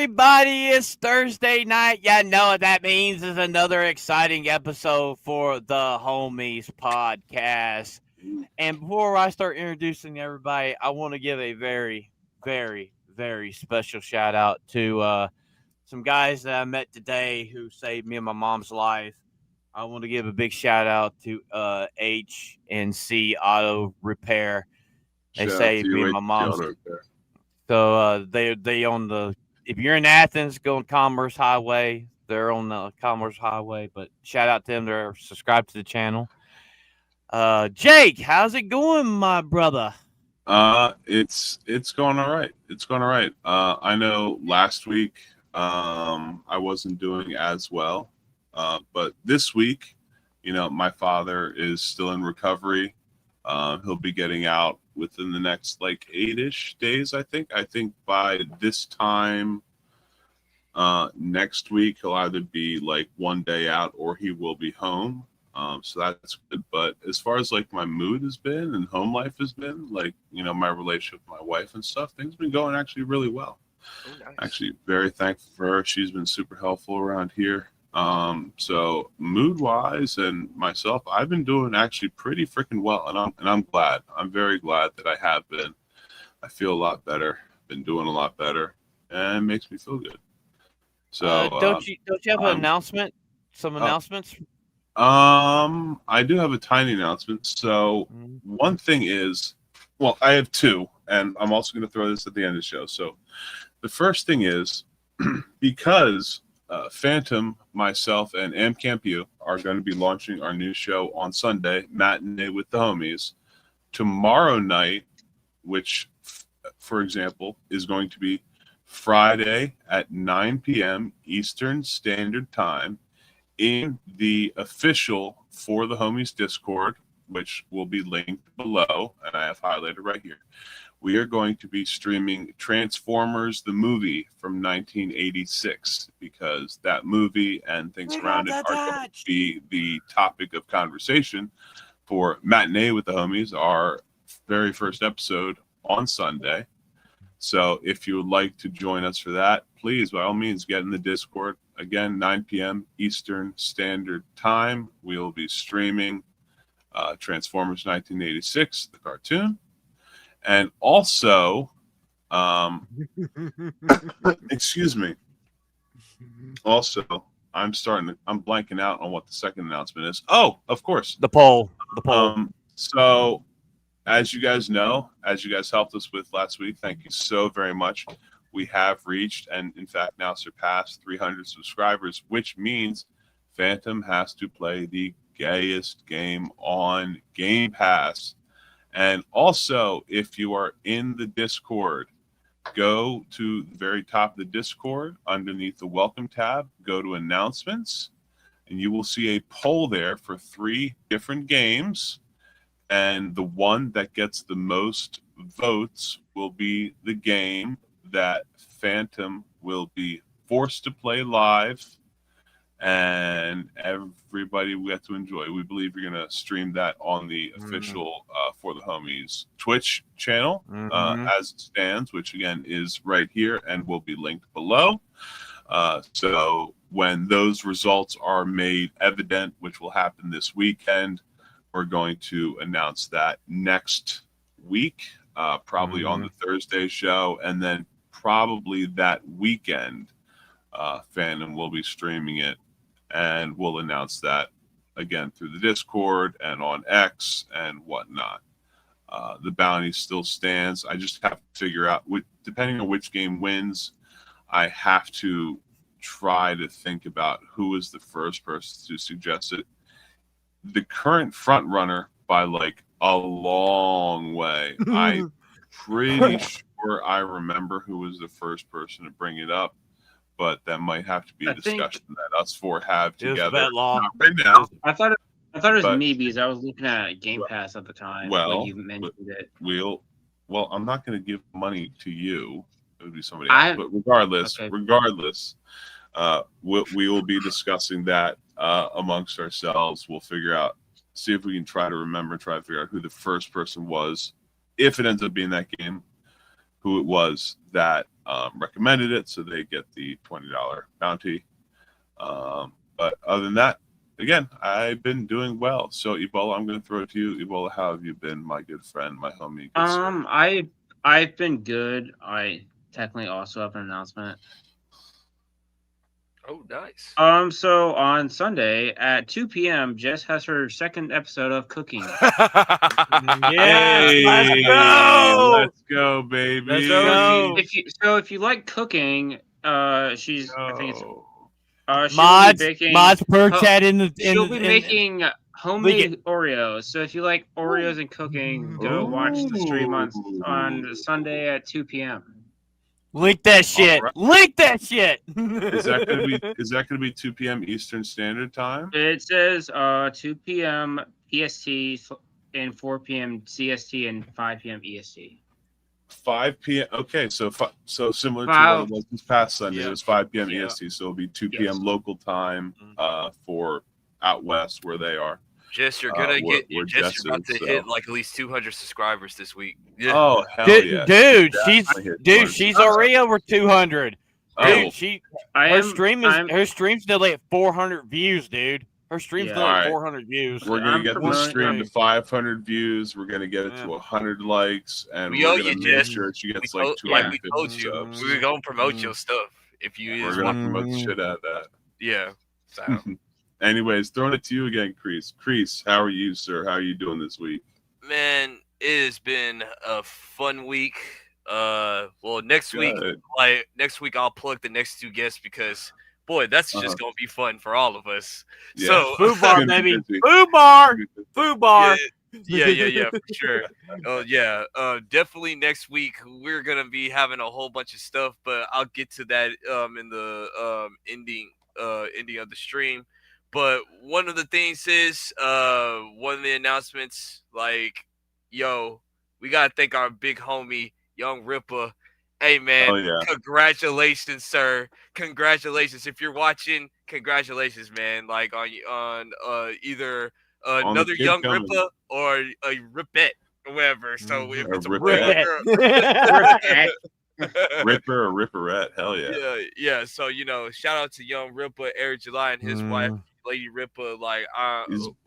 everybody? It's Thursday night. Yeah, know what that means is another exciting episode for the Homies podcast. And before I start introducing everybody, I want to give a very, very, very special shout out to some guys that I met today who saved me and my mom's life. I want to give a big shout out to H and C Auto Repair. They Shout out to saved me you, and my mom's. Auto Repair. So they on the, if you're in Athens, go on Commerce Highway. They're on the Commerce Highway. But shout out to them. They're subscribed to the channel. Jake, how's it going, my brother? It's going all right. It's going all right. I know last week I wasn't doing as well, but this week, my father is still in recovery. He'll be getting out within the next like 8-ish days, I think. I think by this time next week he'll either be like one day out or he will be home. So that's good. But as far as like my mood has been and home life has been, like, my relationship with my wife and stuff, things have been going actually really well. Oh, nice. Actually, very thankful for her. She's been super helpful around here. So mood wise and myself, I've been doing actually pretty freaking well, and I'm glad. I'm very glad that I have been. I feel a lot better. Been doing a lot better, and it makes me feel good. So don't you have an announcement? Some announcements? I do have a tiny announcement. So one thing is, well, I have two, and I'm also going to throw this at the end of the show. So the first thing is, because Phantom, myself, and AmCamp are going to be launching our new show on Sunday, Matinee with the Homies. Tomorrow night, which, for example, is going to be Friday at 9 p.m. Eastern Standard Time, in the official For the Homies Discord, which will be linked below, and I have highlighted right here, we are going to be streaming Transformers, the movie from 1986, because that movie and things around it are going to be the topic of conversation for Matinee with the Homies, our very first episode on Sunday. So if you would like to join us for that, please, by all means, get in the Discord. Again, 9 p.m. Eastern Standard Time. We will be streaming Transformers 1986, the cartoon. And also, excuse me. Also, I'm blanking out on what the second announcement is. Oh, of course. The poll. So, as you guys know, as you guys helped us with last week, thank you so very much. We have reached and, in fact, now surpassed 300 subscribers, which means Phantom has to play the gayest game on Game Pass. And also, if you are in the Discord, go to the very top of the Discord, underneath the Welcome tab, go to Announcements, and you will see a poll there for 3 different games. And the one that gets the most votes will be the game that Phantom will be forced to play live, and everybody will get to enjoy. We believe you're going to stream that on the official For the Homies Twitch channel as it stands, which again is right here and will be linked below. So when those results are made evident, which will happen this weekend, we're going to announce that next week, probably on the Thursday show, and then probably that weekend, Phantom will be streaming it, and we'll announce that again through the Discord and on X and whatnot. The bounty still stands. I just have to figure out, depending on which game wins, I have to try to think about who is the first person to suggest it. The current front runner by like a long way. I'm pretty sure I remember who was the first person to bring it up, but that might have to be a discussion that us 4 have together. Not right now. I thought it was me because I was looking at Game Pass at the time. Well, you mentioned it. Well, I'm not going to give money to you. It would be somebody else. But regardless, we will be discussing that amongst ourselves. We'll see if we can try to figure out who the first person was, if it ends up being that game. who it was that recommended it, so they get the $20 bounty. But other than that, again, I've been doing well. So Ebola, I'm going to throw it to you. Ebola, how have you been, my good friend, my homie? Good sir? I've been good. I technically also have an announcement. Oh, nice. So on Sunday at 2 p.m., Jess has her second episode of cooking. Yeah, let's go. Let's go, baby. Let's go. If you like cooking, she's I think it's mods per chat in the she'll be making homemade Oreos. So if you like Oreos and cooking, go watch the stream on Sunday at 2 p.m. Link that shit. Right. Link that shit. Is that gonna be 2 p.m. Eastern Standard Time? It says 2 p.m. PST and 4 p.m. CST and 5 p.m. EST. 5 p.m. Okay, so similar to what it was this past Sunday. It was 5 p.m. EST, so it'll be 2 p.m. local time for out west where they are. Jess, you're gonna you're about to hit like at least 200 subscribers this week. Yeah. Oh hell yeah, dude! She's already over 200. Dude, her stream's nearly at 400 views, dude. Her stream's nearly at 400 views. We're gonna get this stream to 500 views. We're gonna get it to 100 likes, and we're gonna make sure she gets like 250 subs. We're gonna promote your stuff if you. We're gonna promote the shit out of that. Yeah. So. Anyways, throwing it to you again, Kreese. Kreese, how are you, sir? How are you doing this week? Man, it has been a fun week. Next week I'll plug the next two guests because boy, that's just gonna be fun for all of us. Yeah. So food bar, baby. Food bar. Yeah, for sure. Definitely next week we're gonna be having a whole bunch of stuff, but I'll get to that in the ending of the stream. But one of the things is, one of the announcements, like, yo, we gotta thank our big homie, Young Ripper. Hey man, congratulations, sir. Congratulations. If you're watching, congratulations, man. Like on either another Young Ripper or a Ripette or whatever. So if it's a Ripper or Ripperette, hell yeah. Yeah. So shout out to Young Ripper, Eric July, and his wife, Lady Ripper. Like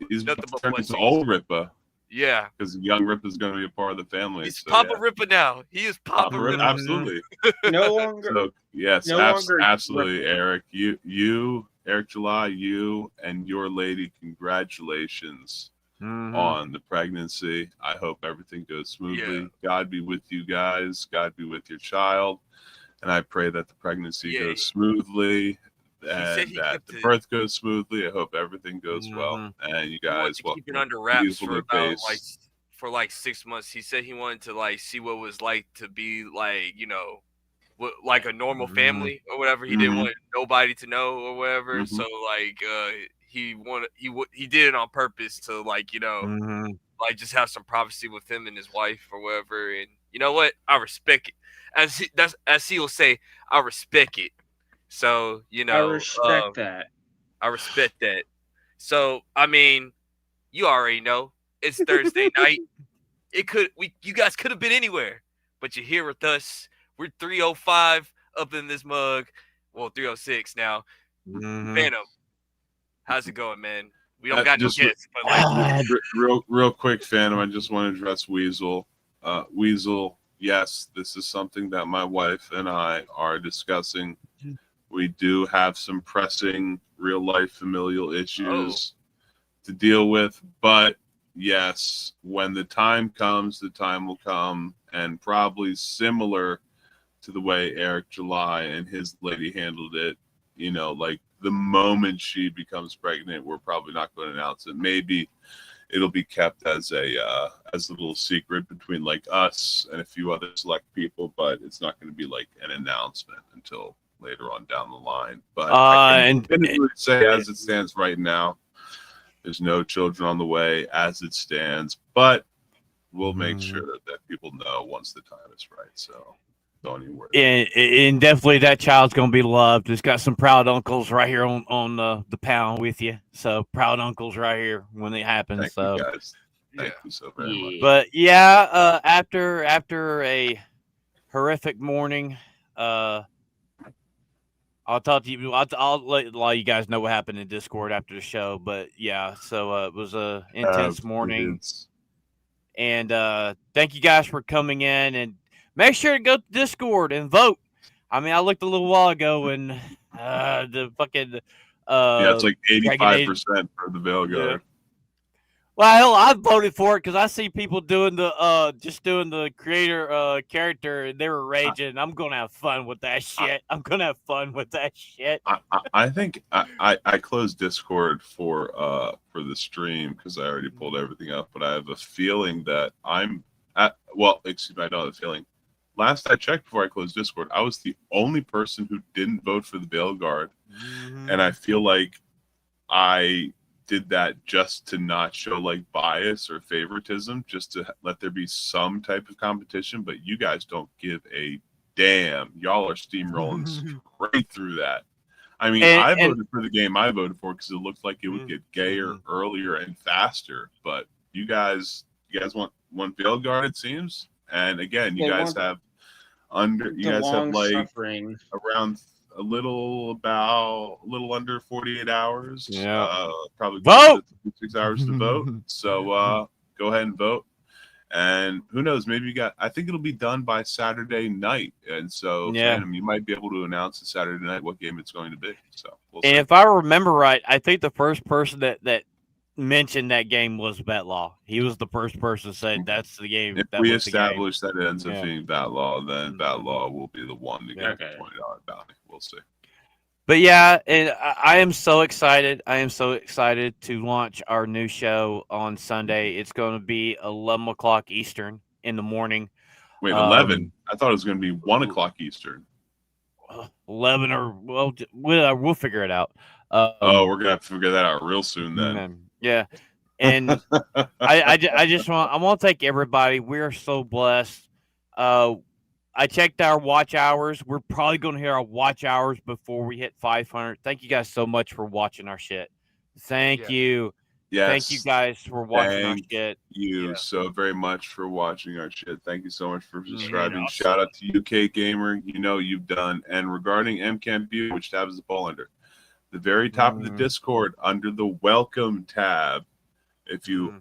he's nothing but turned into old Ripper. Yeah, because Young Ripper is going to be a part of the family. He's Papa Ripper now. He is Papa Ripper. Absolutely. No longer. So, yes, absolutely, Ripper. Eric. You, Eric July, you and your lady, congratulations on the pregnancy. I hope everything goes smoothly. Yeah. God be with you guys. God be with your child. And I pray that the pregnancy goes smoothly. And that the birth goes smoothly. I hope everything goes well, and you guys keep it under wraps for about like 6 months. He said he wanted to see what it was like to be like a normal family or whatever. He didn't want nobody to know or whatever. So he did it on purpose to just have some privacy with him and his wife or whatever. And you know what? I respect it. As he will say, I respect it. So, I respect that. I respect that. So, I mean, you already know it's Thursday night. You guys could have been anywhere, but you're here with us. We're 3:05 up in this mug. Well, 3:06 now. Phantom, how's it going, man? We don't got no guests, but real quick, Phantom. I just want to address Weasel. Weasel, yes, this is something that my wife and I are discussing. We do have some pressing real-life familial issues to deal with. But, yes, when the time comes, the time will come. And probably similar to the way Eric July and his lady handled it, like the moment she becomes pregnant, we're probably not going to announce it. Maybe it'll be kept as a little secret between like us and a few other select people. But it's not going to be like an announcement until later on down the line, but I can say as it stands right now, there's no children on the way as it stands, but we'll make sure that people know once the time is right. So don't even worry. And definitely that child's gonna be loved. It's got some proud uncles right here on the pound with you. So proud uncles right here when it happens. Thank you guys. Thank you so very much. But after a horrific morning. I'll talk to you. I'll let you guys know what happened in Discord after the show. But yeah, so it was a intense morning. And thank you guys for coming in. And make sure to go to Discord and vote. I mean, I looked a little while ago and the fucking it's like 85% for the Veilguard. Yeah. Well, hell, I voted for it because I see people doing the creator character, and they were raging. I'm gonna have fun with that shit. I think I closed Discord for the stream because I already pulled everything up, but I have a feeling that excuse me, I don't have a feeling. Last I checked before I closed Discord, I was the only person who didn't vote for the Veilguard, and I feel like I did that just to not show like bias or favoritism, just to let there be some type of competition. But you guys don't give a damn. Y'all are steamrolling straight through that. I mean, I voted for the game I voted for because it looked like it would get gayer earlier and faster. But you guys want Veilguard, it seems. And again, you guys have suffering. Around a little under 48 hours. Yeah. Probably vote 6 hours to vote. So go ahead and vote. And who knows? Maybe I think it'll be done by Saturday night. And so, Phantom, you might be able to announce the Saturday night what game it's going to be. So, we'll see. And if I remember right, I think the first person that mentioned that game was Betlaw. He was the first person to say that's the game. If we establish that it ends up being Batlaw, then Batlaw will be the one to get the $20 bounty. We'll see. But yeah, and I am so excited. I am so excited to launch our new show on Sunday. It's going to be 11 o'clock Eastern in the morning. Wait, 11? I thought it was going to be 1 o'clock Eastern. 11 or we'll figure it out. We're gonna have to figure that out real soon then. Yeah, and I want to thank everybody. We are so blessed. I checked our watch hours. We're probably going to hit our watch hours before we hit 500. Thank you guys so much for watching our shit. Thank you. Yes. Thank you guys for watching our shit. Thank you so very much for watching our shit. Thank you so much for subscribing. Awesome. Shout out to UK Gamer. You know you've done. And regarding MCAM View, which tab is the ball under? The very top of the Discord, under the Welcome tab. If you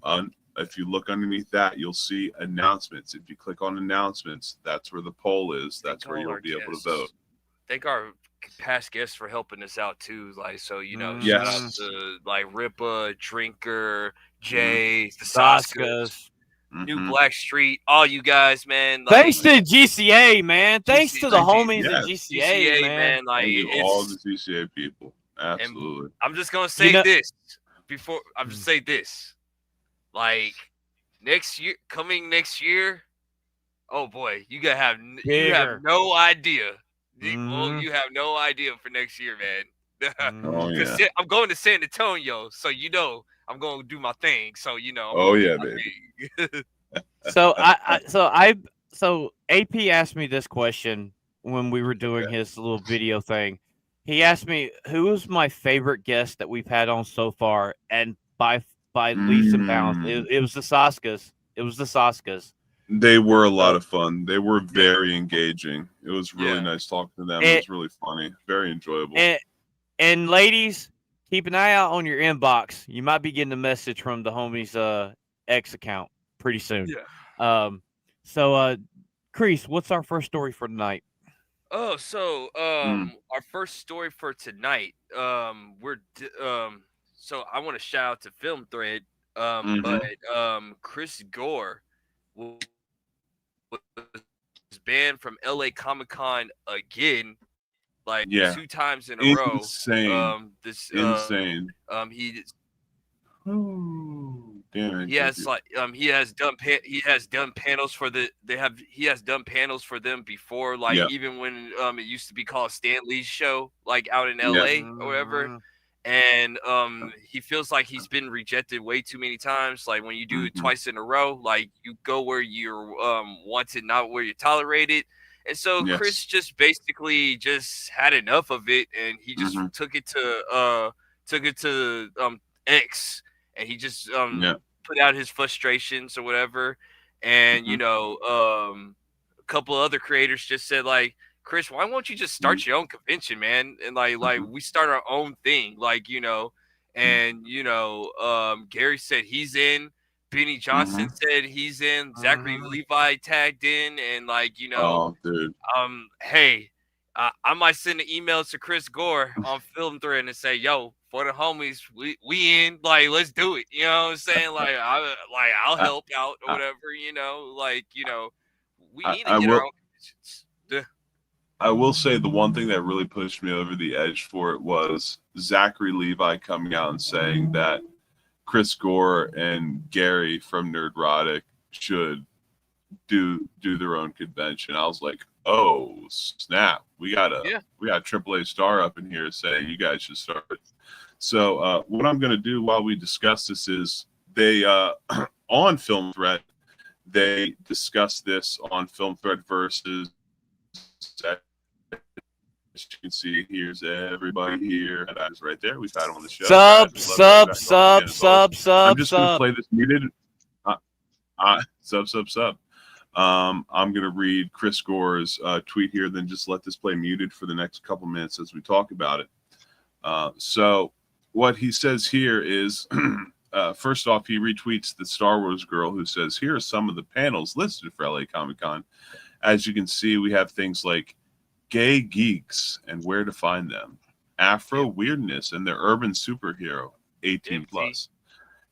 look underneath that, you'll see announcements. If you click on announcements, that's where the poll is. That's where you'll be able to vote. Thank our past guests for helping us out too. Like, so shout out to like Ripa, Drinker, Jay, the Saskas, New Black Street, all you guys, man. Like, thanks to GCA, man. Thanks to the homies at GCA, man. Like all the GCA people. Absolutely. I'm just gonna say this before. I'm just say this. Like coming next year. Oh boy, you have no idea. You have no idea for next year, man. I'm going to San Antonio, so I'm going to do my thing. So baby. So AP asked me this question when we were doing his little video thing. He asked me who was my favorite guest that we've had on so far, and by leaps and bounds, it was the Saskas. They were a lot of fun. They were very engaging. It was really nice talking to them. It was really funny, very enjoyable. And ladies, keep an eye out on your inbox. You might be getting a message from the homies' X account pretty soon. Yeah. So, Kreese, what's our first story for tonight? Oh, so our first story for tonight, so I want to shout out to Film Thread, but Chris Gore was banned from LA Comic-Con again, like 2 times in a row. Insane. Insane. He has done panels for them before, like even when it used to be called Stan Lee's show, like out in LA or whatever. And he feels like he's been rejected way too many times. Like when you do it twice in a row, like you go where you're wanted, not where you're tolerated. And so Chris just basically just had enough of it, and he just took it to X, and he just put out his frustrations or whatever. And a couple other creators just said like, Chris, why won't you just start your own convention, man? And like we start our own thing, like, you know. And you know, Gary said he's in. Benny Johnson said he's in. Zachary Levi tagged in, and like, you know, Oh, dude. Hey, I might send an email to Chris Gore on Film Thread and say, yo, for the homies, we in, like, let's do it. You know what I'm saying? Like, I'll help out or whatever. You know, like, you know, we need to get our own conventions. I will say the one thing that really pushed me over the edge for it was Zachary Levi coming out and saying that Chris Gore and Gary from Nerdrotic should do their own convention. I was like, oh snap, we got AAA Star up in here saying you guys should start. So what I'm going to do while we discuss this is they on Film Thread they discussed this on Film Thread versus. As you can see, here's everybody here. And that's right there. We've had him on the show. Sub. I'm just going to play this muted. Sub. I'm going to read Chris Gore's tweet here, then just let this play muted for the next couple minutes as we talk about it. So what he says here is, first off, he retweets the Star Wars girl who says, here are some of the panels listed for LA Comic-Con. As you can see, we have things like gay geeks and where to find them, Afro weirdness and their urban superhero, 18 plus,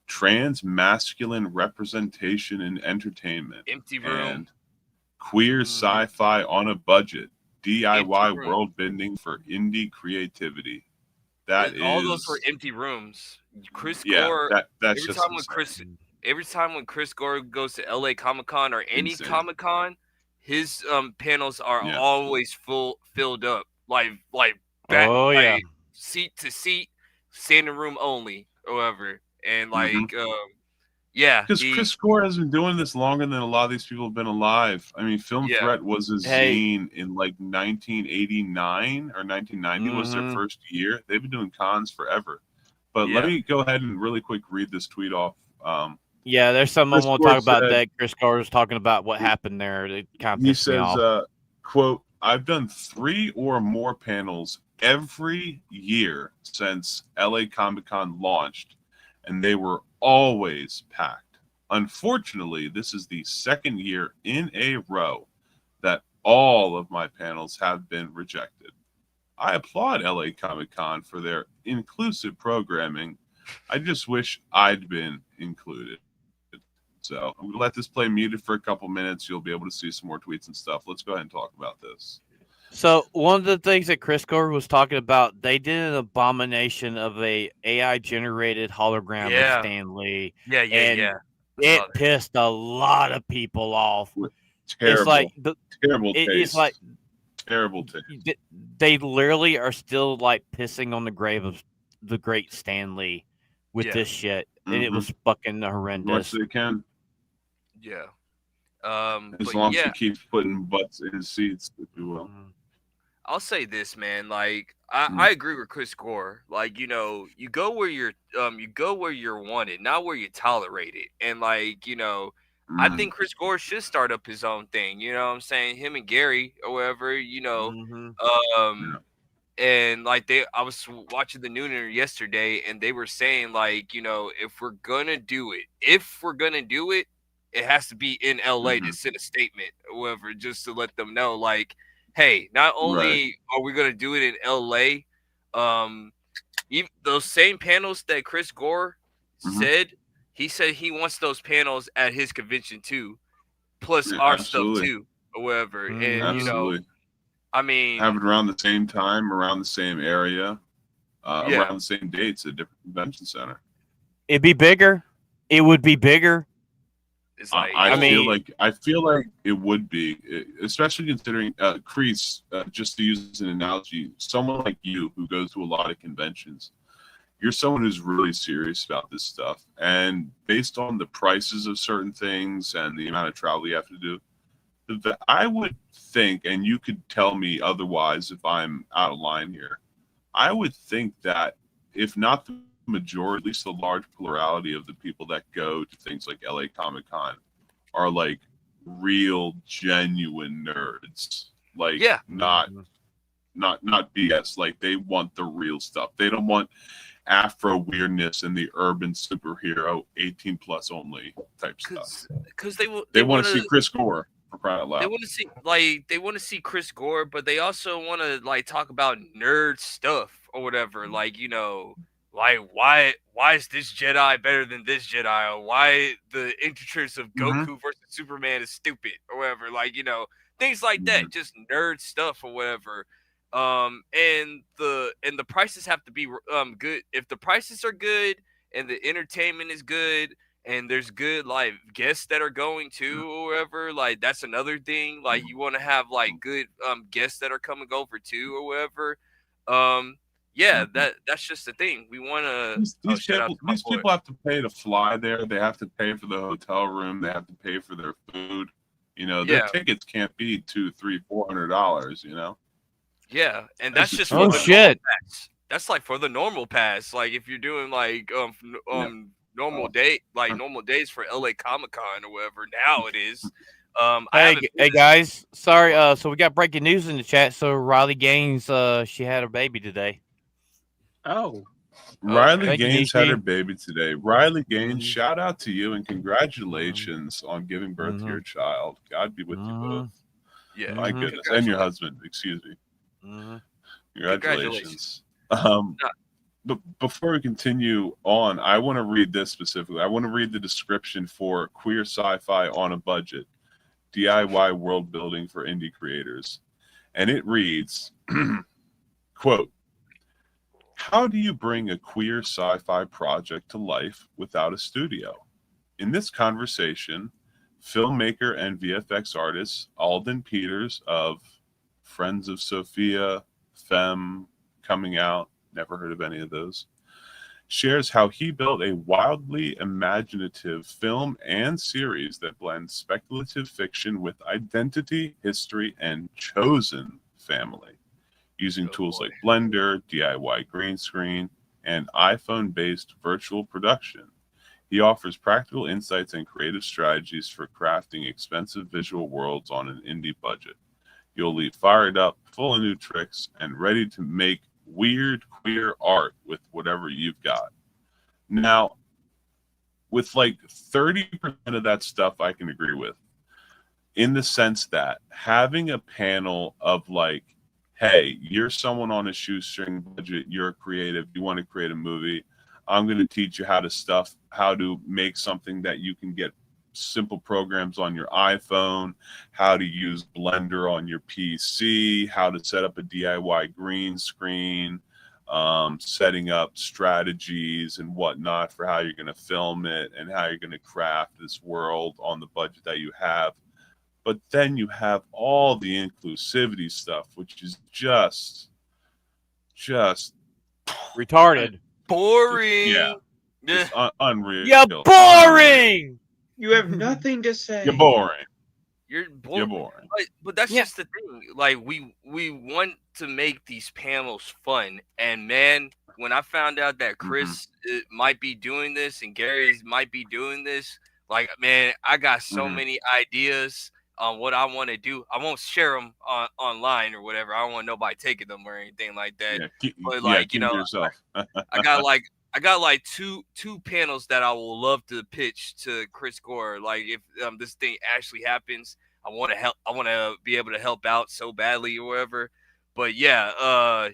trans masculine representation in entertainment, empty room, and queer sci-fi on a budget, DIY world bending for indie creativity. All those were empty rooms. Chris Gore. That's every time when Chris Gore goes to LA Comic-Con or any Comic-Con, his panels are always filled up, like seat to seat, standing room only, or whatever. And like, because Chris Gore has been doing this longer than a lot of these people have been alive. I mean, Film Threat was a zine in like 1989 or 1990 was their first year. They've been doing cons forever. But let me go ahead and really quick read this tweet off. There's something I want to talk about that Chris Gore was talking about what happened there. It kind of pissed me off. He says, quote, I've done 3 or more panels every year since LA Comic-Con launched, and they were always packed. Unfortunately, this is the second year in a row that all of my panels have been rejected. I applaud LA Comic-Con for their inclusive programming. I just wish I'd been included. So I'm going to let this play muted for a couple minutes. You'll be able to see some more tweets and stuff. Let's go ahead and talk about this. So one of the things that Chris Gore was talking about, they did an abomination of a AI generated hologram of Stan Lee. It pissed a lot of people off. Terrible. It's like terrible taste. It's like terrible taste. They literally are still like pissing on the grave of the great Stan Lee with this shit, and it was fucking horrendous. Much they can. Yeah. As long as he keeps putting butts in seats, if you will. I'll say this, man. Like, I agree with Chris Gore. Like, you know, you go where you're wanted, not where you're tolerated. And like, you know, I think Chris Gore should start up his own thing. You know what I'm saying? Him and Gary or whatever, you know. And like I was watching the Nooner yesterday, and they were saying like, you know, if we're gonna do it, it has to be in LA to send a statement or whatever, just to let them know, like, hey, not only are we gonna do it in LA, even those same panels that Chris Gore said, he said he wants those panels at his convention too, plus our stuff too, or whatever. And you know, I mean, have it around the same time, around the same area, around the same dates at a different convention center. It'd be bigger. It would be bigger. It's like, I feel like it would be, especially considering Kreese. Just to use an analogy, someone like you who goes to a lot of conventions, you're someone who's really serious about this stuff, and based on the prices of certain things and the amount of travel you have to do, I would think, and you could tell me otherwise if I'm out of line here, I would think that if not the majority, at least the large plurality of the people that go to things like LA Comic-Con are like real, genuine nerds. Like, Yeah. not BS. Like, they want the real stuff. They don't want Afro weirdness and the urban superhero 18 plus only type stuff. Because they want to see Chris Gore for crying out loud. They want to see Chris Gore, but they also want to like talk about nerd stuff or whatever. Like, you know, like why is this Jedi better than this Jedi, or why the interest of Goku versus Superman is stupid or whatever. Like, you know, things like that, just nerd stuff or whatever. And the prices have to be good. If the prices are good and the entertainment is good and there's good like guests that are going to or whatever, like that's another thing. Like you want to have like good guests that are coming over too or whatever. Yeah, that's just the thing. We want to. These people have to pay to fly there. They have to pay for the hotel room. They have to pay for their food. You know, their tickets can't be $200, $300, $400. You know. Yeah, and that's just for the shit. Pass. That's like for the normal pass. Like if you're doing like normal day, like normal days for LA Comic-Con or whatever. Now it is. Hey guys, sorry. So we got breaking news in the chat. So Riley Gaines, she had a baby today. Oh. Riley Gaines had her baby today. Riley Gaines, shout out to you and congratulations on giving birth to your child. God be with you both. Yeah, my goodness, and your husband. Excuse me. Congratulations. But before we continue on, I want to read this specifically. I want to read the description for queer sci-fi on a budget, DIY world building for indie creators, and it reads, quote, "How do you bring a queer sci-fi project to life without a studio? In this conversation, filmmaker and VFX artist Alden Peters of Friends of Sophia, Femme, Coming Out, never heard of any of those, shares how he built a wildly imaginative film and series that blends speculative fiction with identity, history, and chosen family, using tools like Blender, DIY green screen, and iPhone-based virtual production. He offers practical insights and creative strategies for crafting expensive visual worlds on an indie budget. You'll leave fired up, full of new tricks, and ready to make weird queer art with whatever you've got." Now, with like 30% of that stuff I can agree with, in the sense that having a panel of like, hey, you're someone on a shoestring budget, you're creative, you want to create a movie, I'm going to teach you how to make something that you can get simple programs on your iPhone, how to use Blender on your PC, how to set up a DIY green screen, setting up strategies and whatnot for how you're going to film it and how you're going to craft this world on the budget that you have. But then you have all the inclusivity stuff, which is just retarded, boring. It's unreal. You're boring. You have nothing to say. You're boring. You're boring. But that's just the thing. Like we want to make these panels fun. And man, when I found out that Chris might be doing this and Gary might be doing this, like, man, I got so many ideas on what I want to do. I won't share them online or whatever. I don't want nobody taking them or anything like that. But like, you know, I got like two panels that I will love to pitch to Chris Gore. Like if this thing actually happens, I want to help. I want to be able to help out so badly or whatever. But yeah,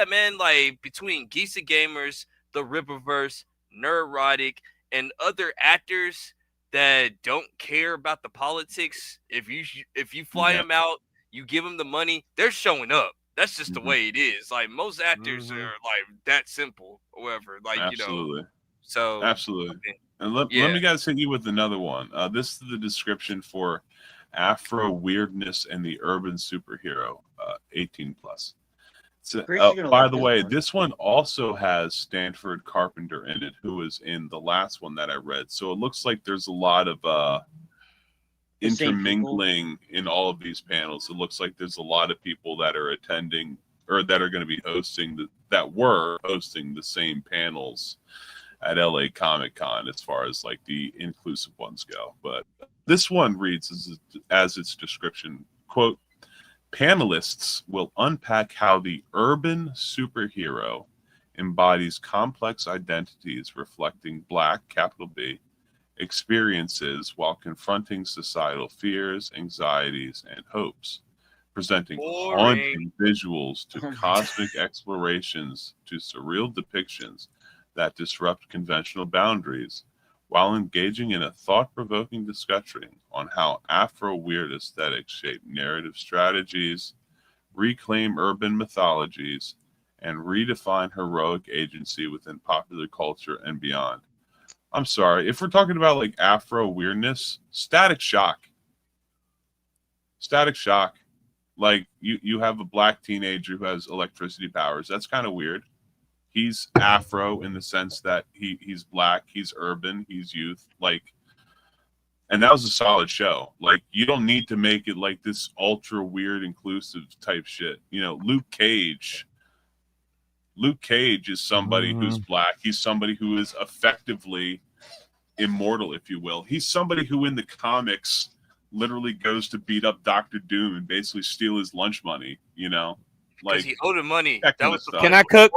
man. Like between Geesa Gamers, the Ripperverse, Neurotic, and other actors that don't care about the politics, if you fly them out, you give them the money, they're showing up. That's just the way it is. Like most actors are like that simple or whatever. Like, absolutely. You know, so absolutely. And let me guys hit you with another one. This is the description for Afro weirdness and the urban superhero, 18 plus. So, by the way, this one also has Stanford Carpenter in it, who was in the last one that I read. So it looks like there's a lot of intermingling in all of these panels. It looks like there's a lot of people that are attending or that are going to be hosting that were hosting the same panels at LA Comic Con as far as like the inclusive ones go. But this one reads as its description, quote, panelists will unpack how the urban superhero embodies complex identities reflecting Black, capital B, experiences while confronting societal fears, anxieties, and hopes, presenting Boring. haunting visuals to cosmic explorations to surreal depictions that disrupt conventional boundaries, while engaging in a thought-provoking discussion on how Afro-weird aesthetics shape narrative strategies, reclaim urban mythologies, and redefine heroic agency within popular culture and beyond. I'm sorry, if we're talking about like Afro weirdness, Static Shock. Static Shock. Like you have a Black teenager who has electricity powers. That's kind of weird. He's Afro in the sense that he's Black, he's urban, he's youth. Like, and that was a solid show. Like, you don't need to make it like this ultra weird inclusive type shit. You know, Luke Cage is somebody who's Black. He's somebody who is effectively immortal, if you will. He's somebody who in the comics literally goes to beat up Doctor Doom and basically steal his lunch money, you know? Like, he owed him money. That That was the Can I cook?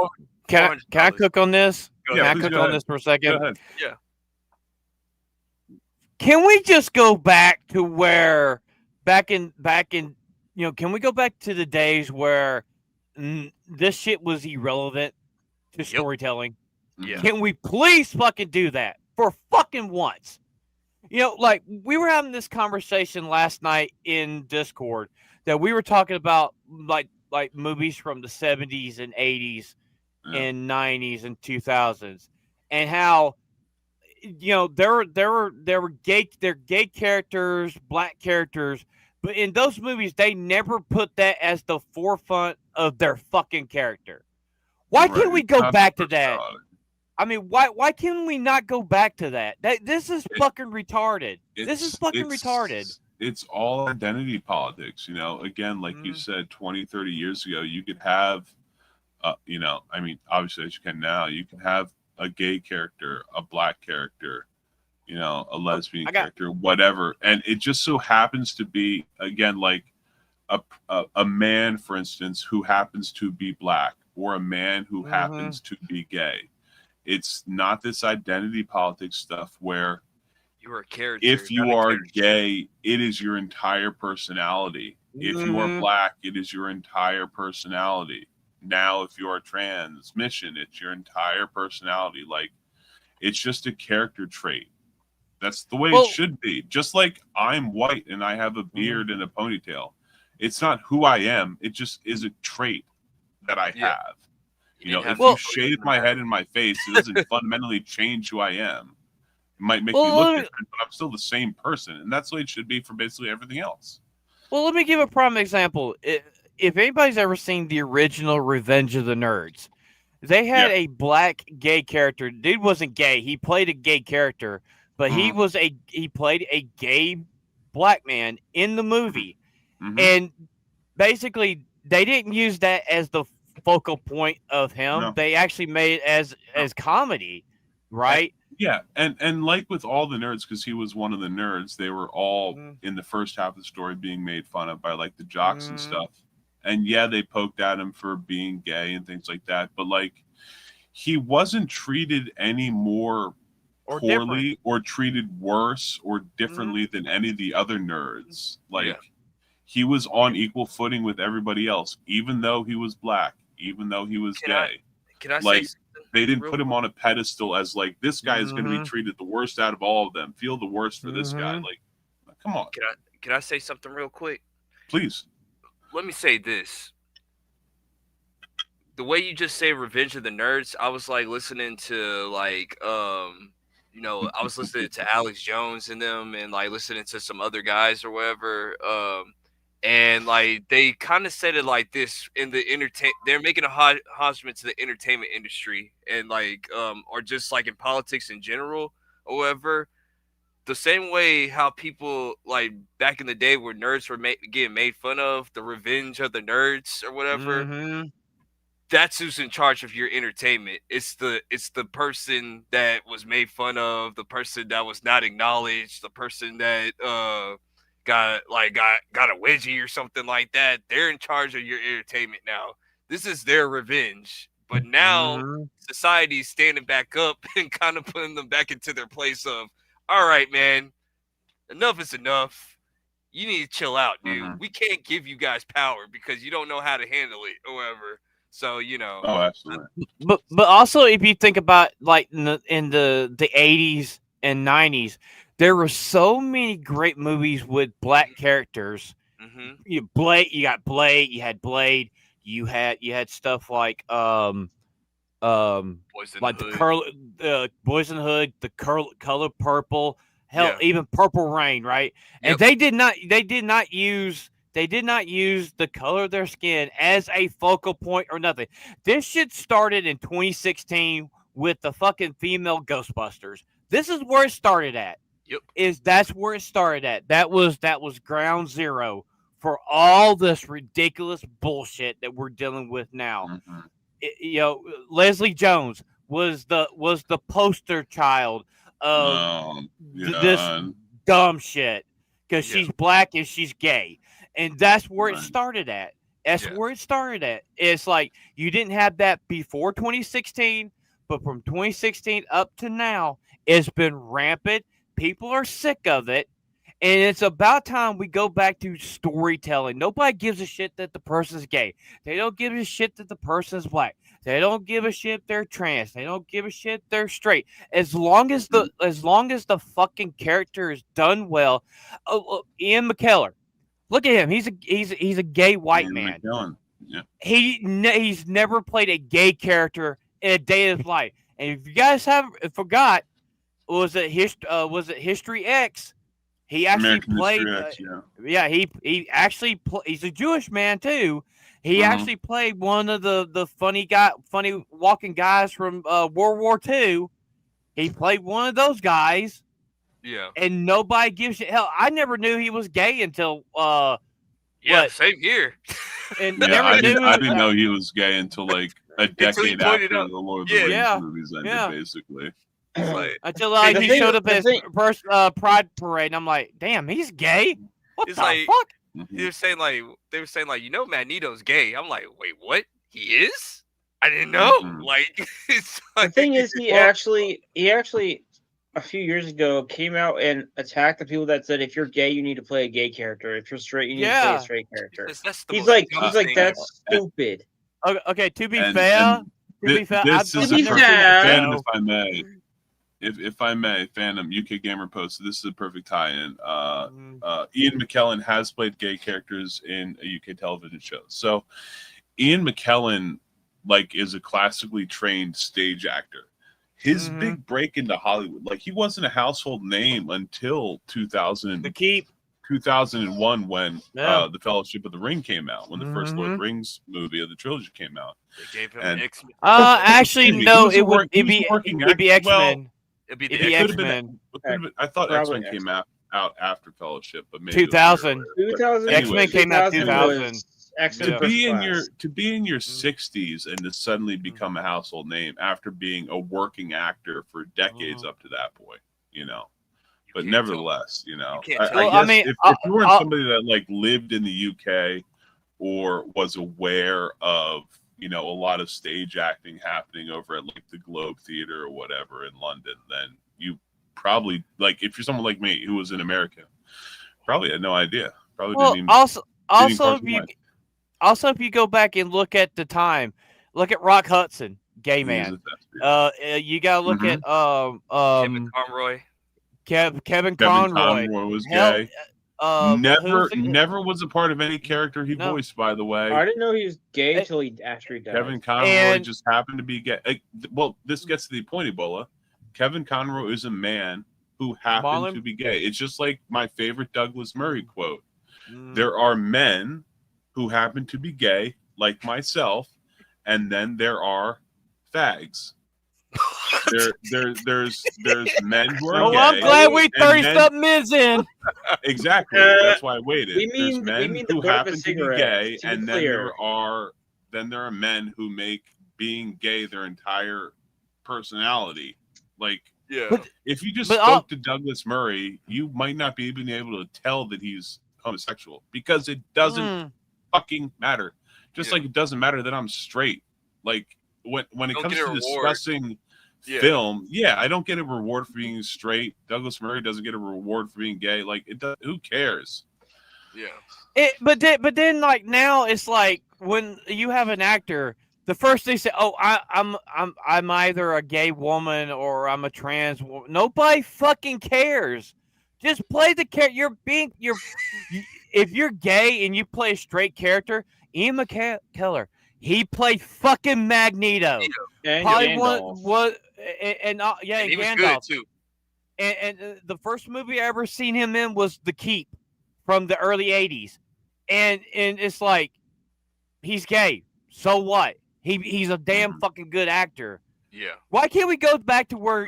Can I cook on this? Go Can ahead. I Please cook go on ahead. this for a second? Go ahead. Yeah. Can we just go back to where back in can we go back to the days where this shit was irrelevant to storytelling? Yeah. Can we please fucking do that for fucking once? You know, like we were having this conversation last night in Discord that we were talking about like movies from the 70s and 80s and 90s and 2000s, and how there were gay characters, Black characters, but in those movies they never put that as the forefront of their fucking character. Why can't we go back to that? I mean, why can we not go back to that? This is fucking retarded. This is fucking retarded. It's all identity politics, you know. Again, like you said, 20, 30 years ago, you could have, I mean, obviously as you can now, you can have a gay character, a Black character, you know, a lesbian character, whatever. And it just so happens to be, again, like a man, for instance, who happens to be Black, or a man who happens to be gay. It's not this identity politics stuff where you are a character. If you are gay, it is your entire personality. If you are Black, it is your entire personality. Now, if you are transmission, it's your entire personality. Like, it's just a character trait. That's the way it should be. Just like I'm white and I have a beard and a ponytail. It's not who I am. It just is a trait that I have. You know, if you shave my head and my face, it doesn't fundamentally change who I am. It might make me look different, but I'm still the same person. And that's the way it should be for basically everything else. Well, let me give a prime example. If anybody's ever seen the original Revenge of the Nerds, they had a Black gay character. Dude wasn't gay. He played a gay character, but he played a gay Black man in the movie. And basically, they didn't use that as the focal point of him. No. They actually made it as comedy, right? And like with all the nerds, because he was one of the nerds, they were all in the first half of the story being made fun of by like the jocks and stuff. And they poked at him for being gay and things like that. But like, he wasn't treated any more poorly or treated worse or differently than any of the other nerds. Like, he was on equal footing with everybody else, even though he was Black, even though he was gay. Can I like, say they didn't put him on a pedestal as like, this guy is going to be treated the worst out of all of them. Feel the worst for this guy. Like, come on. Can I say something real quick? Please. Let me say this. The way you just say Revenge of the Nerds, I was like listening to like I was listening to Alex Jones and them, and like listening to some other guys or whatever. And like they kind of said it like this in the they're making a hostage to the entertainment industry, and like or just like in politics in general or whatever. The same way how people like back in the day where nerds were getting made fun of, the Revenge of the Nerds or whatever. that's who's in charge of your entertainment. It's the person that was made fun of, the person that was not acknowledged, the person that got a wedgie or something like that. They're in charge of your entertainment now. This is their revenge. But now society's standing back up and kind of putting them back into their place of, all right, man, enough is enough. You need to chill out, dude. We can't give you guys power because you don't know how to handle it or whatever. So, Oh, absolutely. But also, if you think about like in the 80s and 90s, there were so many great movies with black characters. You got Blade, you had Blade, you had stuff like Boys in like the the Hood. Boys in the Hood, the color purple, hell, Yeah. even Purple Rain, right? And Yep. they did not use the color of their skin as a focal point or nothing. This shit started in 2016 with the fucking female Ghostbusters. This is where it started at. Yep. That's where it started at. That was ground zero for all this ridiculous bullshit that we're dealing with now. Leslie Jones was the poster child of this dumb shit because she's black and she's gay, and that's where it started at. That's where it started at. It's like you didn't have that before 2016, but from 2016 up to now, it's been rampant. People are sick of it. And it's about time we go back to storytelling. Nobody gives a shit that the person's gay. They don't give a shit that the person's black. They don't give a shit they're trans. They don't give a shit they're straight. As long as the fucking character is done well. Ian McKellen, look at him. He's a gay white man. Yeah. He's never played a gay character in a day of his life. And if you guys haven't forgot, was it History X? He actually played. He actually he's a Jewish man too. He actually played one of the funny walking guys from World War II. He played one of those guys. Yeah. And nobody gives a hell. I never knew he was gay until same here. And I didn't know he was gay until like a decade after the Lord of the Rings movies ended, basically. Until he showed up at his first Pride parade, and I'm like, "Damn, he's gay." What It's the like- fuck? They were saying Magneto's gay. I'm like, wait, what? He is? I didn't know. Like, it's The like, thing is, he actually a few years ago came out and attacked the people that said if you're gay, you need to play a gay character. If you're straight, you need to play a straight character. That's the He's most like dumbest thing that's stupid. Okay, to be fair, This is be a perfect fair. Phantom, if I may. If I may, Phantom, UK Gamer Post. This is a perfect tie-in. Ian McKellen has played gay characters in a UK television show. So, Ian McKellen, is a classically trained stage actor. His big break into Hollywood, he wasn't a household name until 2001 when The Fellowship of the Ring came out, when the first Lord of the Rings movie of the trilogy came out. They gave him an X-Men. Actually, no, it'd be X-Men. Well, It'd be It'd the be X-Men. X-Men. I thought Probably X-Men came out after Fellowship, but maybe 2000. 2000. X-Men came out 2000. X-Men To be in First your 60s and to suddenly become a household name after being a working actor for decades up to that point, But nevertheless, if you weren't somebody that lived in the UK or was aware of a lot of stage acting happening over at the Globe Theatre or whatever in London, then you probably if you're someone like me who was an American, probably had no idea. Probably didn't even. Also, if you go back and look at the time, look at Rock Hudson, gay man. You gotta look at Kevin Conroy. Kevin Conroy was gay. Never was a part of any character he No. voiced, by the way. I didn't know he was gay until he actually died. Kevin Conroy And- just happened to be gay. Well, this gets to the point, Ebola. Kevin Conroy is a man who happened to be gay. It's just like my favorite Douglas Murray quote. There are men who happen to be gay, like myself, and then there are fags. There's men who are gay. I'm glad we and 30-something minutes in. Exactly. That's why I waited. we mean There's men the who butt of a happen to be cigarette, gay, to be and then clear. there are then there are men who make being gay their entire personality. Like, Yeah. if you just but spoke to Douglas Murray, you might not be even able to tell that he's homosexual because it doesn't fucking matter. Just like it doesn't matter that I'm straight. Like when it Don't comes get a to reward. discussing film, I don't get a reward for being straight. Douglas Murray doesn't get a reward for being gay. Like who cares? Yeah. But then like now it's like when you have an actor, the first thing say, "Oh, I'm either a gay woman or I'm a trans woman." Nobody fucking cares. Just play the character. If you're gay and you play a straight character, Ian McKellar, he played fucking Magneto. And Probably Gandalf. and he was Gandalf. good too. And the first movie I ever seen him in was The Keep from the early 80s. And it's like, he's gay. So what? He's a damn fucking good actor. Yeah. Why can't we go back to where,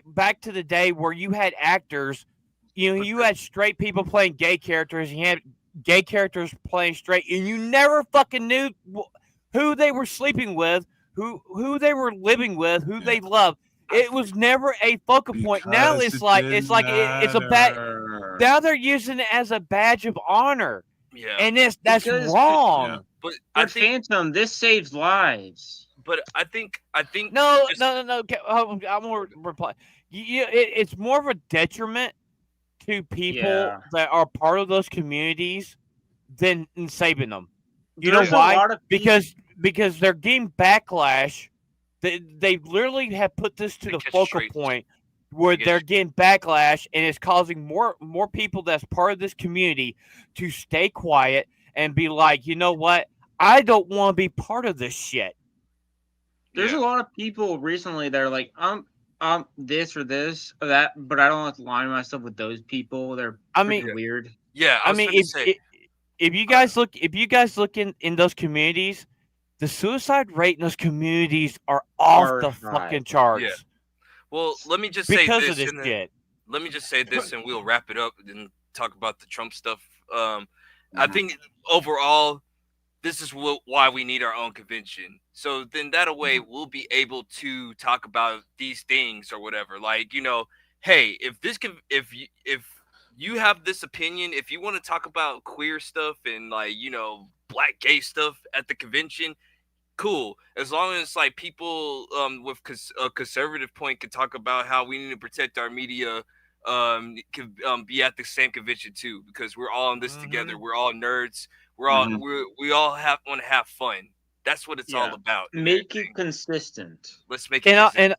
back to the day where you had actors, you had straight people playing gay characters, you had gay characters playing straight, and you never fucking knew who they were sleeping with, who they were living with, who they loved. It was never a focal point. Now it's a bad. Now they're using it as a badge of honor. Yeah. And that's wrong. Yeah. But I think Phantom, this saves lives. But I think No. I'm gonna reply. It's more of a detriment to people that are part of those communities than saving them. You know why? Because they're getting backlash. They literally have put this to the focal point where they're getting backlash, and it's causing more people that's part of this community to stay quiet and be like, you know what? I don't want to be part of this shit. There's a lot of people recently that are like, I'm this or this or that, but I don't have to align myself with those people. They're weird. Yeah, if you guys look in those communities, the suicide rate in those communities are off the fucking charts. Yeah. Well, let me just say this. Of this shit. Let me just say this, and we'll wrap it up and talk about the Trump stuff. I think overall, this is why we need our own convention. So then that way we'll be able to talk about these things or whatever. Like, hey, if you have this opinion, if you want to talk about queer stuff and black gay stuff at the convention, cool. As long as people with a conservative point can talk about how we need to protect our media, can be at the same convention too, because we're all in this together. We're all nerds. We're all we all want to have fun. That's what it's all about. Make it consistent. Let's make it consistent.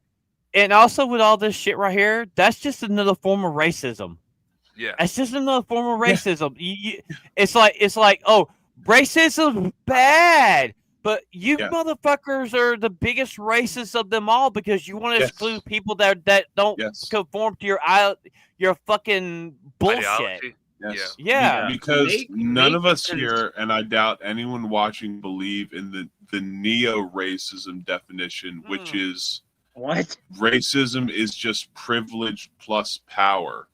And also with all this shit right here, that's just another form of racism. Yeah, it's just another form of racism. It's like, oh, racism's bad, but you motherfuckers are the biggest racists of them all because you want to exclude people that don't conform to your fucking bullshit. Ideology. Yes. Yeah. Because none of us here, and I doubt anyone watching, believe in the neo-racism definition, which is what? Racism is just privilege plus power.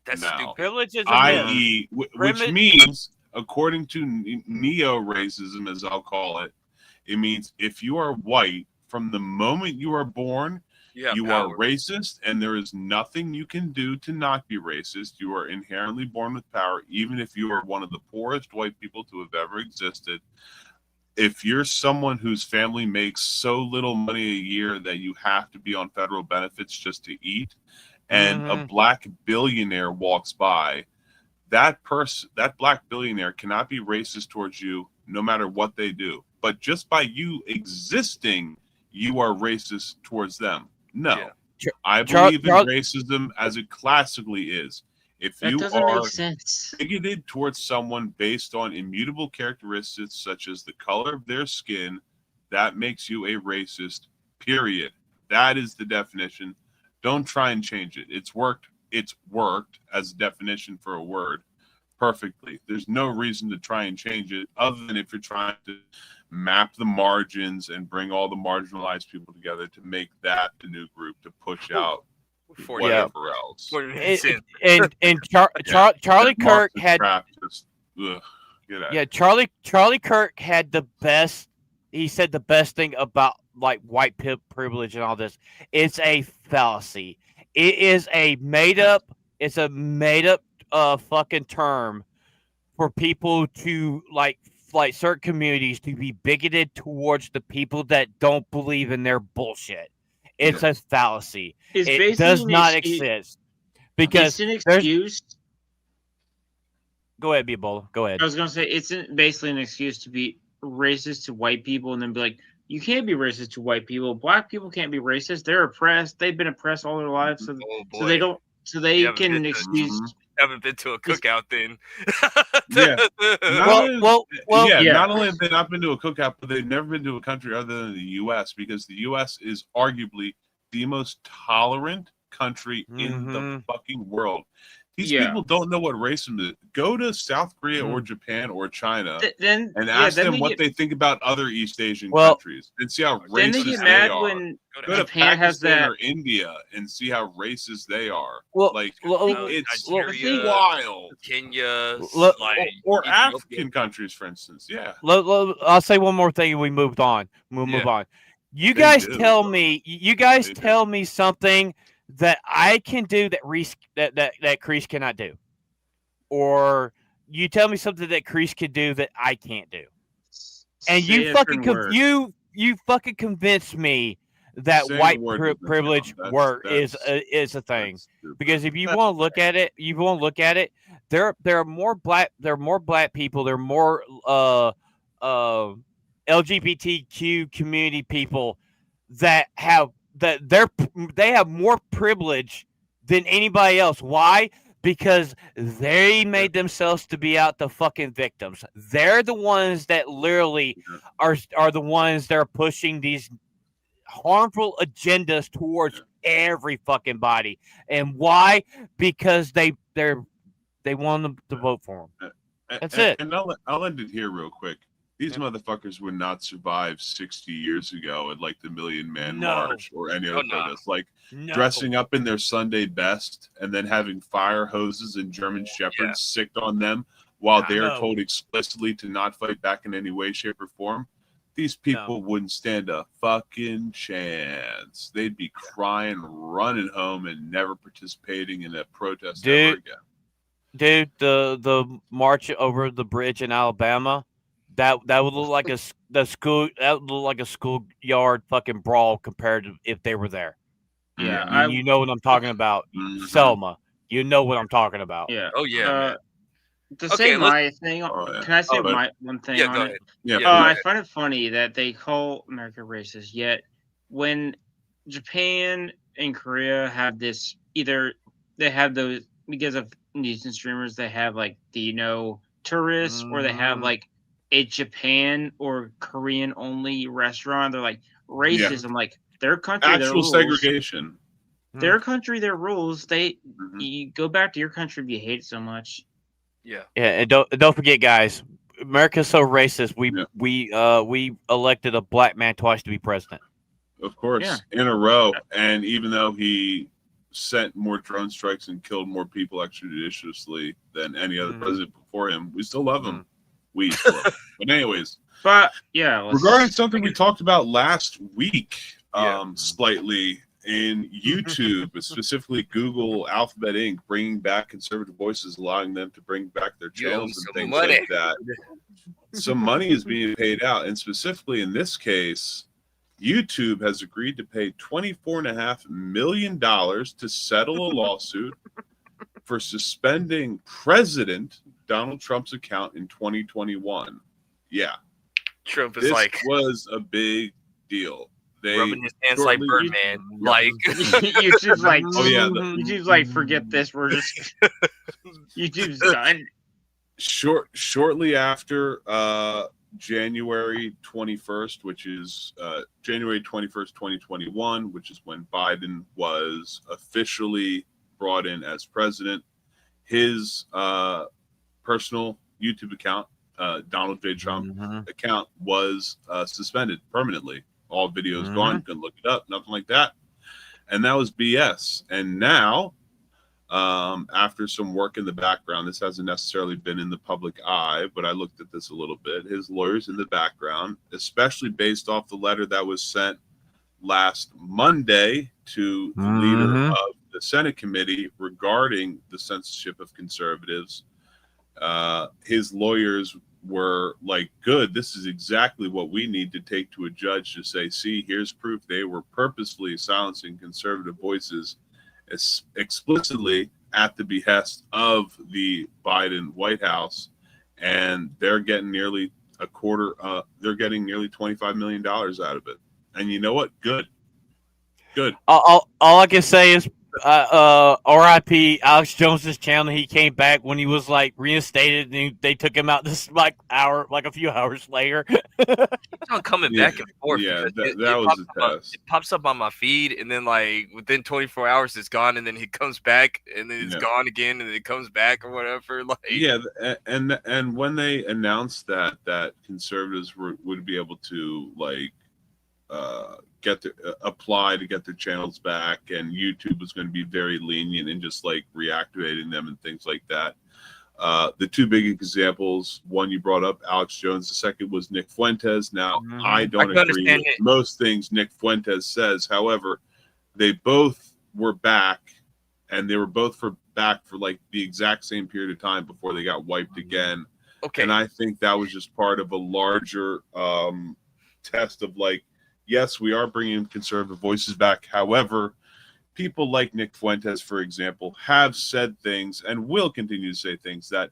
That's stupid. Privilege is i.e., which means, according to neo-racism, as I'll call it, it means if you are white, from the moment you are born, you are racist, and there is nothing you can do to not be racist. You are inherently born with power, even if you are one of the poorest white people to have ever existed. If you're someone whose family makes so little money a year that you have to be on federal benefits just to eat, and a black billionaire walks by, that black billionaire cannot be racist towards you no matter what they do. But just by you existing, you are racist towards them. No. I believe in racism as it classically is. If you are bigoted towards someone based on immutable characteristics such as the color of their skin, that makes you a racist, period. That is the definition. Don't try and change it. It's worked as a definition for a word perfectly. There's no reason to try and change it other than if you're trying to map the margins and bring all the marginalized people together to make that the new group to push out whatever else. Charlie Kirk had Charlie Charlie Kirk had the best he said the best thing about like white privilege and all this. It's a fallacy. It is a made up. It's a made up fucking term for people to like certain communities to be bigoted towards the people that don't believe in their bullshit. It's a fallacy. It's It basically does an not exist because it's an there's. excuse. Go ahead, Ebola. Go ahead. I was gonna say basically an excuse to be racist to white people, and then be like, you can't be racist to white people. Black people can't be racist. They're oppressed. They've been oppressed all their lives, so, Oh boy. so they don't. So they You haven't can been to- excuse. Haven't been to a cookout then. Yeah. Yeah. Not only have they not been to a cookout, but they've never been to a country other than the U.S. because the U.S. is arguably the most tolerant country in the fucking world. These people don't know what racism is. Go to South Korea or Japan or China and ask them what they think about other East Asian countries and see how Then they racist get they mad are. when Go to Japan has Pakistan that. or India and see how racist they are. Well, it's Nigeria, wild. Kenya, Look- Or Ethiopia. African countries, for instance. Yeah. I'll say one more thing and we moved on. We'll move on. You They guys do. tell me. You guys They do. tell me something that I can do that that Kreese cannot do, or you tell me something that Kreese can do that I can't do, and Say you a fucking certain word. you fucking convince me that Saying white a word doesn't privilege count. work That's is a thing. that's stupid. Because if you want to look at it, there are more black people, there are more LGBTQ community people that they have more privilege than anybody else. Why? Because they made themselves to be out the fucking victims. They're the ones that literally are the ones that are pushing these harmful agendas towards every fucking body. And why? Because they want them to vote for them. That's it. And I'll end it here real quick. These motherfuckers would not survive 60 years ago at like the Million Man March or any other protest. Like dressing up in their Sunday best and then having fire hoses and German shepherds sicked on them while they're told explicitly to not fight back in any way, shape, or form. These people wouldn't stand a fucking chance. They'd be crying, running home, and never participating in a protest ever again. Dude, the march over the bridge in Alabama, that would look like that would look like a schoolyard fucking brawl compared to if they were there. Yeah, you know what I'm talking about, Selma. You know what I'm talking about. Yeah. Oh yeah. Man. To say my thing, can I say one thing on go it? ahead. I find it funny that they call America racist, yet when Japan and Korea have this, either they have those because of news and streamers, they have like the tourists, or they have like a Japan or Korean only restaurant. They're like racist. I'm like, their country, their actual rules. segregation. Their country, their rules. You go back to your country if you hate it so much. Yeah, and don't forget, guys. America's so racist. We elected a black man twice to be president. Of course, in a row. And even though he sent more drone strikes and killed more people extrajudiciously than any other president before him, we still love him. We still love him. But anyways, regarding something we talked about last week, slightly. In YouTube, specifically Google Alphabet Inc., bringing back conservative voices, allowing them to bring back their channels and things like that. Some money is being paid out, and specifically in this case, YouTube has agreed to pay $24.5 million to settle a lawsuit for suspending President Donald Trump's account in 2021. Yeah, Trump is was a big deal. They rubbing his hands like Birdman, like YouTube's like, YouTube's like, forget this. We're just YouTube's done. Shortly after January 21st, which is January 21st, 2021, which is when Biden was officially brought in as president, his personal YouTube account, Donald J. Trump account, was suspended permanently. All videos gone, couldn't look it up, nothing like that. And that was BS. And now after some work in the background. This hasn't necessarily been in the public eye, but I looked at this a little bit. His lawyers in the background, especially based off the letter that was sent last Monday to the leader of the Senate committee regarding the censorship of conservatives. His lawyers were like, good, this is exactly what we need to take to a judge to say, see, here's proof they were purposefully silencing conservative voices explicitly at the behest of the Biden White House. And they're getting nearly they're getting nearly $25 million out of it. And you know what? Good. All I can say is R.I.P. Alex Jones's channel. He came back when he was like reinstated, and they took him out this like a few hours later. Keeps on coming back and forth. Yeah, because that was a test. It pops up on my feed, and then like within 24 hours, it's gone, and then he comes back, and then it's gone again, and then it comes back or whatever. Like, yeah, and when they announced that conservatives would be able to like apply to get their channels back, and YouTube was going to be very lenient and just like reactivating them and things like that. The two big examples, one you brought up, Alex Jones. The second was Nick Fuentes. Now, I don't agree with most things Nick Fuentes says. However, they both were back, and they were both back for like the exact same period of time before they got wiped again. Okay. And I think that was just part of a larger test of like, yes, we are bringing conservative voices back. However, people like Nick Fuentes, for example, have said things and will continue to say things that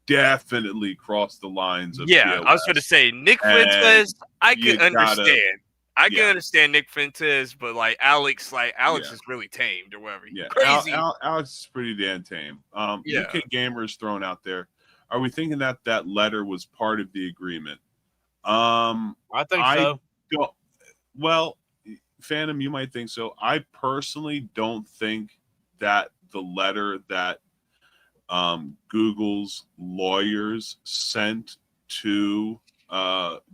definitely cross the lines of I was going to say Nick Fuentes. I can understand. I can understand Nick Fuentes, but like Alex is really tamed or whatever. Yeah, crazy. Alex is pretty damn tame. UK Gamers thrown out there. Are we thinking that letter was part of the agreement? I think so. Well, Phantom, you might think so. I personally don't think that the letter that Google's lawyers sent to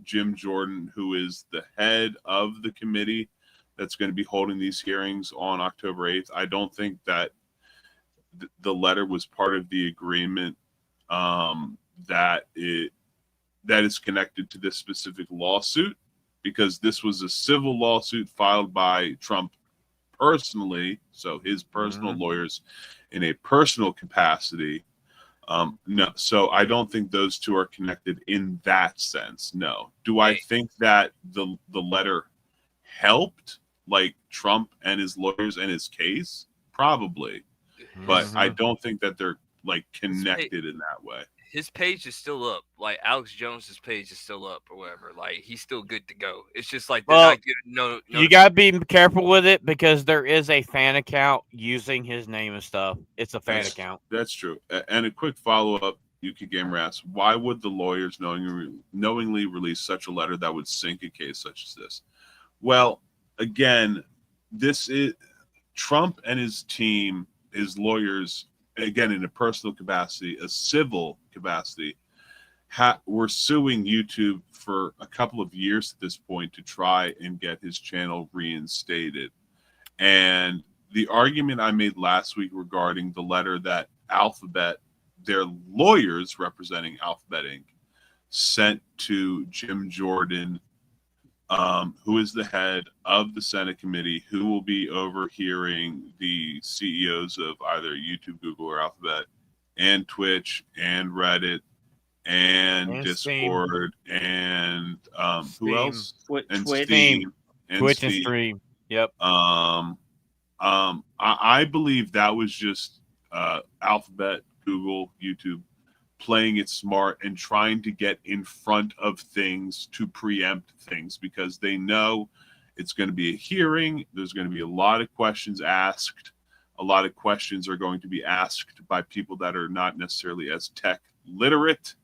Jim Jordan, who is the head of the committee that's going to be holding these hearings on October 8th, I don't think that the letter was part of the agreement that is connected to this specific lawsuit, because this was a civil lawsuit filed by Trump personally, so his personal lawyers in a personal capacity. No, so I don't think those two are connected in that sense. No. Do I think that the letter helped like Trump and his lawyers and his case? Probably. But I don't think that they're like connected in that way. His page is still up. Like Alex Jones's page is still up or whatever. Like he's still good to go. It's just like they're not getting you gotta be careful with it because there is a fan account using his name and stuff. It's a fan account. That's true. And a quick follow up, UK Gamer asks, why would the lawyers knowingly release such a letter that would sink a case such as this? Well, again, this is Trump and his team, his lawyers, again, in a personal capacity, a civil capacity, we're suing YouTube for a couple of years at this point to try and get his channel reinstated. And the argument I made last week regarding the letter that Alphabet, their lawyers representing Alphabet Inc., sent to Jim Jordan, who is the head of the Senate committee, who will be overhearing the CEOs of either YouTube, Google, or Alphabet, and Twitch, and Reddit, and Discord, Steam. And who else? And Steam. And Twitch Steam. And Stream. Yep. I believe that was just Alphabet, Google, YouTube playing it smart and trying to get in front of things to preempt things, because they know it's going to be a hearing. There's going to be a lot of questions asked. A lot of questions are going to be asked by people that are not necessarily as tech literate.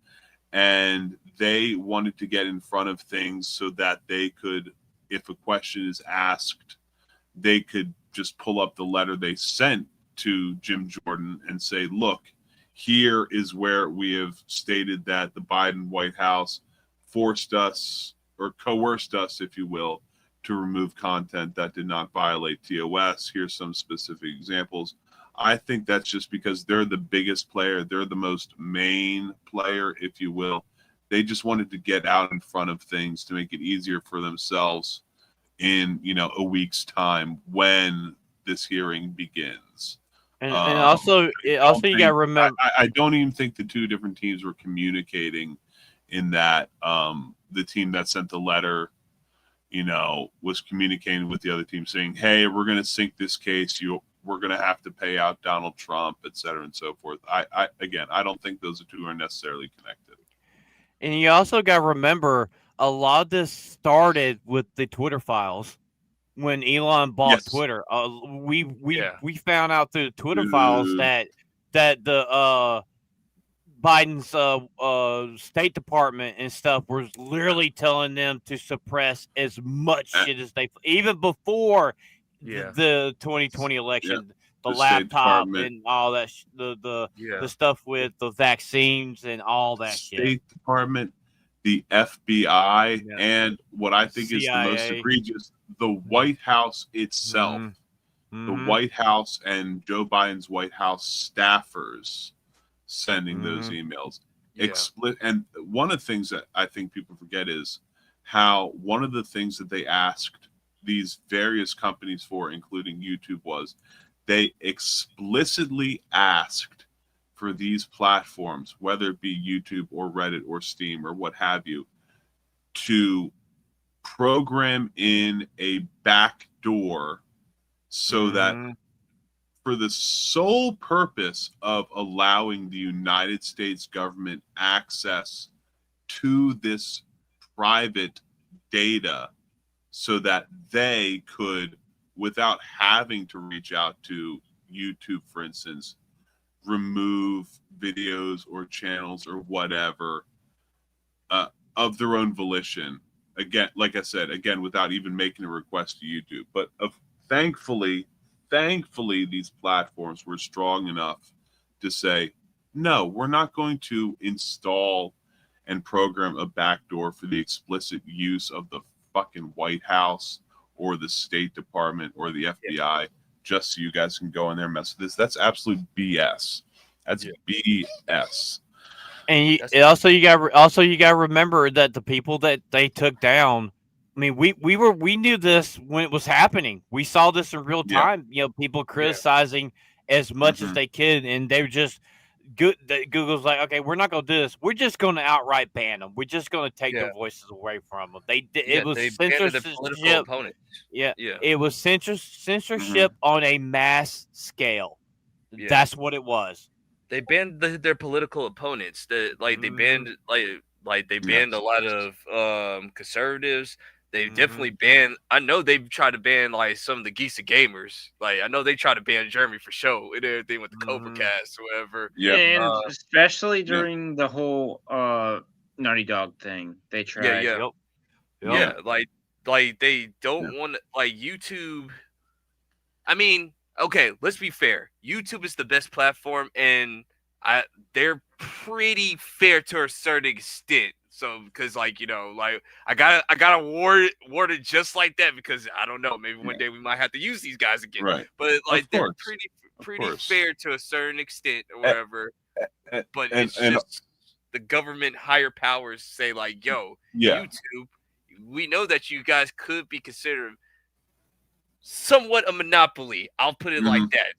And they wanted to get in front of things so that they could, if a question is asked, they could just pull up the letter they sent to Jim Jordan and say, look, here is where we have stated that the Biden White House forced us or coerced us, if you will, to remove content that did not violate TOS. Here's some specific examples. I think that's just because they're the biggest player. They're the most main player, if you will. They just wanted to get out in front of things to make it easier for themselves in, a week's time when this hearing begins. And also you got to remember. I don't even think the two different teams were communicating in that. The team that sent the letter, was communicating with the other team saying, hey, we're going to sink this case. We're going to have to pay out Donald Trump, et cetera, and so forth. I don't think those two are necessarily connected. And you also got to remember, a lot of this started with the Twitter files. When Elon bought Twitter, we found out through the Twitter files that the Biden's State Department and stuff was literally telling them to suppress as much shit as they, even before the 2020 election, the laptop and all that, the stuff with the vaccines and all that shit. State Department, the FBI, and what I think is the most egregious, the White House itself, the White House and Joe Biden's White House staffers sending those emails. And one of the things that I think people forget is how one of the things that they asked these various companies for, including YouTube, was they explicitly asked for these platforms, whether it be YouTube or Reddit or Steam or what have you, to program in a backdoor so that for the sole purpose of allowing the United States government access to this private data so that they could, without having to reach out to YouTube, for instance, remove videos or channels or whatever of their own volition. Again, like I said, without even making a request to YouTube. But thankfully, these platforms were strong enough to say, no, we're not going to install and program a backdoor for the explicit use of the fucking White House or the State Department or the FBI, just so you guys can go in there and mess with this. That's absolute BS. That's BS. And you got to remember that the people that they took down, I mean, we knew this when it was happening. We saw this in real time. People criticizing as much as they could, and they were just Google's like, okay, we're not going to do this. We're just going to outright ban them. We're just going to take their voices away from them. It was censorship. It was censorship on a mass scale. That's what it was. They banned their political opponents. They banned they banned a lot of conservatives. They definitely banned. I know they tried to ban some of the Geesa gamers. I know they tried to ban Jeremy for show and everything with the Cobra Cast or whatever. Yeah, and especially during the whole Naughty Dog thing, they tried. Yeah. They don't want YouTube. I mean, okay, let's be fair. YouTube is the best platform, and they're pretty fair to a certain extent. So, because I gotta award it just like that, because I don't know, maybe one day we might have to use these guys again. Right. But they're pretty fair to a certain extent or whatever. But it's just the government higher powers say YouTube, we know that you guys could be considered somewhat a monopoly. I'll put it like that.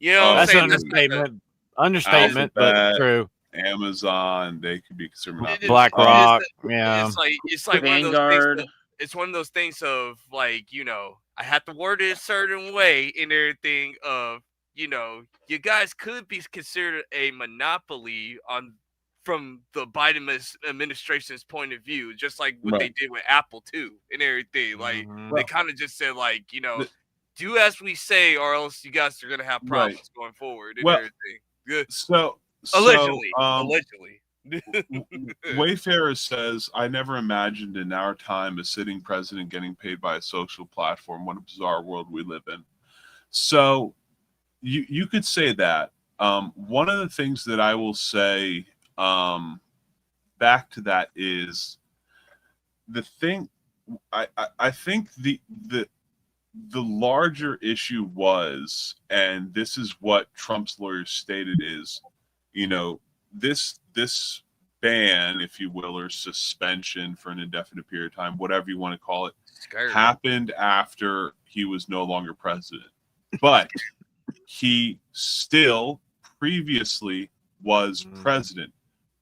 That's an understatement, but true. Amazon, they could be considered monopoly. BlackRock, it's like Vanguard. It's one of those things of I have to word it a certain way and everything of you guys could be considered a monopoly from the Biden administration's point of view, just like what they did with Apple too and everything. They kind of just said do as we say, or else you guys are gonna have problems going forward and everything. Good. So allegedly. Wayfarer says, I never imagined in our time a sitting president getting paid by a social platform. What a bizarre world we live in. So you could say that. One of the things that I will say back to that is the thing. I think the larger issue was, and this is what Trump's lawyers stated, is, this ban, if you will, or suspension for an indefinite period of time, whatever you want to call it, happened after he was no longer president. But he still previously was president,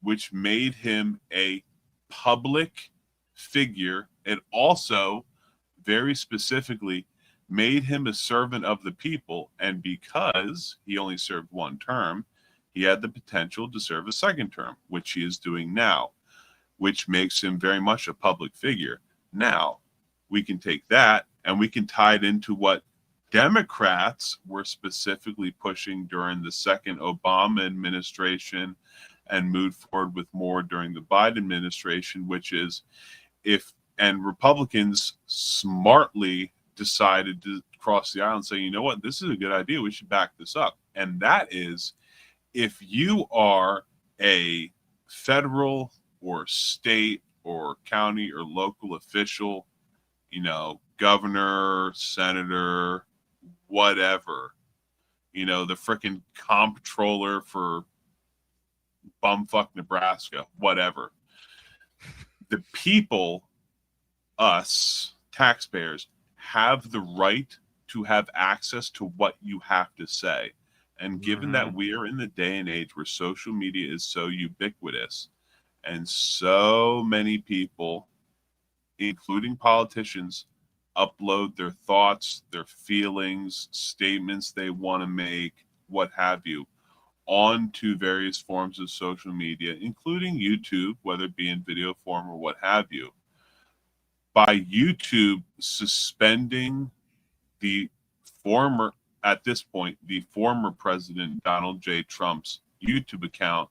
which made him a public figure, and also very specifically made him a servant of the people. And because he only served one term, he had the potential to serve a second term, which he is doing now, which makes him very much a public figure. Now, we can take that and we can tie it into what Democrats were specifically pushing during the second Obama administration and moved forward with more during the Biden administration, which is and Republicans smartly decided to cross the aisle and say, you know what, this is a good idea. We should back this up. And that is, if you are a federal or state or county or local official, governor, senator, whatever, the freaking comptroller for bumfuck Nebraska, whatever, the people, us taxpayers, have the right to have access to what you have to say. And given that we are in the day and age where social media is so ubiquitous and so many people, including politicians, upload their thoughts, their feelings, statements they want to make, what have you, onto various forms of social media, including YouTube, whether it be in video form or what have you, by YouTube suspending at this point, the former President Donald J. Trump's YouTube account,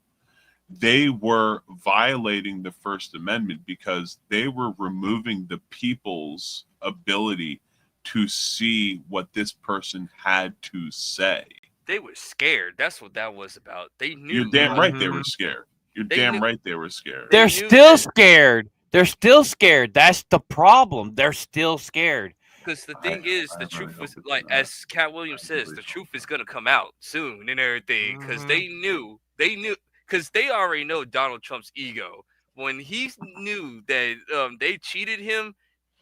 they were violating the First Amendment because they were removing the people's ability to see what this person had to say. They were scared. That's what that was about. They knew. You're damn right they were scared. You're damn right they were scared. They're still scared. They're still scared. That's the problem. They're still scared. Because the thing is, the truth was, like, as Cat Williams says, the truth is going to come out soon and everything. Because they knew, because they already know Donald Trump's ego. When he knew that they cheated him,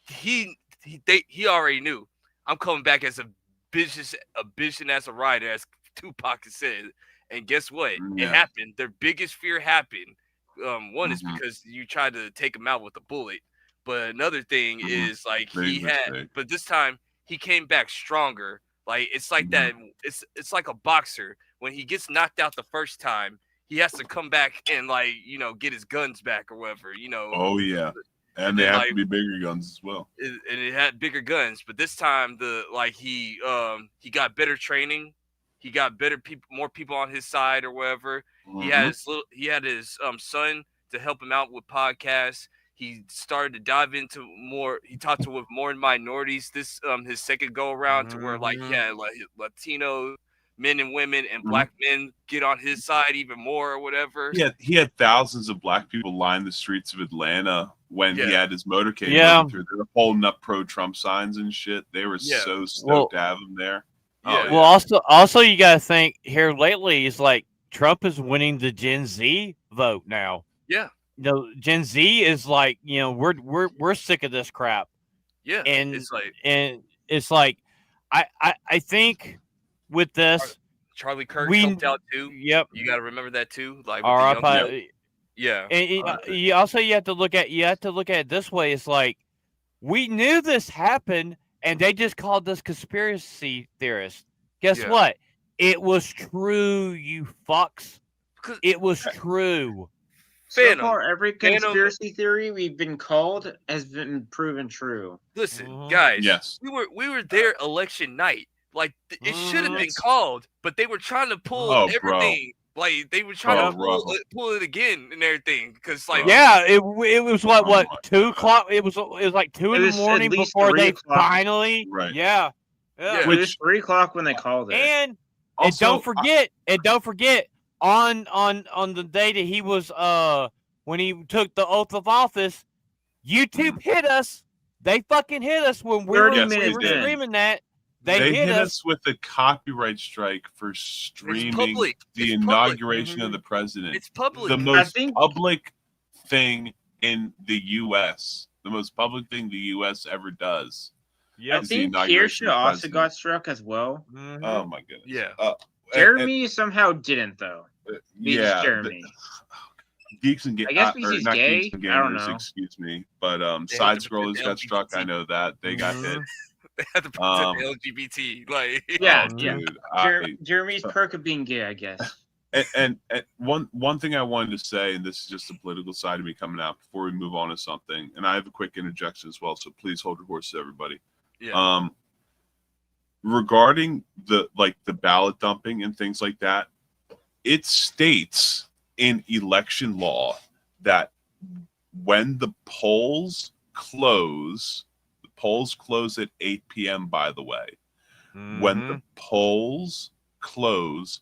he already knew, I'm coming back as a bitch as a rider, as Tupac said. And guess what? It happened. Their biggest fear happened. One is because you tried to take him out with a bullet. But another thing is, like, but this time he came back stronger. Like, it's like that. It's like a boxer. When he gets knocked out the first time, he has to come back and, like, get his guns back or whatever, Oh, yeah. And they have to be bigger guns as well. And it had bigger guns. But this time, he got better training. He got more people on his side or whatever. He had his son to help him out with podcasts. He started to dive into more. He talked with more minorities this his second go around, to where, like, he had, like, Latino men and women and black men get on his side even more or whatever. Yeah, he had thousands of black people line the streets of Atlanta when he had his motorcade. Yeah, they were holding up pro-Trump signs and shit. They were so stoked to have him there. Yeah. Well, also you got to think here lately is, like, Trump is winning the Gen Z vote now. Yeah. Gen Z is like, we're sick of this crap. Yeah. And it's like I think with this, Charlie Kirk helped out too. Yep. You got to remember that too. Like, yeah. And you have to look at it this way. It's like, we knew this happened, and they just called us conspiracy theorists. Guess what? It was true, you fucks. It was true. So far, every conspiracy theory we've been called has been proven true. Listen, guys, we were there election night. Like, it should have been called, but they were trying to pull everything. Bro. Like, they were trying to pull it again and everything. Because, like, it was what 2 o'clock. It was like 2 in the morning before they finally. Right. Yeah. It was 3 o'clock when they called it. And don't forget. On the day that he was when he took the oath of office, YouTube hit us They fucking hit us when we 30 were minutes in. streaming that. They hit us. us with a copyright strike for streaming public. the It's public. inauguration of the president. It's public. The most think- public thing in the U.S. The most public thing the U.S. ever does. Yep. I Is the think inauguration Kirsha of the also president. got struck as well. Oh my goodness. Yeah. Jeremy somehow didn't though. Beats yeah. Jeremy. Geeks and I guess because he's not gay? Geeks and I don't Gamers, know. excuse me. But They side had to scrollers protect got struck. LGBT. I know that they got hit. They had to protect the LGBT. Like, Yeah, Oh, yeah. dude, Jeremy's perk of being gay, I guess. and one thing I wanted to say, and this is just the political side of me coming out before we move on to something, and I have a quick interjection as well, so please hold your horses, everybody. yeah. Regarding the ballot dumping and things like that, it states in election law that when the polls close at 8 p.m. by the way. When the polls close,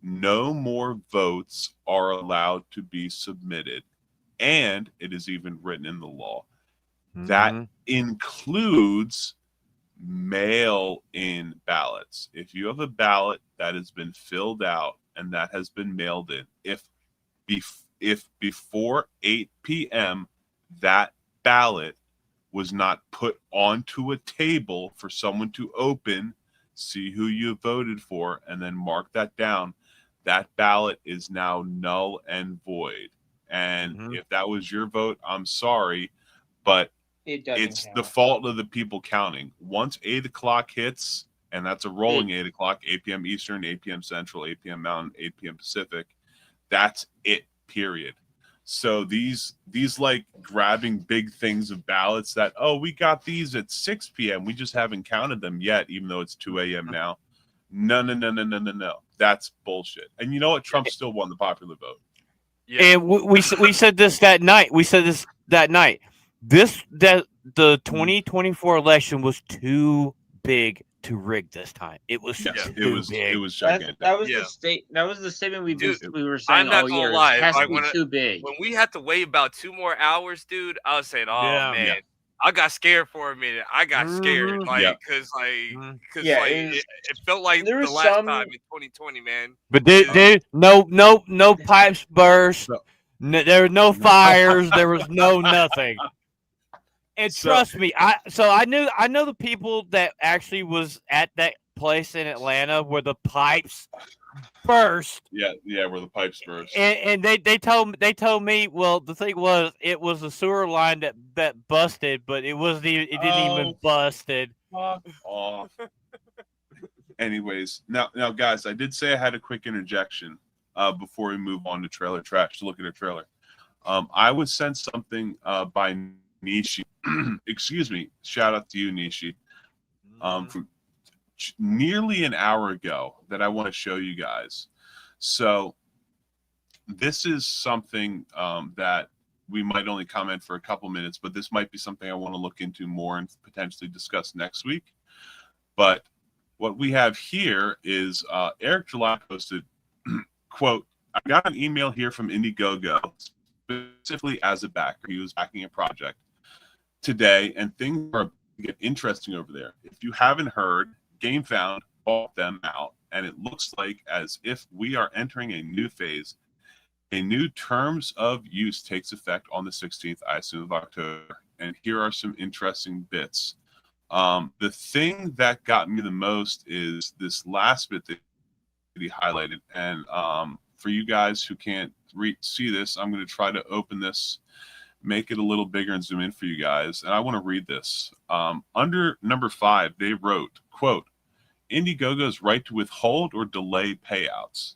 no more votes are allowed to be submitted. And it is even written in the law. That includes mail-in ballots. If you have a ballot that has been filled out and that has been mailed in, if before 8 p.m. that ballot was not put onto a table for someone to open, see who you voted for, and then mark that down, that ballot is now null and void. And if that was your vote, I'm sorry, but it's the fault of the people counting. Once 8 o'clock hits, and that's a rolling 8 o'clock, 8 p.m. Eastern, 8 p.m. Central, 8 p.m. Mountain, 8 p.m. Pacific, that's it, period. So these like grabbing big things of ballots that, oh, we got these at 6 p.m. We just haven't counted them yet, even though it's 2 a.m. now. No. That's bullshit. And you know what? Trump still won the popular vote. Yeah. And we said this that night. The 2024 election was too big to rig this time. It was too big. It was gigantic. That was the statement we were saying I'm not all gonna year. lie, It has like, to be too big. When we had to wait about 2 more hours, dude, I was saying, "Oh Yeah. man, Yeah. I got scared for a minute. I got scared, because it felt like There the was last some- time in 2020, man. But dude, no pipes burst. No, there were no fires. There was no nothing. And trust me, I know the people that actually was at that place in Atlanta where the pipes burst. Yeah, where the pipes burst. And they told me, well, the thing was, it was the sewer line that busted, but it didn't even busted. Fuck off. Anyways, now guys, I did say I had a quick interjection before we move on to trailer trash to look at a trailer. I was sent something by Nishi. Excuse me. Shout out to you, Nishi. From nearly an hour ago that I want to show you guys. So this is something that we might only comment for a couple minutes, but this might be something I want to look into more and potentially discuss next week. But what we have here is Eric July posted, quote, I got an email here from Indiegogo, specifically as a backer. He was backing a project today, and things are get interesting over there. If you haven't heard, GameFound bought them out, and it looks like as if we are entering a new phase. A new terms of use takes effect on the 16th, I assume, of October. And here are some interesting bits. The thing that got me the most is this last bit that he highlighted. And for you guys who can't see this, I'm going to try to open this, make it a little bigger and zoom in for you guys. And I want to read this. Under number 5, they wrote, quote, Indiegogo's right to withhold or delay payouts.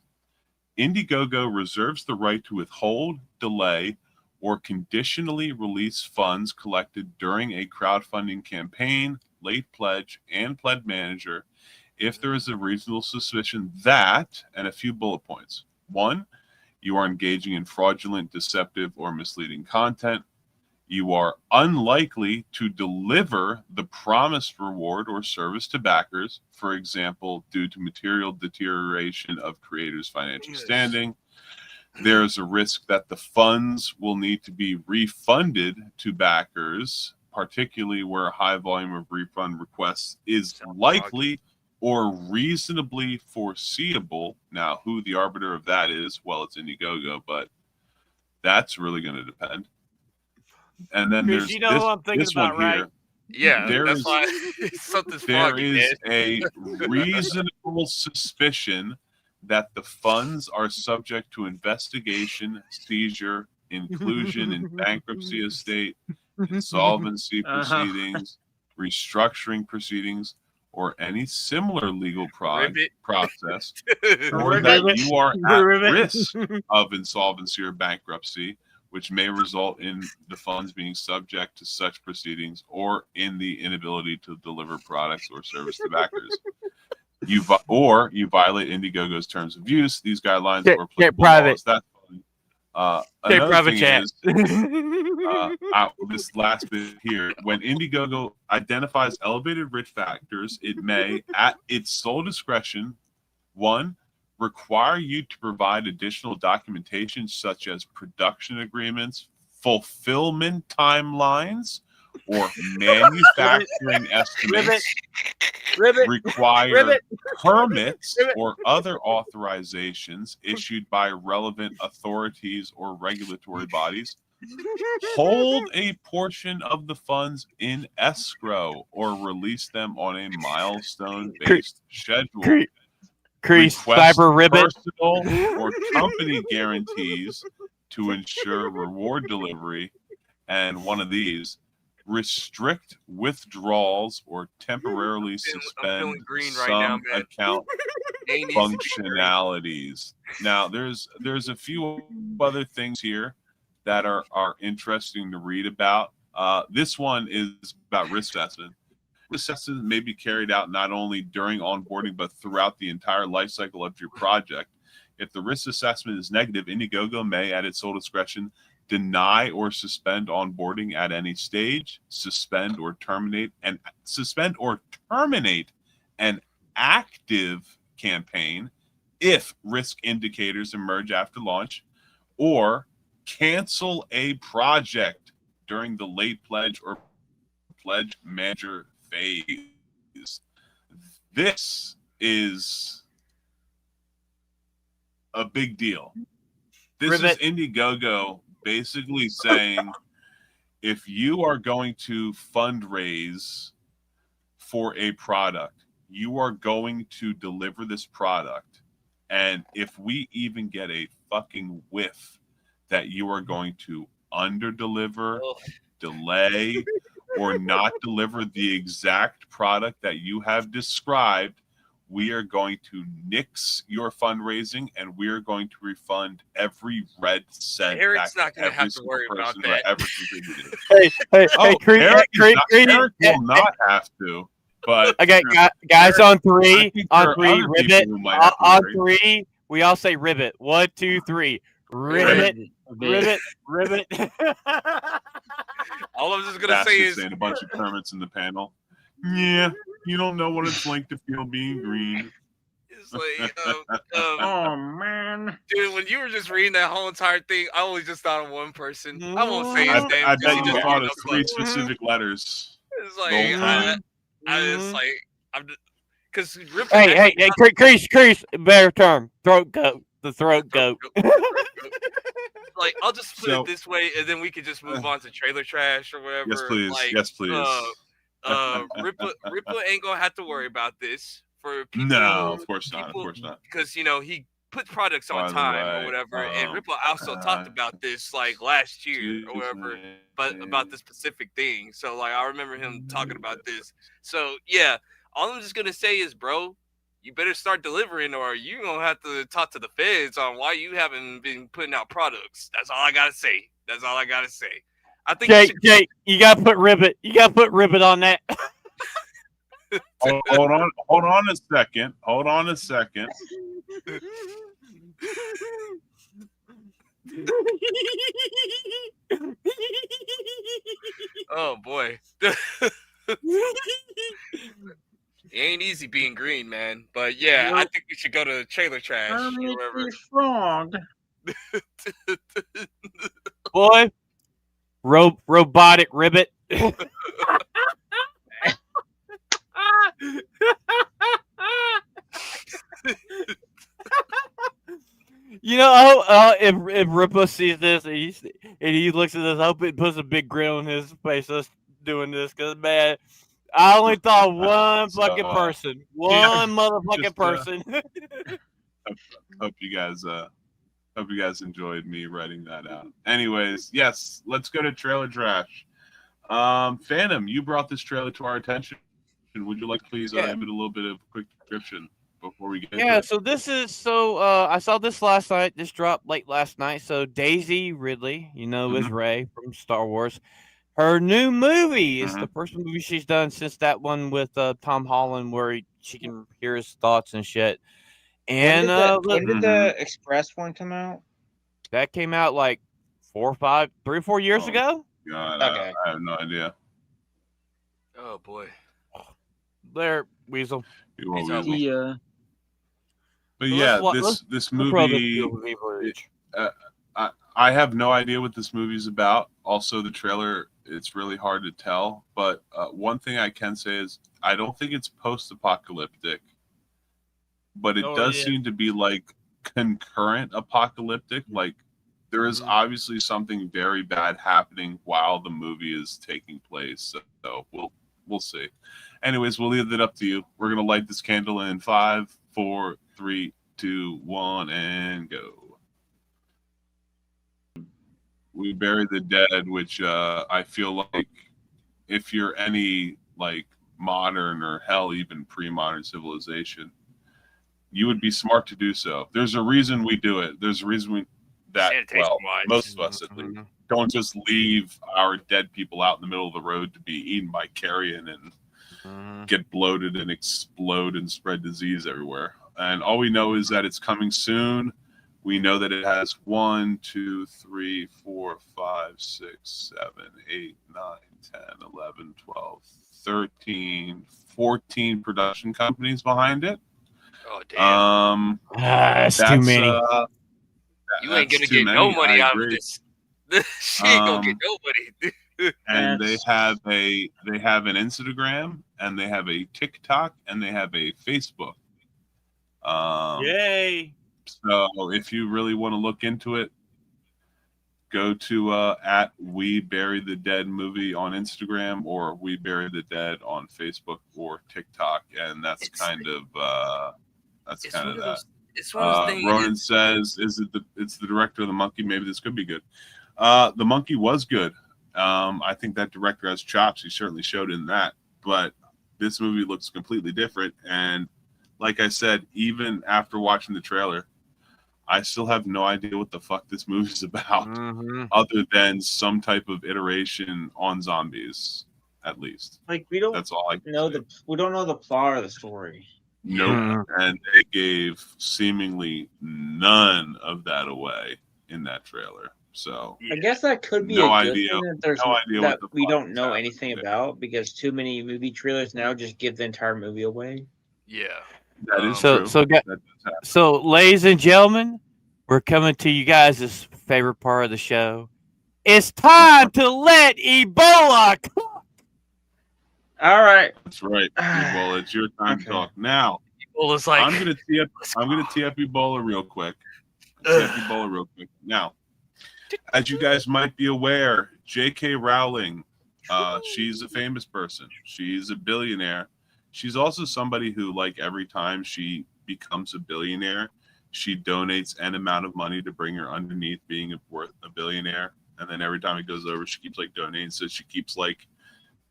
Indiegogo reserves the right to withhold, delay, or conditionally release funds collected during a crowdfunding campaign, late pledge, and pledge manager if there is a reasonable suspicion that, and a few bullet points. 1, you are engaging in fraudulent, deceptive, or misleading content. You are unlikely to deliver the promised reward or service to backers, for example, due to material deterioration of creators' financial standing. There is a risk that the funds will need to be refunded to backers, particularly where a high volume of refund requests is likely or reasonably foreseeable. Now, who the arbiter of that is, well, it's Indiegogo, but that's really going to depend. And then Chris, there's you know who I'm thinking this one about, right? here. Yeah, There that's is- why something's There foggy, is man. a reasonable suspicion that the funds are subject to investigation, seizure, inclusion in bankruptcy estate, insolvency proceedings, restructuring proceedings, or any similar legal Ribbit. process, or Ribbit. that you are at Ribbit. risk of insolvency or bankruptcy, which may result in the funds being subject to such proceedings or in the inability to deliver products or service to backers. You violate Indiegogo's terms of use. These guidelines Get or applicable private. laws. That's funny. Get Another private thing chat. is this last bit here. When Indiegogo identifies elevated risk factors, it may, at its sole discretion, one, require you to provide additional documentation such as production agreements, fulfillment timelines, or manufacturing estimates. Ribbit. Require Ribbit. permits Ribbit. or other authorizations issued by relevant authorities or regulatory bodies. Hold a portion of the funds in escrow or release them on a milestone-based schedule. Crease, Request cyber ribbit. personal or company guarantees to ensure reward delivery. And one of these, restrict withdrawals or temporarily I'm suspend feeling green right some now, man. account Ain't easy to be green. functionalities. Now, there's a few other things here that are interesting to read about. This one is about risk assessment. Risk assessment may be carried out not only during onboarding, but throughout the entire life cycle of your project. If the risk assessment is negative, Indiegogo may, at its sole discretion, deny or suspend onboarding at any stage, suspend or terminate an active campaign if risk indicators emerge after launch, or cancel a project during the late pledge or pledge manager phase. This is a big deal. This Ribbit. is Indiegogo basically saying, if you are going to fundraise for a product, you are going to deliver this product. And if we even get a fucking whiff that you are going to underdeliver, delay, or not deliver the exact product that you have described, we are going to nix your fundraising and we are going to refund every red cent. Eric's back not going to every have to single worry about person that. ever contributed. Hey, Eric will not have to. But Okay, guys, Eric, on I three, think there are other ribbit. people who might have to On worry. three, we all say ribbit. 1, 2, 3. Ribbit, ribbit, ribbit. All I'm just gonna say is saying a bunch of Kermits in the panel. Yeah, you don't know what it's like to feel being green. it's like, Oh man, dude, when you were just reading that whole entire thing, I only just thought of one person. I won't say his name. I because bet he you just thought brought of up three close. specific letters. It's the like whole time. it's like I'm because Hey, Crease, better term. Throat goat. The throat goat. Like, I'll just put So- it this way, and then we could just move on to trailer trash or whatever. Yes, please. Like, Yes, please. Ripple ain't gonna have to worry about this for people. No, of course not. Of course not. Because he puts products on By the time way, or whatever, and Ripple also talked about this like last year or whatever, but about the specific thing. So like, I remember him talking about this. So yeah, all I'm just gonna say is, bro, you better start delivering, or you gonna have to talk to the feds on why you haven't been putting out products. That's all I gotta say. That's all I gotta say. I think Jake, you gotta put ribbit. You gotta put ribbit on that. Hold on a second. Hold on a second. Oh boy. It ain't easy being green, man. But yeah, I think we should go to trailer trash or whatever. frog. Boy, robotic ribbit. if Ripa sees this and he looks at this, I hope it puts a big grin on his face us doing this, because man, I only thought one So, fucking person, yeah, one motherfucking just, person. hope you guys enjoyed me writing that out. Anyways, yes, let's go to trailer trash. Phantom, you brought this trailer to our attention. Would you like to please Yeah. give it a little bit of a quick description before we get into Yeah, it? so this is I saw this last night. This dropped late last night. So Daisy Ridley, is Rey from Star Wars. Her new movie is the first movie she's done since that one with Tom Holland, where she can hear his thoughts and shit. And when did the Express one come out? that came out like 3 or 4 years ago. God, Okay. I have no idea. Oh boy. There, Weasel. You will He's out. Weasel. But So yeah, let's this throw this movie. to people each. I have no idea what this movie's about. Also, the trailer, it's really hard to tell. But one thing I can say is I don't think it's post-apocalyptic, but it does seem to be like concurrent apocalyptic. Like there is obviously something very bad happening while the movie is taking place. So we'll see. Anyways, we'll leave it up to you. We're gonna light this candle in 5, 4, 3, 2, 1, and go. We Bury the Dead, which I feel like if you're any like modern or hell even pre-modern civilization, you would be smart to do so. There's a reason we do it. There's a reason Sanitation-wise. most of us at least don't just leave our dead people out in the middle of the road to be eaten by carrion and get bloated and explode and spread disease everywhere. And all we know is that it's coming soon. We know that it has 1, 2, 3, 4, 5, 6, 7, 8, 9, 10, 11, 12, 13, 14 production companies behind it. Oh damn! That's too many. You ain't gonna get no money out of this. She ain't gonna get no money. And they have an Instagram, and they have a TikTok, and they have a Facebook. Yay! So if you really want to look into it, go to at We Bury the Dead Movie on Instagram, or We Bury the Dead on Facebook or TikTok, and that's kind of that. It's one of those things. Ronan says, it's the director of The Monkey. Maybe this could be good. The Monkey was good. I think that director has chops. He certainly showed in that. But this movie looks completely different. And like I said, even after watching the trailer, I still have no idea what the fuck this movie's about, other than some type of iteration on zombies, at least. Like we don't. That's all I can know say. we don't know the plot of the story. Nope. And they gave seemingly none of that away in that trailer. So I guess that could be no a good idea. thing that there's No idea that what the we fuck don't is know happening anything there. about, because too many movie trailers now just give the entire movie away. Yeah. That is So- true. so That does happen. So, ladies and gentlemen, we're coming to you guys' favorite part of the show. It's time to let Ebola cook. All right. That's right. Ebola, it's your time to Okay. talk. Now, Well, it's like I'm gonna tee up Ebola real quick. Now, as you guys might be aware, J.K. Rowling, she's a famous person. She's a billionaire. She's also somebody who, like, every time she becomes a billionaire, she donates an amount of money to bring her underneath being worth a billionaire. And then every time it goes over, she keeps like donating. So she keeps like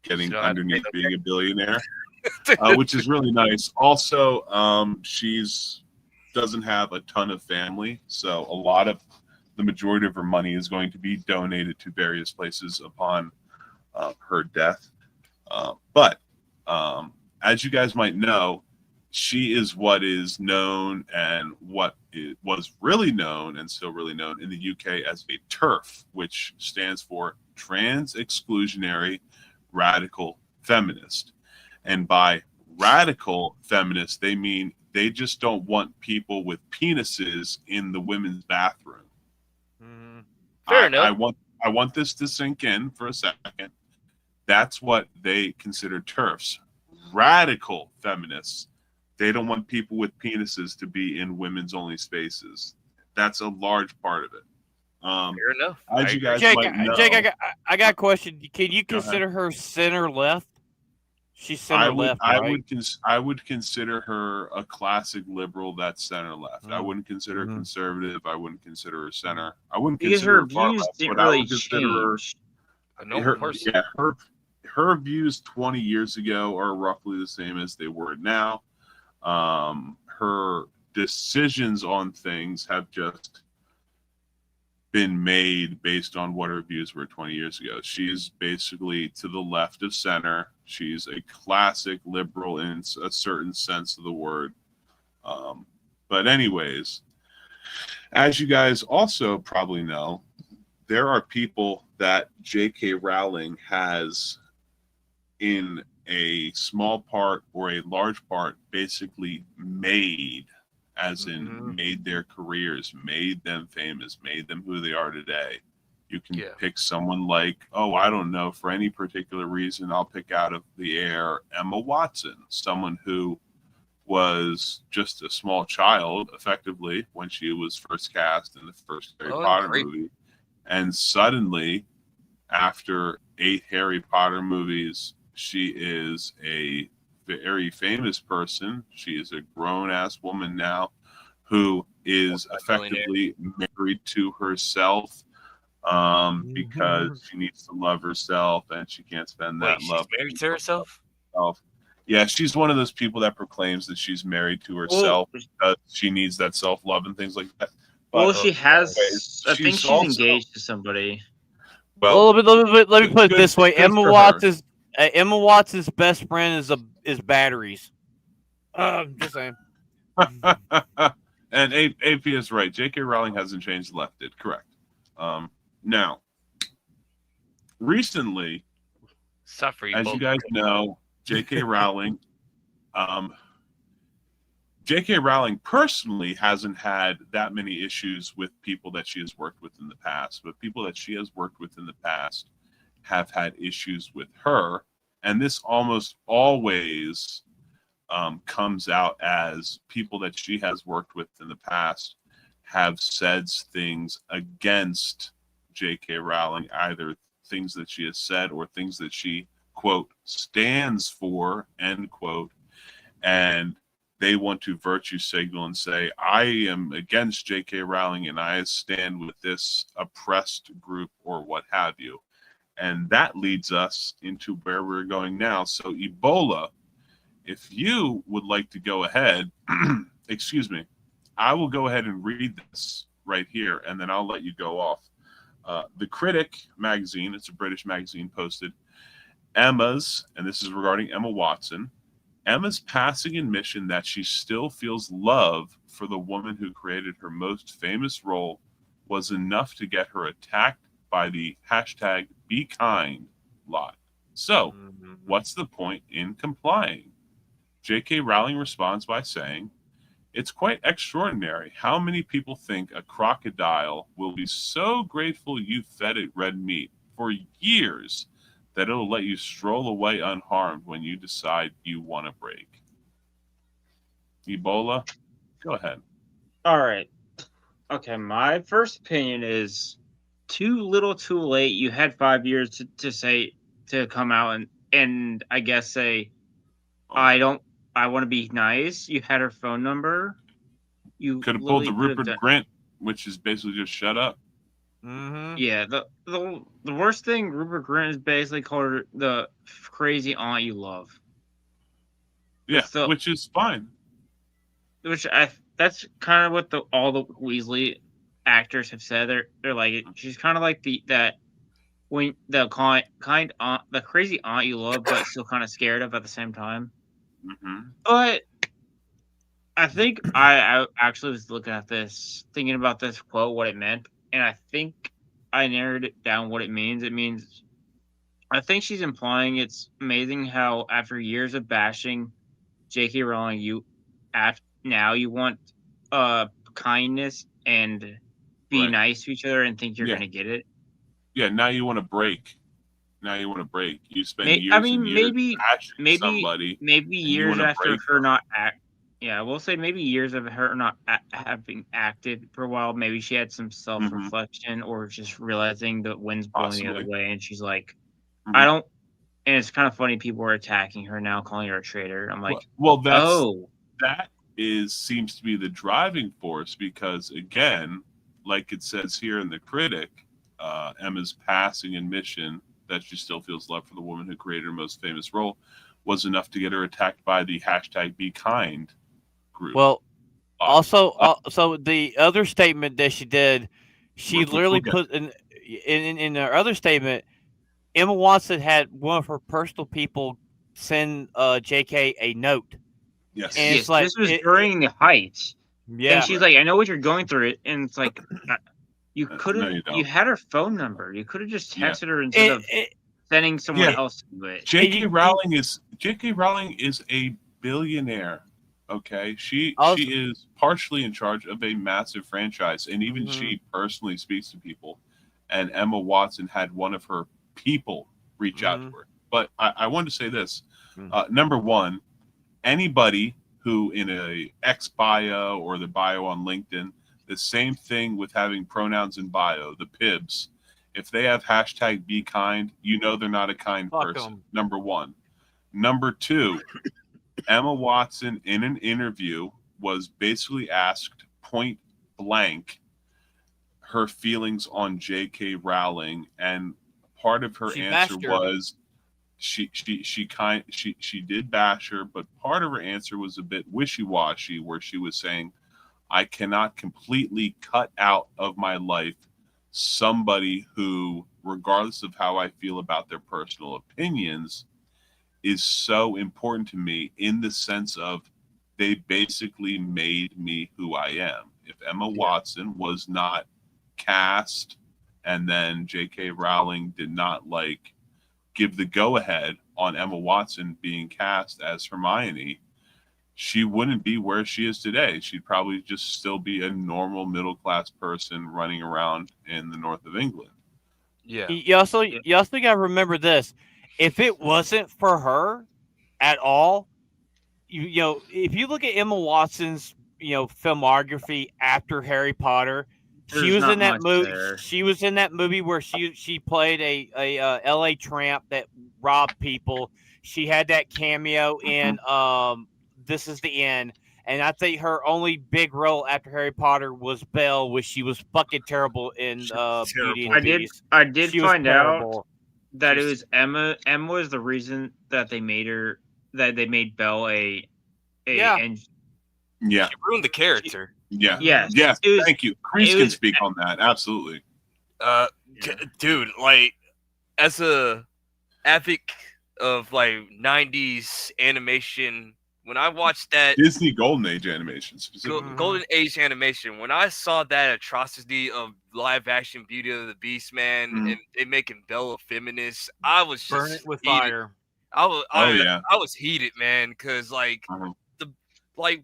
getting underneath being a billionaire, which is really nice. Also, she's doesn't have a ton of family, so a lot of the majority of her money is going to be donated to various places upon her death. But as you guys might know, she is what is known and what it was really known and still really known in the UK as a TERF, which stands for Trans Exclusionary Radical Feminist. And by radical feminist, they mean they just don't want people with penises in the women's bathroom. Fair enough. I want this to sink in for a second. That's what they consider TERFs. Radical feminists, they don't want people with penises to be in women's only spaces. That's a large part of it. Fair enough. As you guys Jake, might know, I got a question. Can you Go ahead. consider her center left? She's I center would left, I right? would I would consider her a classic liberal that's center left. I wouldn't consider her conservative. I wouldn't consider her center. I wouldn't Because consider her her far views left, didn't but I really would consider her change. A normal person. her views 20 years ago are roughly the same as they were now. Her decisions on things have just been made based on what her views were 20 years ago. She's basically to the left of center. She's a classic liberal in a certain sense of the word. But anyways, as you guys also probably know, there are people that J.K. Rowling has, in a small part or a large part, basically made, as in made their careers, made them famous, made them who they are today. You can pick someone like, I don't know, for any particular reason, I'll pick out of the air Emma Watson, someone who was just a small child, effectively, when she was first cast in the first Harry Potter movie. And suddenly, after 8 Harry Potter movies, she is a very famous person. She is a grown-ass woman now who is effectively married to herself because she needs to love herself and she can't spend that love. She's married to herself? Yeah, she's one of those people that proclaims that she's married to herself because she needs that self-love and things like that. But, she has. I think she's engaged to somebody. Well, let me put it this way: Emma Watson's best friend is batteries. Just saying. And AP is right. J.K. Rowling hasn't changed left. It correct. Now, recently, as you guys know, J.K. Rowling, J.K. Rowling personally hasn't had that many issues with people that she has worked with in the past, but people that she has worked with in the past have had issues with her, and this almost always comes out as people that she has worked with in the past have said things against J.K. Rowling, either things that she has said or things that she, quote, stands for, end quote, and they want to virtue signal and say, I am against J.K. Rowling and I stand with this oppressed group or what have you. And that leads us into where we're going now. So, Ebola, if you would like to go ahead, excuse me, I will go ahead and read this right here, and then I'll let you go off. The Critic magazine, it's a British magazine, posted Emma's, and this is regarding Emma Watson, Emma's passing admission that she still feels love for the woman who created her most famous role was enough to get her attacked by the hashtag #BeKind lot. So, what's the point in complying? J.K. Rowling responds by saying, it's quite extraordinary how many people think a crocodile will be so grateful you fed it red meat for years that it'll let you stroll away unharmed when you decide you want to break. Ebola, go ahead. All right. Okay, my first opinion is too little too late. You had 5 years to come out and I guess say, I want to be nice. You had her phone number. You could have pulled the Rupert Grint, which is basically just shut up. Yeah, the worst thing Rupert Grint is basically called her the crazy aunt you love. Yeah, which is fine. That's kind of what all the Weasley actors have said. They're like, she's kind of like the crazy aunt you love, but still kind of scared of at the same time. But I think I actually was looking at this, thinking about this quote, what it meant, and I think I narrowed it down what it means. It means, I think she's implying it's amazing how after years of bashing J.K. Rowling, now you want kindness and be nice to each other and think you're gonna get it. Yeah, now you want to break. You spend years and years bashing somebody. Maybe years after her not Yeah, we'll say maybe years of her not having acted for a while. Maybe she had some self-reflection or just realizing the wind's blowing the other Possibly. way, and she's like, Mhm. I don't. And it's kind of funny. People are attacking her now, calling her a traitor. I'm like, well, oh, that seems to be the driving force because again, like it says here in the critic, Emma's passing admission that she still feels love for the woman who created her most famous role was enough to get her attacked by the #BeKind group. Well, Uh, also, so the other statement that she did, she Which literally we'll get put in her other statement, Emma Watson had one of her personal people send JK a note, yes. and yes, it's like this was during the Heights. yeah, And she's like, I know what you're going through, it, and it's like, you No, could have, you you don't. had her phone number. You could have just Yeah. texted her instead of sending someone Yeah. else to it. J.K. Rowling is a billionaire. Okay, she is partially in charge of a massive franchise, and even she personally speaks to people. And Emma Watson had one of her people reach out to her. But I wanted to say this: number one, anybody who in a X bio or the bio on LinkedIn, the same thing with having pronouns in bio, the pibs. If they have #BeKind, you know they're not a kind Fuck person. 'em. Number one. Number two, Emma Watson in an interview was basically asked point blank her feelings on J.K. Rowling, and part of her She answer bashed her. was she did bash her, but part of her answer was a bit wishy-washy, where she was saying, I cannot completely cut out of my life somebody who, regardless of how I feel about their personal opinions, is so important to me in the sense of they basically made me who I am. If Emma Watson was not cast and then J.K. Rowling did not give the go ahead on Emma Watson being cast as Hermione, she wouldn't be where she is today. She'd probably just still be a normal middle class person running around in the north of England. Yeah. You also got to remember this: if it wasn't for her at all, you know, if you look at Emma Watson's filmography after Harry Potter, she There's was not in that much movie. there. She was in that movie where she played a L.A. tramp that robbed people. She had that cameo in This Is the End. And I think her only big role after Harry Potter was Belle, which she was fucking terrible in Beauty and the Beast. I did She was find out terrible. that it was Emma. Emma was the reason that they made Belle a Yeah. and Yeah. She ruined the character. Yeah. Yes. Yes. It was- Thank you. Kreese it can was- speak on that. Absolutely. Dude, like as a advocate of like 90s animation, when I watched that Disney Golden Age animation specifically. Golden Age animation, when I saw that atrocity of live action Beauty of the Beast, man, and they making Belle a feminist, I was just Burn it with heated. fire. I was yeah. I was heated, man, because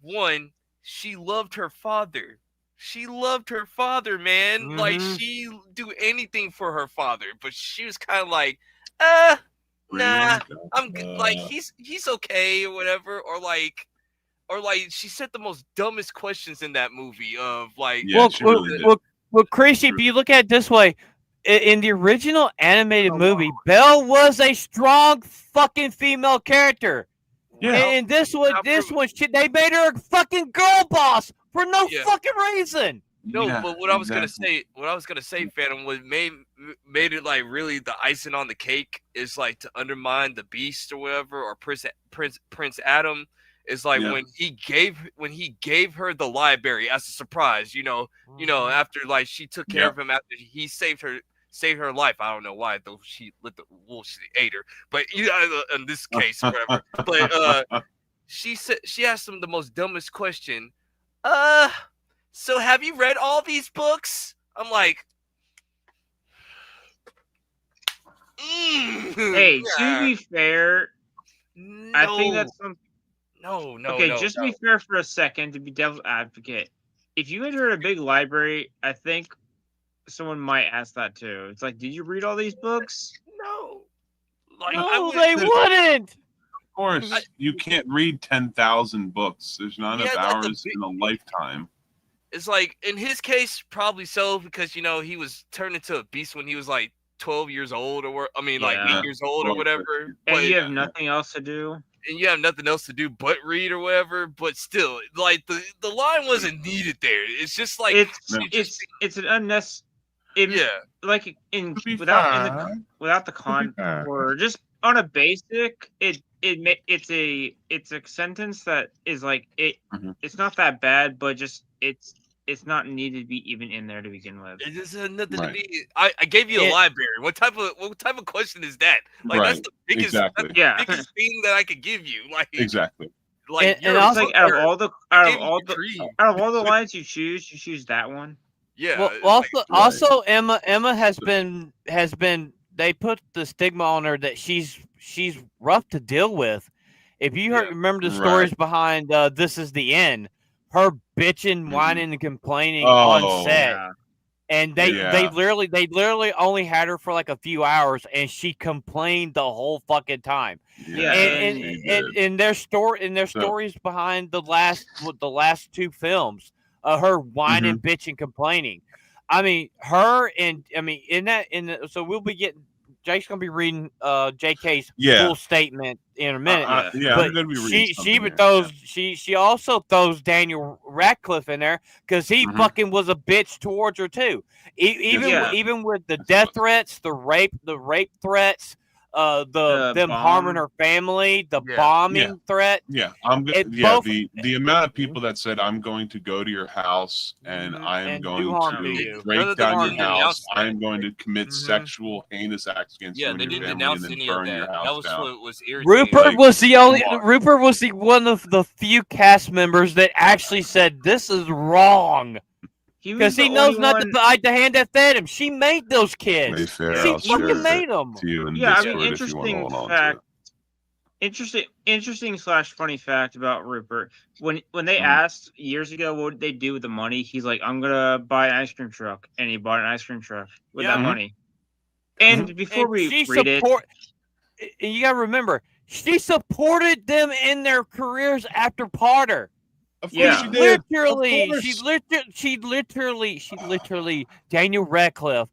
one, she loved her father. She loved her father, man. Like she do anything for her father, but she was kind of like, nah, I'm like he's okay or whatever, or like she said the most dumbest questions in that movie of like, Yeah, she really did. Well, Chrissy, if you look at it this way, in the original animated movie, Belle was a strong fucking female character. Yeah. And this one, they made her a fucking girl boss for no fucking reason. No, Yeah, but what I was gonna say, Phantom, was made it like really the icing on the cake is like to undermine the Beast or whatever, or Prince Adam. Is like when he gave her the library as a surprise, after like she took care of him after he saved her life. I don't know why, though she lit the wolf, she ate her. But in this case, whatever. But she asked him the most dumbest question. So have you read all these books? I'm like, hey, to be fair, no, I think that's something. No. Okay, just to be fair for a second, to be devil's advocate, if you enter a big library, I think someone might ask that too. It's like, did you read all these books? No. No, they wouldn't. course, you can't read 10,000 books. There's not enough hours in a lifetime. It's like, in his case, probably so, because, he was turned into a beast when he was like 12 years old, or like 8 years old or whatever. And you have nothing else to do. And you have nothing else to do but read or whatever. But still, like, the line wasn't needed there. It's just like it's an unnecessary. Like without the con, or just on a basic, it's a sentence that is like it's not that bad, but just it's not needed to be even in there to begin with. It just had nothing to be. I gave you a library. What type of question is that? Like, that's the biggest biggest thing that I could give you. Like, exactly. Like, and also, like, out of all the lines you choose that one. Yeah. Well, also Emma has been they put the stigma on her that she's rough to deal with. If you remember the stories behind This Is the End, her bitching, whining, and complaining on set, and they literally only had her for like a few hours, and she complained the whole fucking time. And their stories behind the last two films, her whining, bitching, complaining. I mean, so we'll be getting. Jake's gonna be reading JK's full statement in a minute. But she also throws Daniel Radcliffe in there because he fucking was a bitch towards her too. Even with the death threats, the rape threats, them harming her family, the bombing threat. The amount of people that said, I'm going to go to your house and I am going to break down your house. I am going to commit sexual heinous acts against you and your family and then burn your house down. What was irritating. Rupert was one of the few cast members that actually said this is wrong. Because he knows not to bite the hand that fed him. She made those kids. She fucking made them. Interesting / funny fact about Rupert. When they asked years ago what would they do with the money, he's like, I'm gonna buy an ice cream truck, and he bought an ice cream truck with that money. And before we read it, you gotta remember, she supported them in their careers after Potter. She literally, Daniel Radcliffe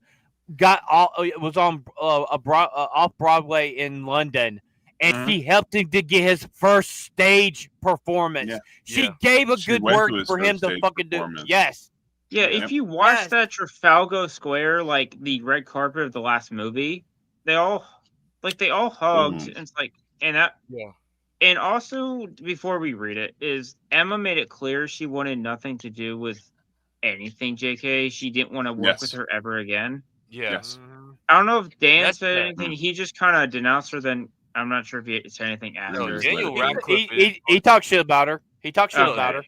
was on off Broadway in London, and she helped him to get his first stage performance. She gave a good word for him to fucking do. Yes. Yeah, if you watch that Trafalgar Square, like the red carpet of the last movie, they all hugged, and it's like, and that. Yeah. And also, before we read it, is Emma made it clear she wanted nothing to do with anything JK. She didn't want to work with her ever again. Yes. I don't know if Dan said anything. He just kind of denounced her. Then I'm not sure if he said anything after. Daniel Radcliffe. He talked shit about her. About her.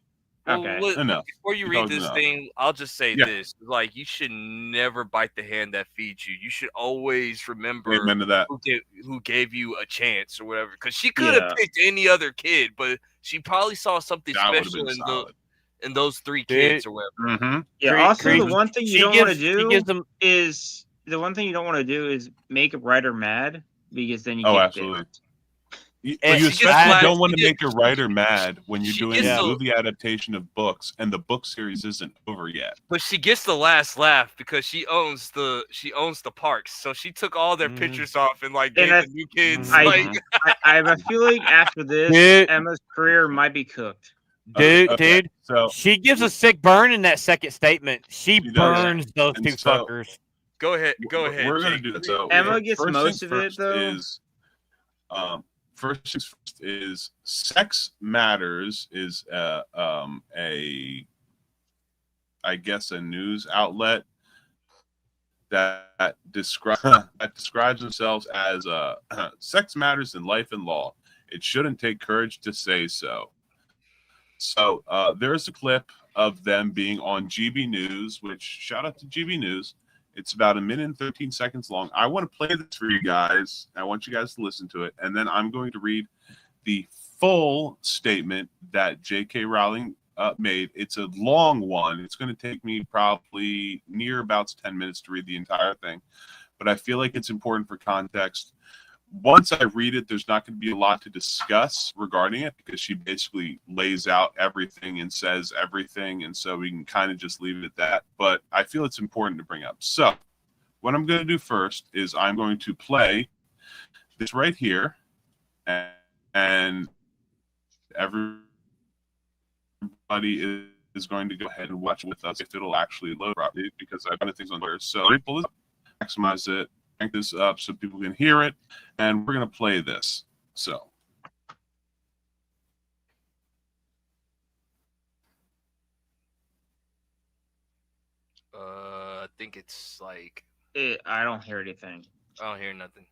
Okay. Well, before you read this thing, I'll just say this: like, you should never bite the hand that feeds you. You should always remember who gave you a chance or whatever. Because she could have picked any other kid, but she probably saw something special in those three kids or whatever. Yeah. Also, the one thing you don't want to do is make a writer mad, because then you get absolutely. You especially don't want to make a writer mad when you're doing a movie adaptation of books, and the book series isn't over yet. But she gets the last laugh because she owns the parks, so she took all their pictures off and gave the new kids. I have a feeling after this, Emma's career might be cooked. Dude. So she gives a sick burn in that second statement. She burns those two fuckers. Go ahead. We're gonna do that. So Emma gets most of it though. First things first is Sex Matters is a news outlet that describes themselves as sex matters in life and law. It shouldn't take courage to say so. So there's a clip of them being on GB News, which shout out to GB News. It's about 1 minute and 13 seconds long. I want to play this for you guys. I want you guys to listen to it. And then I'm going to read the full statement that J.K. Rowling made. It's a long one. It's going to take me probably near about 10 minutes to read the entire thing. But I feel like it's important for context. once I read it, there's not going to be a lot to discuss regarding it because she basically lays out everything and says everything. And so we can kind of just leave it at that. But I feel it's important to bring up. So what I'm going to do first is I'm going to play this right here. And everybody is going to go ahead and watch it with us if it'll actually load properly because I've got things on there. So let me pull this up, maximize it, crank this up so people can hear it, and we're going to play this. So. I think it's like I don't hear anything. I don't hear nothing.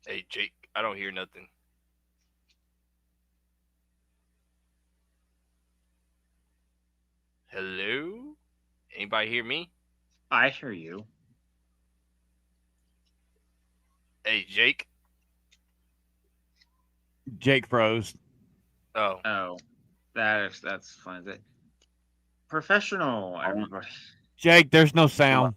Hey Jake, I don't hear nothing. Hello? Anybody hear me? I hear you. Hey Jake. Jake froze. Oh. Oh, that's fine. Professional, everybody. Jake, there's no sound.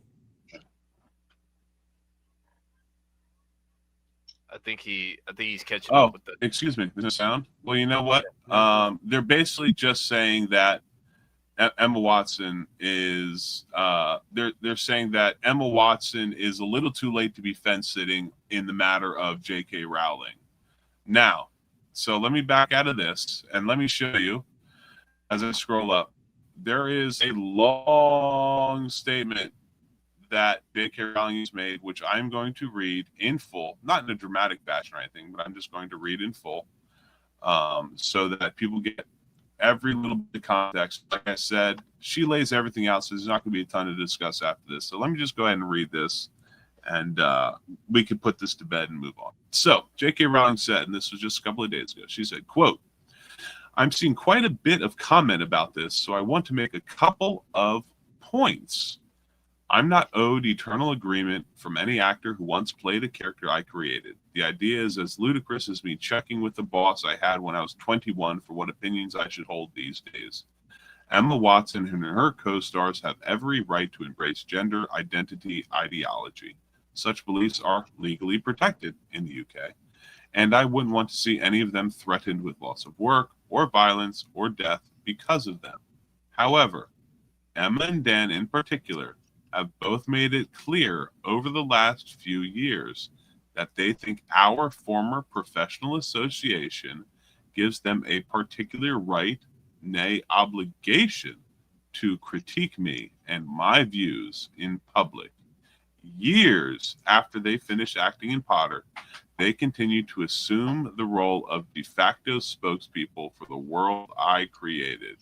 I think he's catching Oh, up with the excuse me. There's no sound. Well, you know what? They're basically just saying that Emma Watson is. They're saying that Emma Watson is a little too late to be fence sitting in the matter of J.K. Rowling. Now, so let me back out of this and let me show you as I scroll up. There is a long statement that J.K. Rowling has made, which I'm going to read in full, not in a dramatic fashion or anything, but I'm just going to read in full so that people get every little bit of context. Like I said, she lays everything out, so there's not going to be a ton to discuss after this. So let me just go ahead and read this, and we can put this to bed and move on. So J.K. Rowling said, and this was just a couple of days ago, she said, quote, "I'm seeing quite a bit of comment about this, so I want to make a couple of points. I'm not owed eternal agreement from any actor who once played a character I created. The idea is as ludicrous as me checking with the boss I had when I was 21 for what opinions I should hold these days. Emma Watson and her co-stars have every right to embrace gender identity ideology. Such beliefs are legally protected in the UK, and I wouldn't want to see any of them threatened with loss of work or violence or death because of them. However, Emma and Dan in particular have both made it clear over the last few years that they think our former professional association gives them a particular right, nay, obligation, to critique me and my views in public. Years after they finish acting in Potter, they continue to assume the role of de facto spokespeople for the world I created.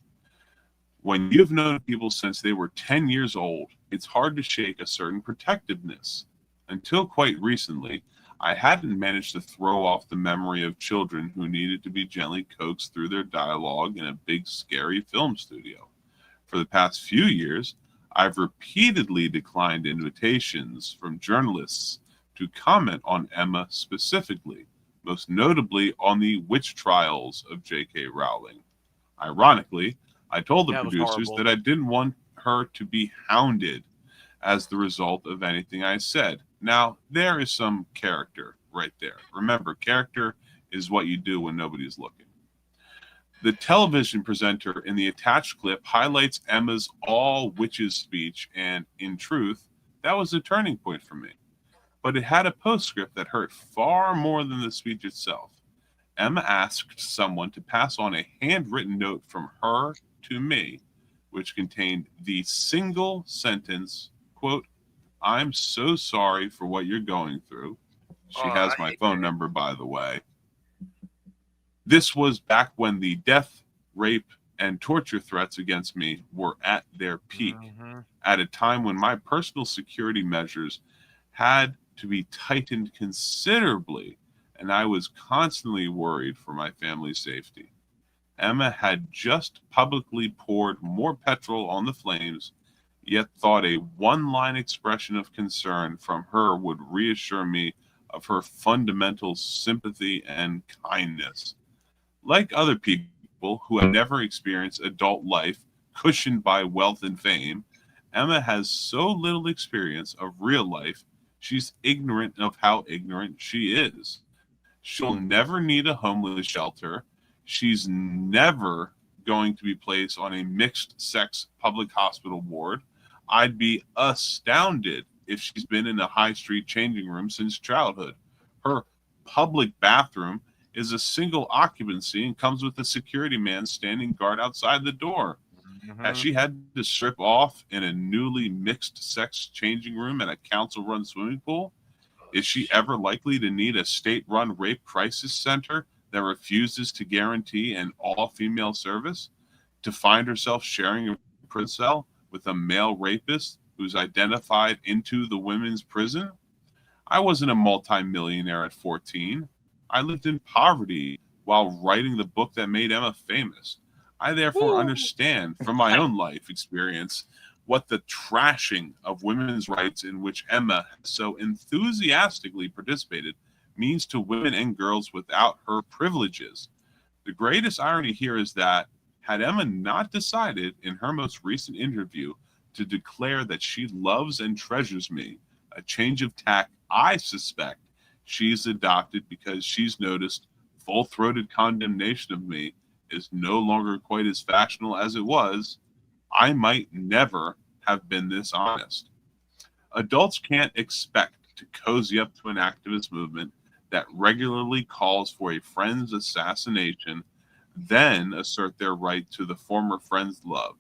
When you've known people since they were 10 years old, it's hard to shake a certain protectiveness. Until quite recently, I hadn't managed to throw off the memory of children who needed to be gently coaxed through their dialogue in a big, scary film studio. For the past few years, I've repeatedly declined invitations from journalists to comment on Emma specifically, most notably on the witch trials of J.K. Rowling. Ironically, I told the producers that I didn't want her to be hounded as the result of anything I said. Now, there is some character right there. Remember, character is what you do when nobody's looking. The television presenter in the attached clip highlights Emma's all witches speech, and in truth, that was a turning point for me. But it had a postscript that hurt far more than the speech itself. Emma asked someone to pass on a handwritten note from her to me, which contained the single sentence, quote, "I'm so sorry for what you're going through." She has my phone number, by the way. This was back when the death, rape, and torture threats against me were at their peak, at a time when my personal security measures had to be tightened considerably, and I was constantly worried for my family's safety. Emma had just publicly poured more petrol on the flames, yet thought a one-line expression of concern from her would reassure me of her fundamental sympathy and kindness. Like other people who have never experienced adult life cushioned by wealth and fame, Emma has so little experience of real life, she's ignorant of how ignorant she is. She'll never need a homeless shelter. She's never going to be placed on a mixed sex public hospital ward. I'd be astounded if she's been in a high street changing room since childhood. Her public bathroom is a single occupancy and comes with a security man standing guard outside the door. Has she had to strip off in a newly mixed sex changing room at a council run swimming pool? Is she ever likely to need a state run rape crisis center that refuses to guarantee an all female service? To find herself sharing a prison cell with a male rapist who's identified into the women's prison? I wasn't a multimillionaire at 14. I lived in poverty while writing the book that made Emma famous. I therefore understand from my own life experience what the trashing of women's rights in which Emma so enthusiastically participated means to women and girls without her privileges. The greatest irony here is that had Emma not decided in her most recent interview to declare that she loves and treasures me, a change of tack I suspect she's adopted because she's noticed full-throated condemnation of me is no longer quite as fashionable as it was, I might never have been this honest. Adults can't expect to cozy up to an activist movement that regularly calls for a friend's assassination, then assert their right to the former friend's love,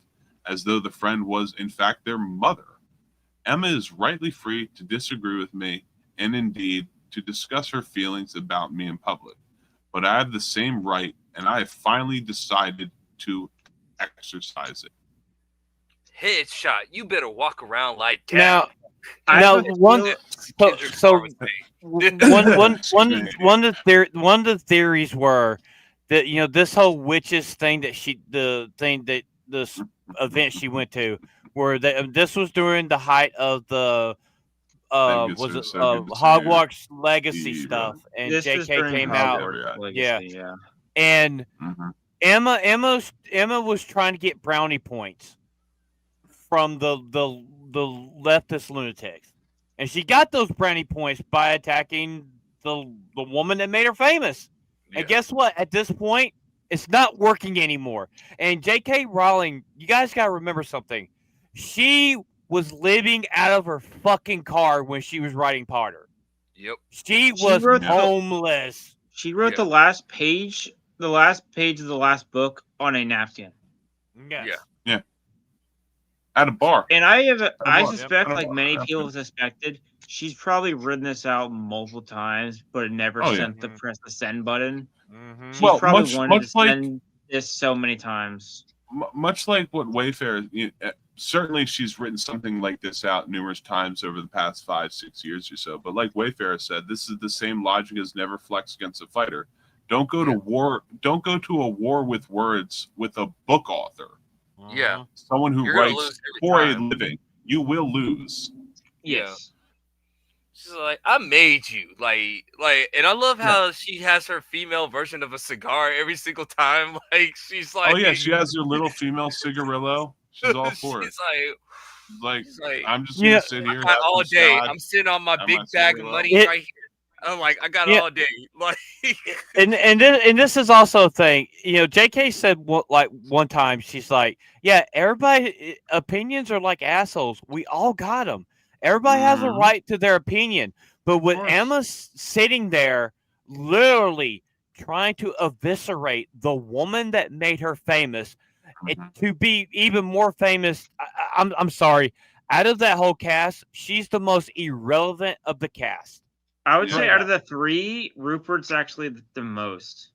as though the friend was in fact their mother. Emma is rightly free to disagree with me and indeed to discuss her feelings about me in public. But I have the same right, and I have finally decided to exercise it. Headshot. You better walk around like that. Now, I now would one feel- so one of the theories were that this whole witches thing that this event she went to, where this was during the height of the was it Hogwarts Legacy stuff, and This was JK during came out, Hogwarts yeah. Legacy, yeah. and Emma was trying to get brownie points from the leftist lunatics, and she got those brownie points by attacking the woman that made her famous. Yeah. And guess what? At this point, it's not working anymore. And J.K. Rowling, you guys got to remember something. She was living out of her fucking car when she was writing Potter. Yep. She was wrote homeless. She wrote the last page of the last book on a napkin. Yes. Yeah. At a bar. And I bar, suspect, yep. like many people suspected, she's probably written this out multiple times, but never sent the press the send button. Mm-hmm. She's Well, probably wanted to much send this so many times. Much like what Wayfair, certainly she's written something like this out numerous times over the past 5-6 years or so. But like Wayfair said, this is the same logic as never flex against a fighter. Don't go to war. Don't go to a war with words with a book author. Yeah. Someone who You're gonna writes lose every for time. a living. You will lose. Yes. She's like, I made you. Like, and I love how she has her female version of a cigar every single time. Like, she's like, Oh yeah, she has her little female cigarillo. She's all for it. She's like, I'm just gonna sit here I got all day. Scott, I'm sitting on my and big my bag of cigarillo. money right here. I'm like, I got all day. Like, and this is also a thing. J.K. said like one time, she's like, "Yeah, everybody opinions are like assholes. We all got them. Everybody has a right to their opinion." But with Emma sitting there, literally trying to eviscerate the woman that made her famous, to be even more famous, I'm sorry. Out of that whole cast, she's the most irrelevant of the cast. I would say out of the three, Rupert's actually the most.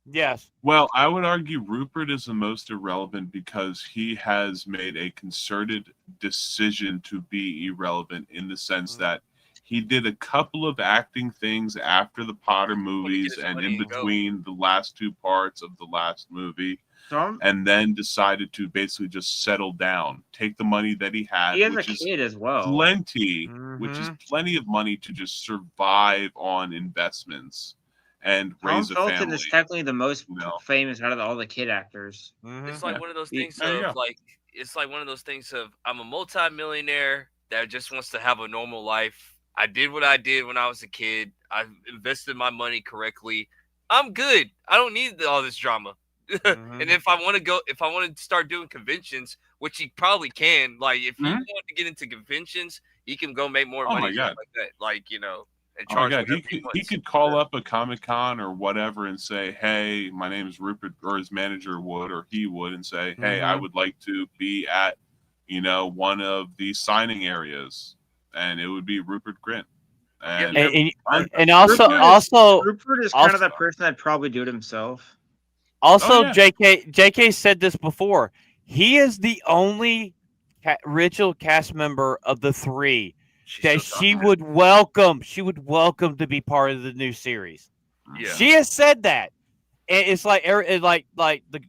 Yes. Well, I would argue Rupert is the most irrelevant because he has made a concerted decision to be irrelevant in the sense that he did a couple of acting things after the Potter movies and in between the last two parts of the last movie. And then decided to basically just settle down, take the money that he had, he has which a is kid as well, plenty, which is plenty of money to just survive on investments and raise a family. Felton is technically the most famous out of all the kid actors. it's like one of those things of like, it's like one of those things of I'm a multi-millionaire that just wants to have a normal life. I did what I did when I was a kid. I invested my money correctly. I'm good. I don't need all this drama. And if I want to start doing conventions, which he probably can, like if he wanted to get into conventions, he can go make more money just like that. Like, you know, and charge whatever he wants. could call up a Comic-Con or whatever and say, hey, my name is Rupert, or his manager would, or he would, and say, hey, I would like to be at, you know, one of these signing areas, and it would be Rupert Grint. And also Rupert is kind of that person that'd probably do it himself. Also, JK said this before. He is the only original cast member of the three that she would welcome. She would welcome to be part of the new series. Yeah. She has said that. It's like the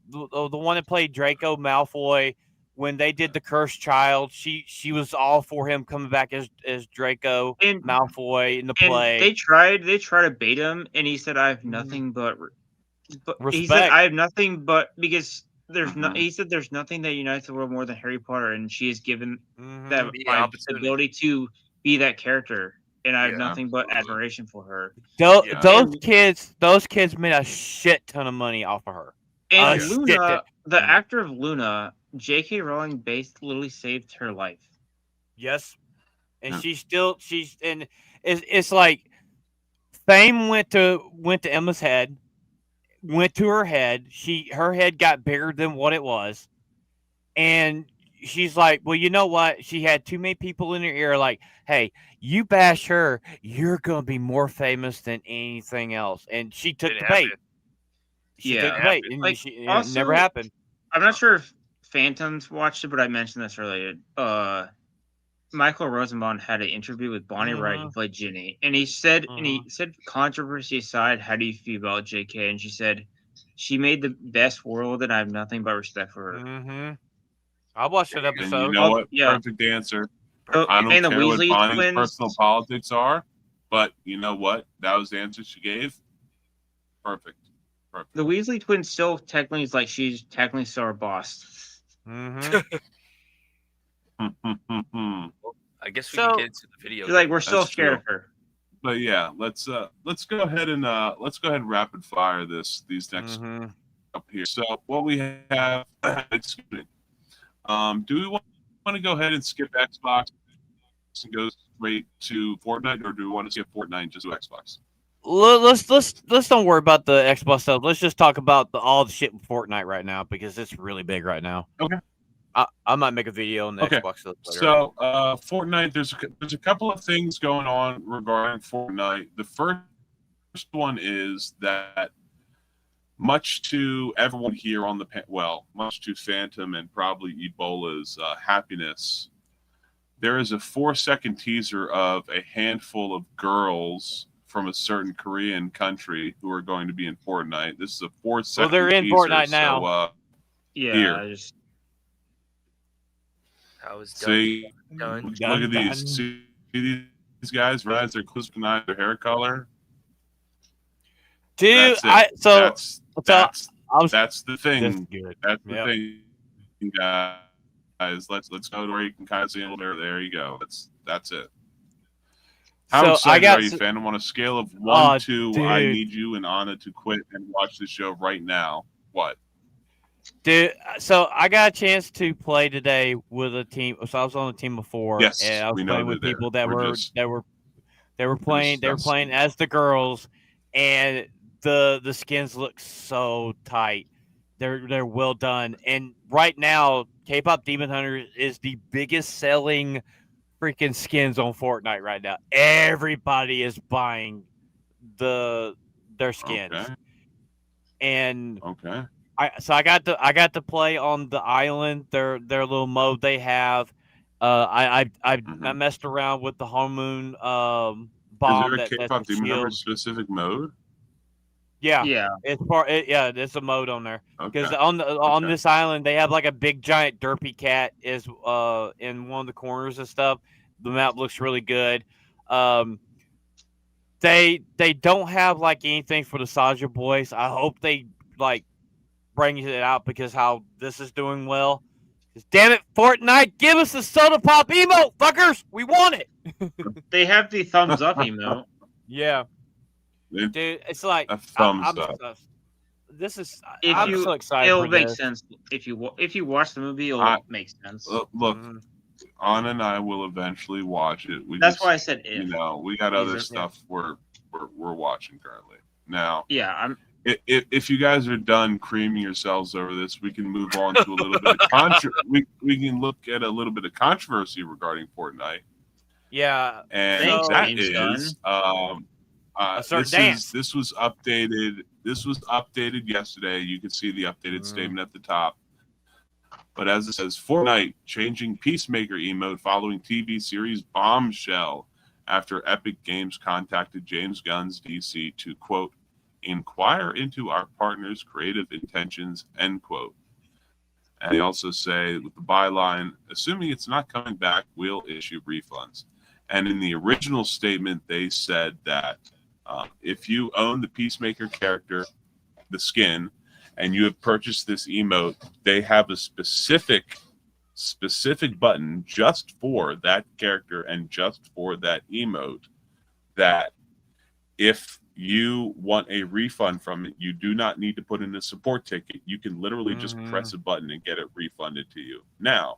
one that played Draco Malfoy when they did the Cursed Child. She was all for him coming back as Draco Malfoy in the play. They tried to bait him, and he said, "I have nothing but respect. He said, "I have nothing but because there's no." He said, "There's nothing that unites the world more than Harry Potter," and she is given that my ability to be that character, and I have nothing but admiration for her. Those kids made a shit ton of money off of her. And Luna, the actor of Luna, J.K. Rowling literally saved her life. Yes, and it's like fame went to Emma's head. Went to her head. Her head got bigger than what it was. And she's like, well, you know what? She had too many people in her ear like, hey, you bash her, you're going to be more famous than anything else. And she took the bait. She took the bait. And it never happened. I'm not sure if Phantoms watched it, but I mentioned this earlier. Michael Rosenbaum had an interview with Bonnie Wright, who played Ginny, and he said, controversy aside, how do you feel about J.K.? And she said, she made the best world, and I have nothing but respect for her. I watched that episode. And you know what? Perfect answer. I don't care what Bonnie's personal politics are, but you know what? That was the answer she gave. Perfect. The Weasley twins still technically is like she's technically still our boss. I guess we can get into the video. Like we're still scared of her. But yeah, let's go ahead and rapid fire these next up here. So what we have, excuse me. Do we want to go ahead and skip Xbox and go straight to Fortnite, or do we want to skip Fortnite just to Xbox? Let's don't worry about the Xbox stuff. Let's just talk about all the shit in Fortnite right now because it's really big right now. Okay. I might make a video on the Xbox stuff later. So Fortnite, there's a couple of things going on regarding Fortnite. The first one is that much to everyone here on much to Phantom and probably Ebola's happiness, there is a 4-second teaser of a handful of girls from a certain Korean country who are going to be in Fortnite. This is a 4-second. Well, they're in teaser, Fortnite now. Here. See, done. Look at these. See these guys realize their kryptonite, their hair color. Dude, that's the thing. That's the thing, guys. Let's go to where you can kind of see a little bit. There you go. That's it. How excited are you, Phantom? On a scale of 1 to I need you and Anna to quit and watch the show right now. What? Dude, so I got a chance to play today with a team. So I was on a team before, yes, and I was playing with people that were playing as the girls, and the skins look so tight. They're well done, and right now, K-pop Demon Hunter is the biggest selling freaking skins on Fortnite right now. Everybody is buying their skins, and I got to play on the island. Their little mode they have. I messed around with the Hormoon bomb. Is there a K-pop Demon Hunter specific mode? Yeah. It's a mode on there because on this island they have like a big giant derpy cat is in one of the corners and stuff. The map looks really good. They don't have like anything for the Saja boys. I hope they like bring it out because how this is doing well. Damn it, Fortnite, give us the soda pop emote, fuckers. We want it. They have the thumbs up emote. Yeah, It- dude, it's like a thumbs I'm up. this is. If I'm you, so excited it'll for make this. sense if you watch the movie. It'll I- make sense. Look, Mhm. Anna and I will eventually watch it. That's why I said if. We got These other are- stuff we're watching currently. Now, Yeah, I'm. if you guys are done creaming yourselves over this, we can move on to a little bit of we can look at a little bit of controversy regarding Fortnite, Yeah, and Thanks, that James is a certain dance. this was updated. This was updated yesterday. You can see the updated statement at the top. But as it says, Fortnite changing Peacemaker emote following TV series Bombshell after Epic Games contacted James Gunn's DC to, quote, inquire into our partner's creative intentions, end quote. And they also say with the byline, assuming it's not coming back, we'll issue refunds. And in the original statement, they said that if you own the Peacemaker character, the skin, and you have purchased this emote, they have a specific button just for that character and just for that emote, that if you want a refund from it, you do not need to put in a support ticket. You can literally just press a button and get it refunded to you. Now,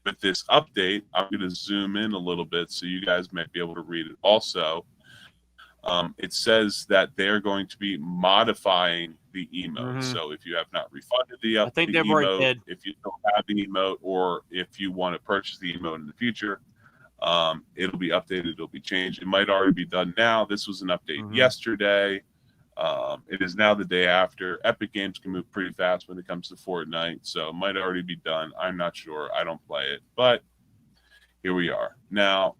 with this update, I'm going to zoom in a little bit so you guys might be able to read it also. It says that they're going to be modifying the emote. So if you have not refunded the I think they've already emote, did. if you don't have the emote, or if you want to purchase the emote in the future, it'll be updated. It'll be changed. It might already be done now. This was an update yesterday. It is now the day after. Epic Games can move pretty fast when it comes to Fortnite, so it might already be done. I'm not sure. I don't play it, but here we are. Now,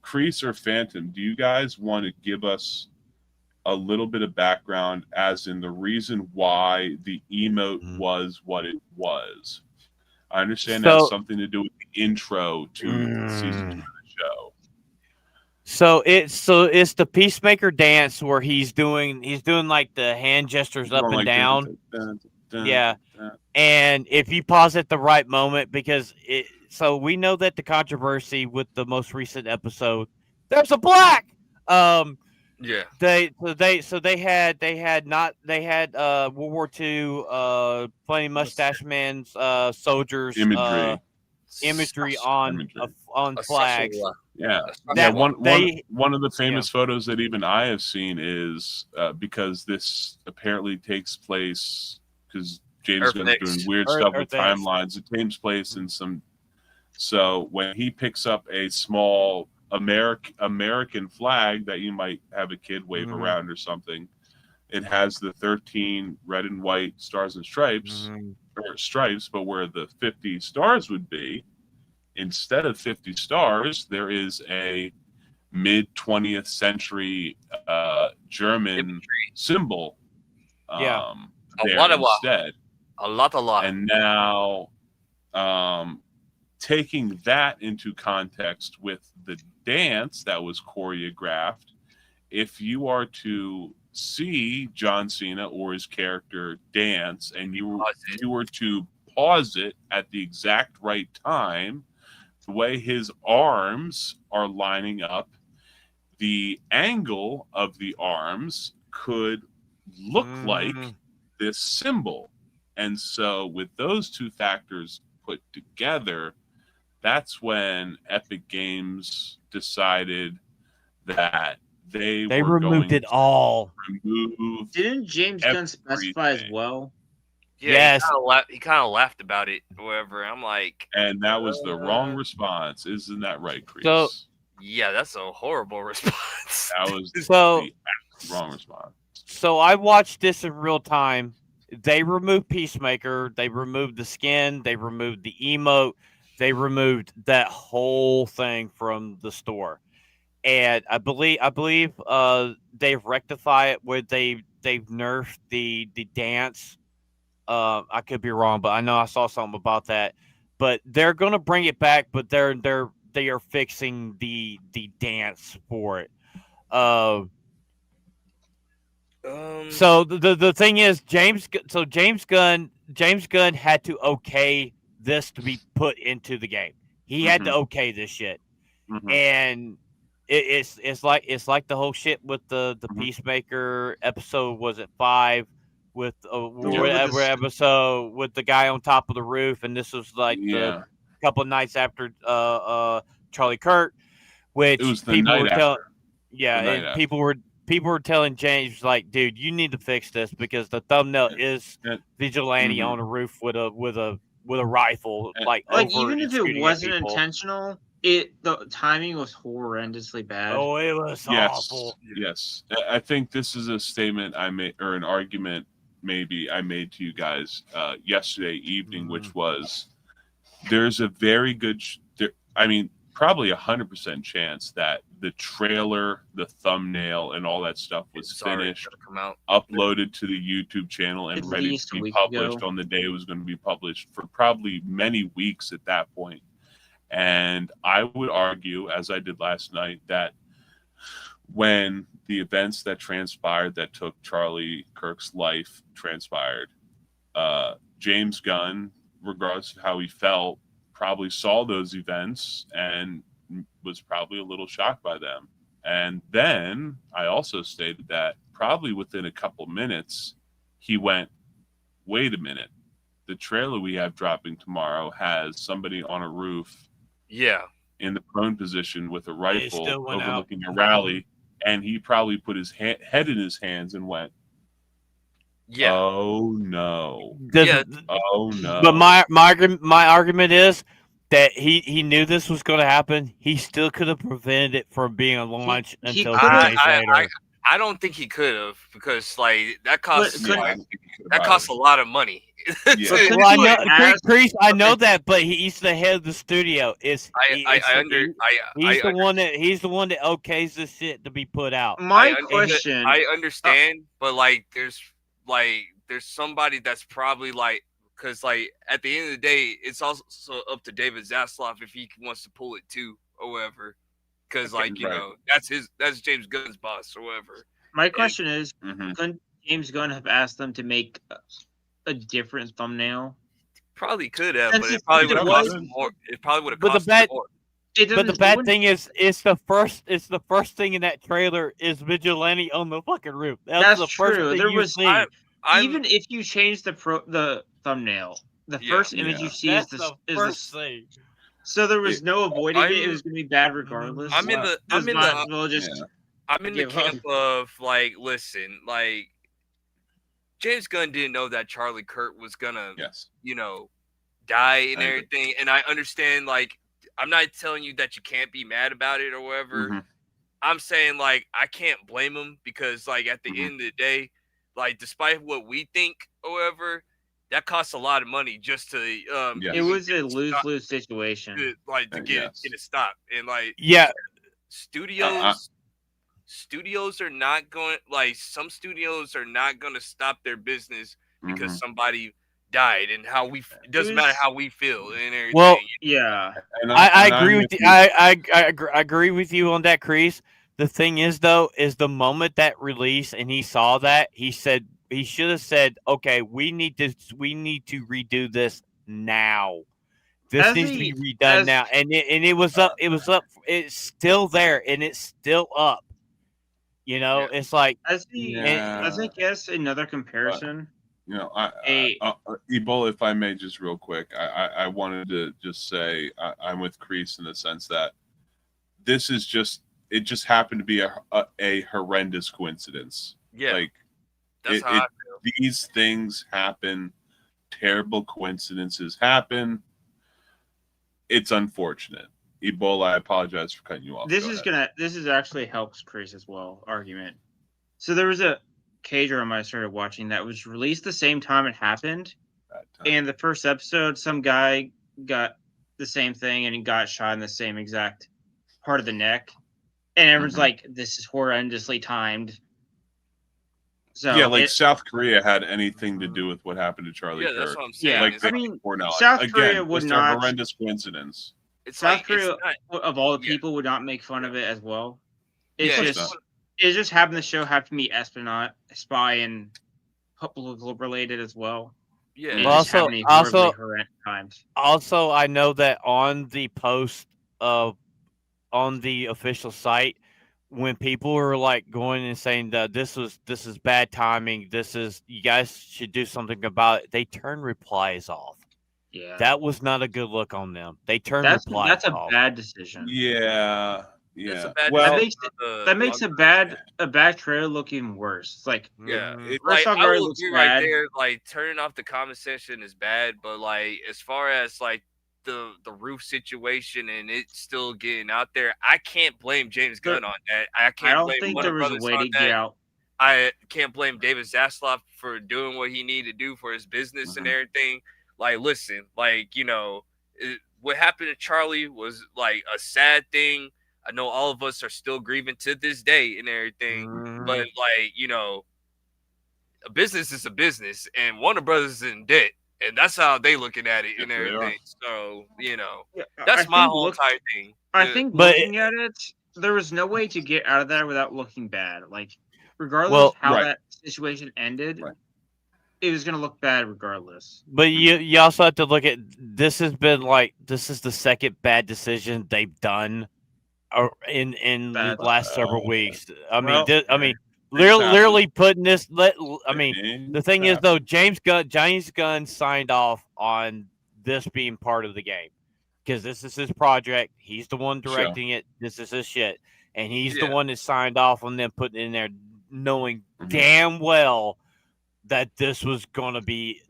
Kreese or Phantom, do you guys want to give us a little bit of background as in the reason why the emote was what it was? I understand that has something to do with the intro to season 2 of the show. So it's the Peacemaker dance where he's doing like the hand gestures up and down. Yeah. And if you pause at the right moment, because so we know that the controversy with the most recent episode, there's a black. Yeah. They had World War II plenty mustache man's soldiers imagery on flags. Yeah. That One of the famous photos that even I have seen is because this apparently takes place because James Gunn's doing weird stuff with timelines. It takes place in some. So when he picks up a small American flag that you might have a kid wave around or something, it has the 13 red and white stars and stripes, or stripes, but where the 50 stars would be, instead of 50 stars, there is a mid 20th century German symbol. A there lot. instead. A lot. And now, taking that into context with the dance that was choreographed, if you are to see John Cena or his character dance and you were to pause it at the exact right time, the way his arms are lining up, the angle of the arms could look like this symbol. And so with those two factors put together, that's when Epic Games decided that they were removed going it all. Remove Didn't James Gunn specify as well? Yeah, yes. He kind of laughed about it. Whatever. I'm like, and that was the wrong response. Isn't that right, Kreese? So yeah, that's a horrible response. That was the wrong response. So I watched this in real time. They removed Peacemaker. They removed the skin. They removed the emote. They removed that whole thing from the store. And I believe they've rectified it where they've nerfed the dance. I could be wrong, but I know I saw something about that. But they're gonna bring it back, but they are fixing the dance for it. So the thing is, James Gunn had to okay this to be put into the game. He had to okay this shit, and it's like the whole shit with the Peacemaker episode. Was it 5 with whatever episode with the guy on top of the roof, and this was like the couple nights after Charlie Kirk, which it was the people night were telling. after. Yeah, and people were telling James, like, dude, you need to fix this because the thumbnail is vigilante on a roof with a rifle, like even if it wasn't intentional, the timing was horrendously bad. Oh, it was awful. Yes, I think this is a statement I made, or an argument maybe I made to you guys yesterday evening, which was there's a very good, probably 100% chance that the trailer, the thumbnail, and all that stuff was finished, uploaded to the YouTube channel, and ready to be published on the day it was going to be published for probably many weeks at that point. And I would argue, as I did last night, that when the events that transpired that took Charlie Kirk's life transpired, James Gunn, regardless of how he felt, probably saw those events and was probably a little shocked by them. And then I also stated that probably within a couple minutes, he went, wait a minute, the trailer we have dropping tomorrow has somebody on a roof in the prone position with a rifle overlooking a rally, and he probably put his head in his hands and went, oh no. Oh no. But my argument is that he knew this was going to happen. He still could have prevented it from being a launch until 2 days later. I don't think he could have, because like that costs a lot of money. Kreese, I know that, but he's the head of the studio. He's the one that okays this shit to be put out. My question, I understand, but like there's somebody that's probably like, because like at the end of the day, it's also up to David Zaslav if he wants to pull it too, or whatever. Because like that's James Gunn's boss or whatever. My question is, couldn't James Gunn have asked them to make a different thumbnail? Probably could have, but it probably would have cost more. It probably would have cost more. But the bad thing is, it's the first thing in that trailer is vigilante on the fucking roof. That's the first true. Thing there you was see. Even if you change the thumbnail, the first image you see is the first thing. So there was no avoiding it. It was going to be bad regardless. I'm in the camp of like, listen, like James Gunn didn't know that Charlie Kirk was gonna, die and everything. And I understand, like, I'm not telling you that you can't be mad about it or whatever. I'm saying, like, I can't blame him because, like, at the end of the day, like, despite what we think or whatever, that costs a lot of money just to it was a lose-lose situation to get it stopped. And like studios are not going, like, some studios are not going to stop their business because somebody died, and it doesn't matter how we feel and everything. Well, I agree with you. I agree with you on that, Kreese. The thing is, though, is the moment that release and he saw that, he said, he should have said, "Okay, we need to redo this now. This needs to be redone now." And it was up. It was up. It's still there, and it's still up. It's like as I guess another comparison. Ebola, if I may, just real quick, I wanted to just say I'm with Kreese in the sense that this is it just happened to be a horrendous coincidence. Yeah, like. That's how I feel. These things happen. Terrible coincidences happen. It's unfortunate. Ebola, I apologize for cutting you off. This is actually helps Kreese as well argument. So there was a K-drama I started watching that was released the same time it happened. And the first episode, some guy got the same thing and he got shot in the same exact part of the neck. And everyone's like, this is horrendously timed. So South Korea had anything to do with what happened to Charlie Kirk. That's what I'm saying. South Korea would not. A horrendous coincidence. South Korea, of all the people, would not make fun of it as well. It just happened. The show happened to be espionage, spy, and political related as well. Yeah. They Well, just have any horribly horrendous times. Also, I know that on the post of on the official site, when people are like going and saying that this is bad timing, you guys should do something about it, they turn replies off. Yeah, That was not a good look on them. They turned that's replies a off. bad decision. Yeah. It's a Yeah. bad Well, decision on That makes on a bad trailer look even worse. It's like Yeah, Mhm. it, first off, it I already will looks agree right bad. there. Like turning off the comment section is bad, but like as far as like the roof situation and it still getting out there, I can't blame James There- Gunn on that. I I can't don't blame think Warner there was a Brothers way on to get that. out. I can't blame David Zaslav for doing what he needed to do for his business and everything. Like, listen, like what happened to Charlie was like a sad thing. I know all of us are still grieving to this day and everything, but like a business is a business, and Warner Brothers is in debt, and that's how they looking at it and Yes, they are. everything. So Yeah, that's I my think whole entire thing. I Yeah. think But looking at it, there was no way to get out of that without looking bad. Like, regardless Well- of how Right. that situation ended, Right. it was gonna look bad regardless. But you also have to look at this is the second bad decision they've done in the Bad. last several weeks. I Well, mean, Things happen. literally putting this. I mean, the thing is Happen. though, James Gunn signed off on this being part of the game because this is his project. He's the one directing it. This is his shit, and he's the Yeah. one that signed off on them putting it in there, knowing Mhm. damn well that this was gonna be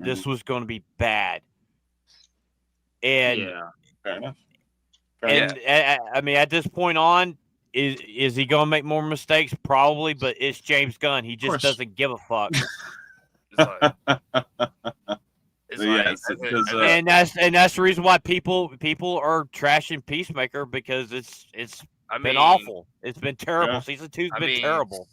bad. And yeah. Fair enough. I mean, at this point on, is he gonna make more mistakes? Probably, but it's James Gunn. He just course. doesn't give a fuck. It's like, it's Yeah, like, it's- because, and that's the reason why people are trashing Peacemaker because it's I been mean, awful. It's been terrible. Yeah. Season 2's I been mean, terrible.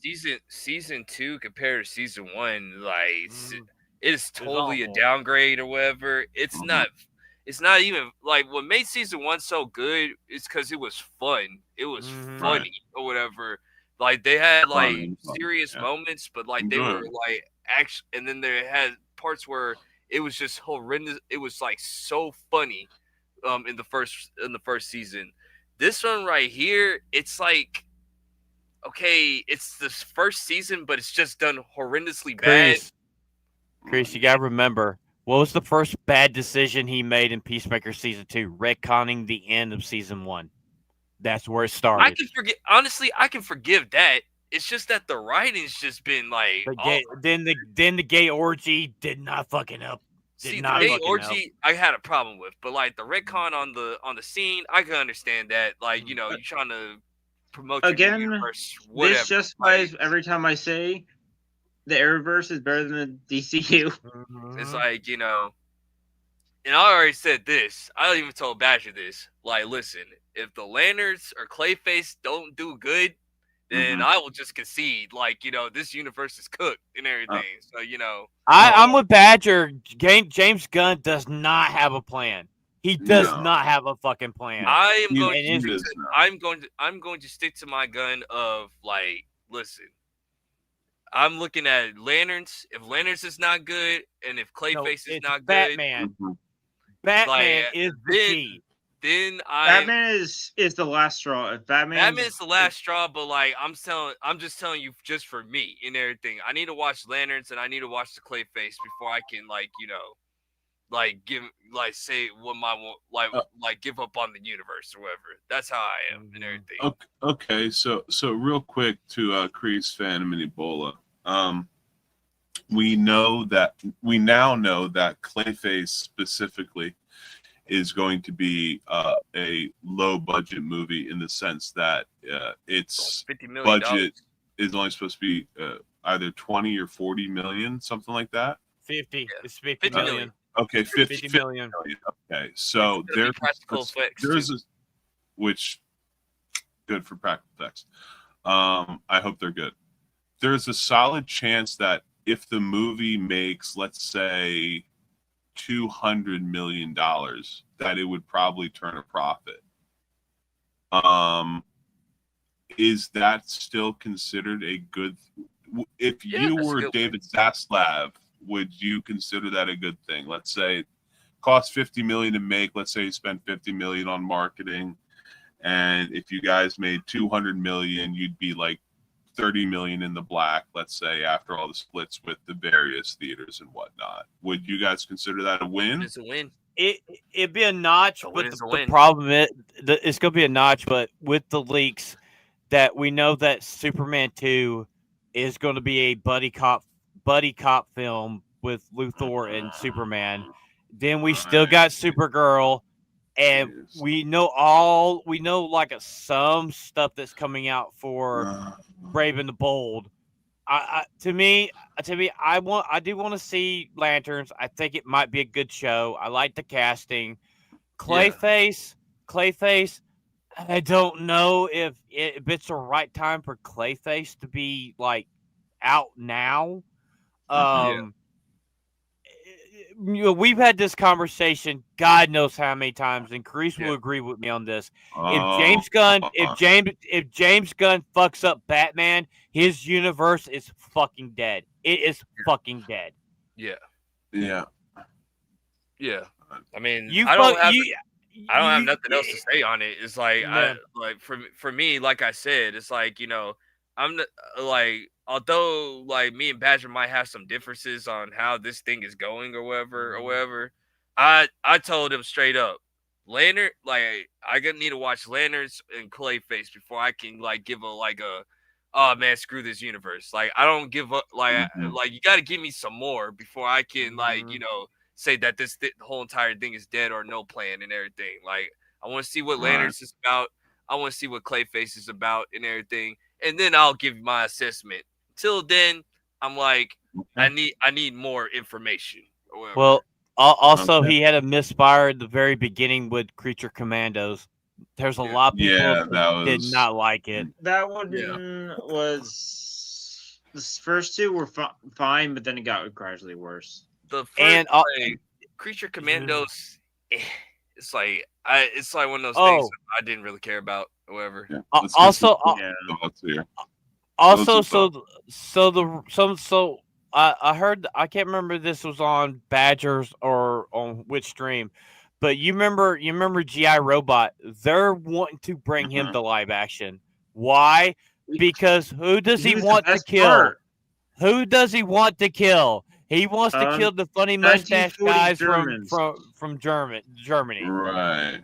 season 2 compared to season 1, like Mhm. it is totally a awful. downgrade or whatever. It's Mhm. not. It's not even like what made season 1 so good is because it was fun. It was Mhm. funny or whatever. Like they had like Fun, serious yeah. moments, but like they were Enjoyable. like action, and then they had parts where it was just horrendous. It was like so funny, in the first season. This one right here, it's like, okay, it's the first season, but it's just done horrendously bad. Kreese, you gotta remember, what was the first bad decision he made in Peacemaker season 2? Retconning the end of season 1. That's where it started. I can forget. Honestly, I can forgive that. It's just that the writing's just been like. Then the gay orgy did not fucking help. See, not the gay fucking orgy, I had a problem with, but like the retcon on the scene, I can understand that. Like, you're trying to promote your Again, universe, whatever. This justifies every time I say the Arrowverse is better than the DCU. It's like, and I already said this. I even told Badger this. Like, listen, if the Lanterns or Clayface don't do good, then I will just concede. Like, this universe is cooked and everything. So, I'm with Badger. James Gunn does not have a plan. He does not have a fucking plan. I'm going to stick to my gun of like, listen. I'm looking at Lanterns. If Lanterns is not good, and if Clayface is not good, Batman is the key. Then Batman is the last straw. If Batman's the last straw, but like I'm just telling you, just for me and everything. I need to watch Lanterns and I need to watch the Clayface before I can say what give up on the universe or whatever. That's how I am and everything. Okay, so real quick to Kreese fan and Ebola. We now know that Clayface specifically is going to be a low budget movie in the sense that its $50 million. budget is only supposed to be either 20 or 40 million, something like that. 50. Yeah. It's 50 million. Okay, 50 million. Okay, so there's which good for practical effects. I hope they're good. There's a solid chance that if the movie makes, let's say, $200 million, that it would probably turn a profit. Is that still considered a good? If you were David Zaslav, would you consider that a good thing? Let's say it costs $50 million to make. Let's say you spend $50 million on marketing, and if you guys made $200 million, you'd be like $30 million in the black. Let's say after all the splits with the various theaters and whatnot. Would you guys consider that a win? It's a win. It'd be a notch, A but win is a the win. problem is it's going to be a notch. But with the leaks, that we know that Superman 2 is going to be a buddy cop film with Luthor and Superman. Then we still got Supergirl, and Yes. we know like some stuff that's coming out for Brave and the Bold. To me, I do want to see Lanterns. I think it might be a good show. I like the casting. Clayface. I don't know if it's the right time for Clayface to be like out now. We've had this conversation God knows how many times, and Kreese will agree with me on this. If James Gunn fucks up Batman, his universe is fucking dead. It is fucking dead. Yeah. Yeah. Yeah. I mean, You I don't have have nothing else to say on it. It's like for me, like I said, it's like, I'm like, although like me and Badger might have some differences on how this thing is going or whatever, I told him straight up, Lantern, like I gonna need to watch Lanterns and Clayface before I can like give oh man, screw this universe. Like I don't give up. Like you got to give me some more before I can say that the whole entire thing is dead or no plan and everything. Like I want to see what Lanterns is about. I want to see what Clayface is about and everything, and then I'll give my assessment. Till then, I'm like, I need more information. Or whatever. Well, also he had a misfire at the very beginning with Creature Commandos. There's a lot of people that did not like it. That one was the first two were fine, but then it got gradually worse. The first Creature Commandos, it's like one of those things I didn't really care about. However, I heard, I can't remember if this was on Badgers or on which stream, but you remember G.I. Robot? They're wanting to bring him to live action. Why? Because who does he want to kill? Who does he want to kill? He wants to kill the funny mustache guys from Germany. Right.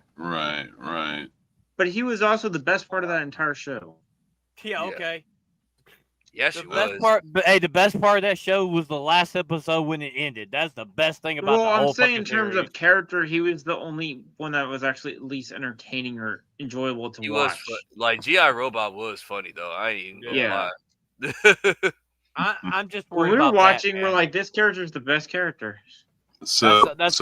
But he was also the best part of that entire show. Yeah. Okay. Yes, the best part of that show was the last episode when it ended. That's the best thing about the whole. I'm saying in terms of character, he was the only one that was actually at least entertaining or enjoyable to watch. Like G.I. Robot was funny though. I ain't gonna lie. I'm just worried when we were about watching, Batman. we're like, this character is the best character. That's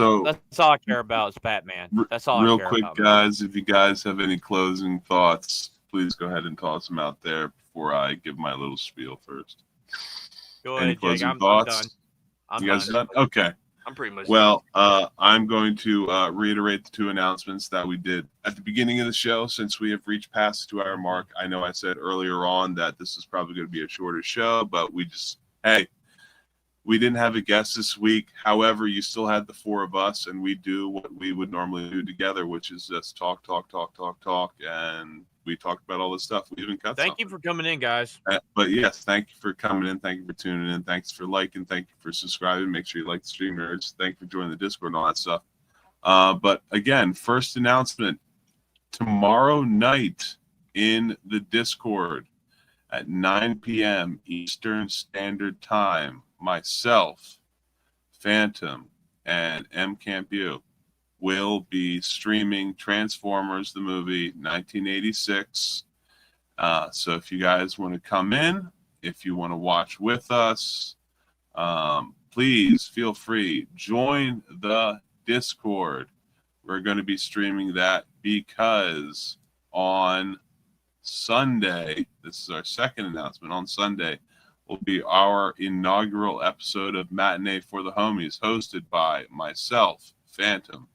all I care about is Batman. That's all. Real quick, guys, if you guys have any closing thoughts, please go ahead and toss them out there before I give my little spiel first. Go ahead, any closing Jake. thoughts? I'm you guys done? Okay. I'm pretty much. Well, I'm going to reiterate the two announcements that we did at the beginning of the show. Since we have reached past the 2-hour mark, I know I said earlier on that this is probably going to be a shorter show, but we didn't have a guest this week. However, you still had the four of us, and we do what we would normally do together, which is just talk, and we talked about all this stuff. We even cut. Thank you for coming in, guys. But yes, thank you for coming in. Thank you for tuning in. Thanks for liking. Thank you for subscribing. Make sure you like the stream nerds. Thank you for joining the Discord and all that stuff. But again, first announcement: tomorrow night in the Discord at 9 p.m. Eastern Standard Time, myself, Phantom, and M. Campu will be streaming Transformers the movie 1986. So if you guys want to come in, if you want to watch with us, please feel free. Join the Discord. We're going to be streaming that because on Sunday, this is our second announcement, on Sunday will be our inaugural episode of Matinee for the Homies, hosted by myself, Phantom,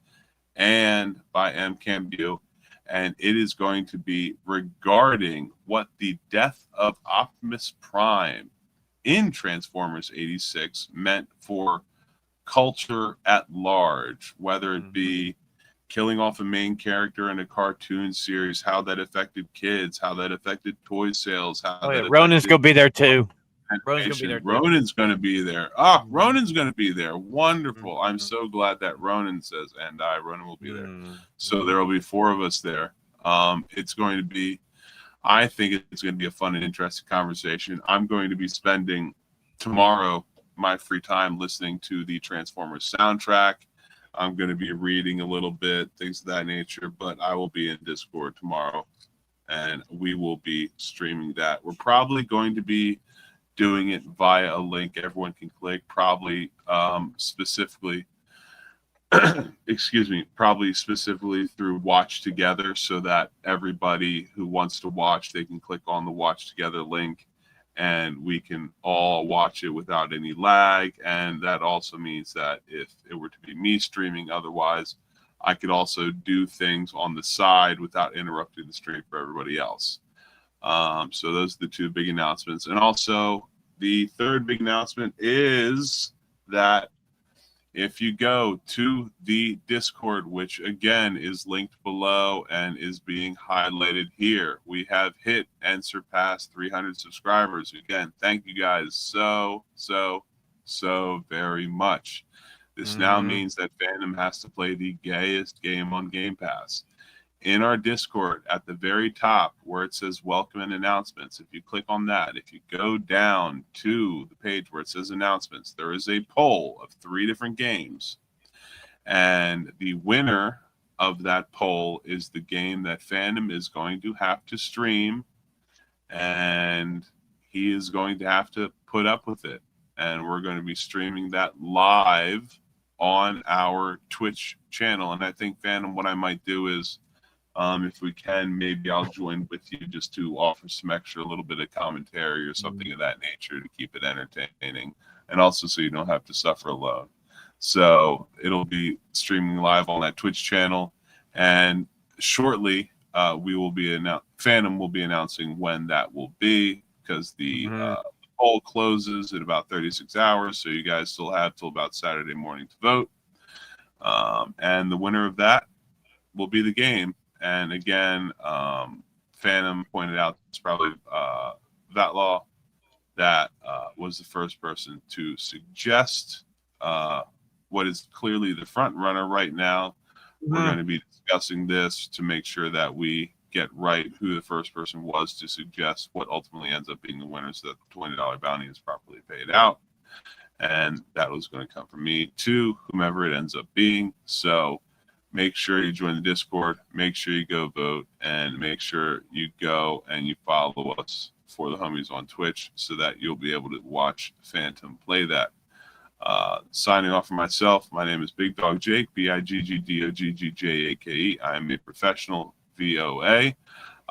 and by M. Cambu. And it is going to be regarding what the death of Optimus Prime in Transformers 86 meant for culture at large, whether it be killing off a main character in a cartoon series, how that affected kids, how that affected toy sales, how that Ronan's affected gonna be there too. Ronan's gonna be animation. there too. Ronan's going to be there. Ronan's going to be there. Wonderful. I'm so glad that Ronan says, and Ronan will be there. So there will be 4 of us there. It's going to be, I think it's going to be a fun and interesting conversation. I'm going to be spending tomorrow my free time listening to the Transformers soundtrack. I'm going to be reading a little bit, things of that nature, but I will be in Discord tomorrow and we will be streaming that. We're probably going to be doing it via a link everyone can click, probably specifically probably specifically through Watch Together, so that everybody who wants to watch, they can click on the Watch Together link and we can all watch it without any lag. And that also means that if it were to be me streaming otherwise, I could also do things on the side without interrupting the stream for everybody else. So those are the 2 big announcements. And also the 3rd big announcement is that if you go to the Discord, which again is linked below and is being highlighted here, we have hit and surpassed 300 subscribers. Again, thank you guys so very much. This now means that Fandom has to play the gayest game on Game Pass. In our Discord, at the very top where it says welcome and announcements, if you click on that, if you go down to the page where it says announcements, there is a poll of 3 different games. And the winner of that poll is the game that Fandom is going to have to stream. And he is going to have to put up with it. And we're going to be streaming that live on our Twitch channel. And I think, Fandom, what I might do is, if we can, maybe I'll join with you just to offer some extra little bit of commentary or something of that nature to keep it entertaining, and also so you don't have to suffer alone. So it'll be streaming live on that Twitch channel, and shortly we will be Phantom will be announcing when that will be, because the poll closes in about 36 hours, so you guys still have till about Saturday morning to vote, and the winner of that will be the game. And again, Phantom pointed out it's probably Vatlaw that was the first person to suggest what is clearly the front runner right now. We're going to be discussing this to make sure that we get right who the first person was to suggest what ultimately ends up being the winner, so that the $20 bounty is properly paid out. And that was going to come from me to whomever it ends up being. So make sure you join the Discord, make sure you go vote, and make sure you go and you follow us for the homies on Twitch so that you'll be able to watch Phantom play that. Signing off for myself, my name is BiggDoggJake, BiggDoggJake. I am a professional VOA.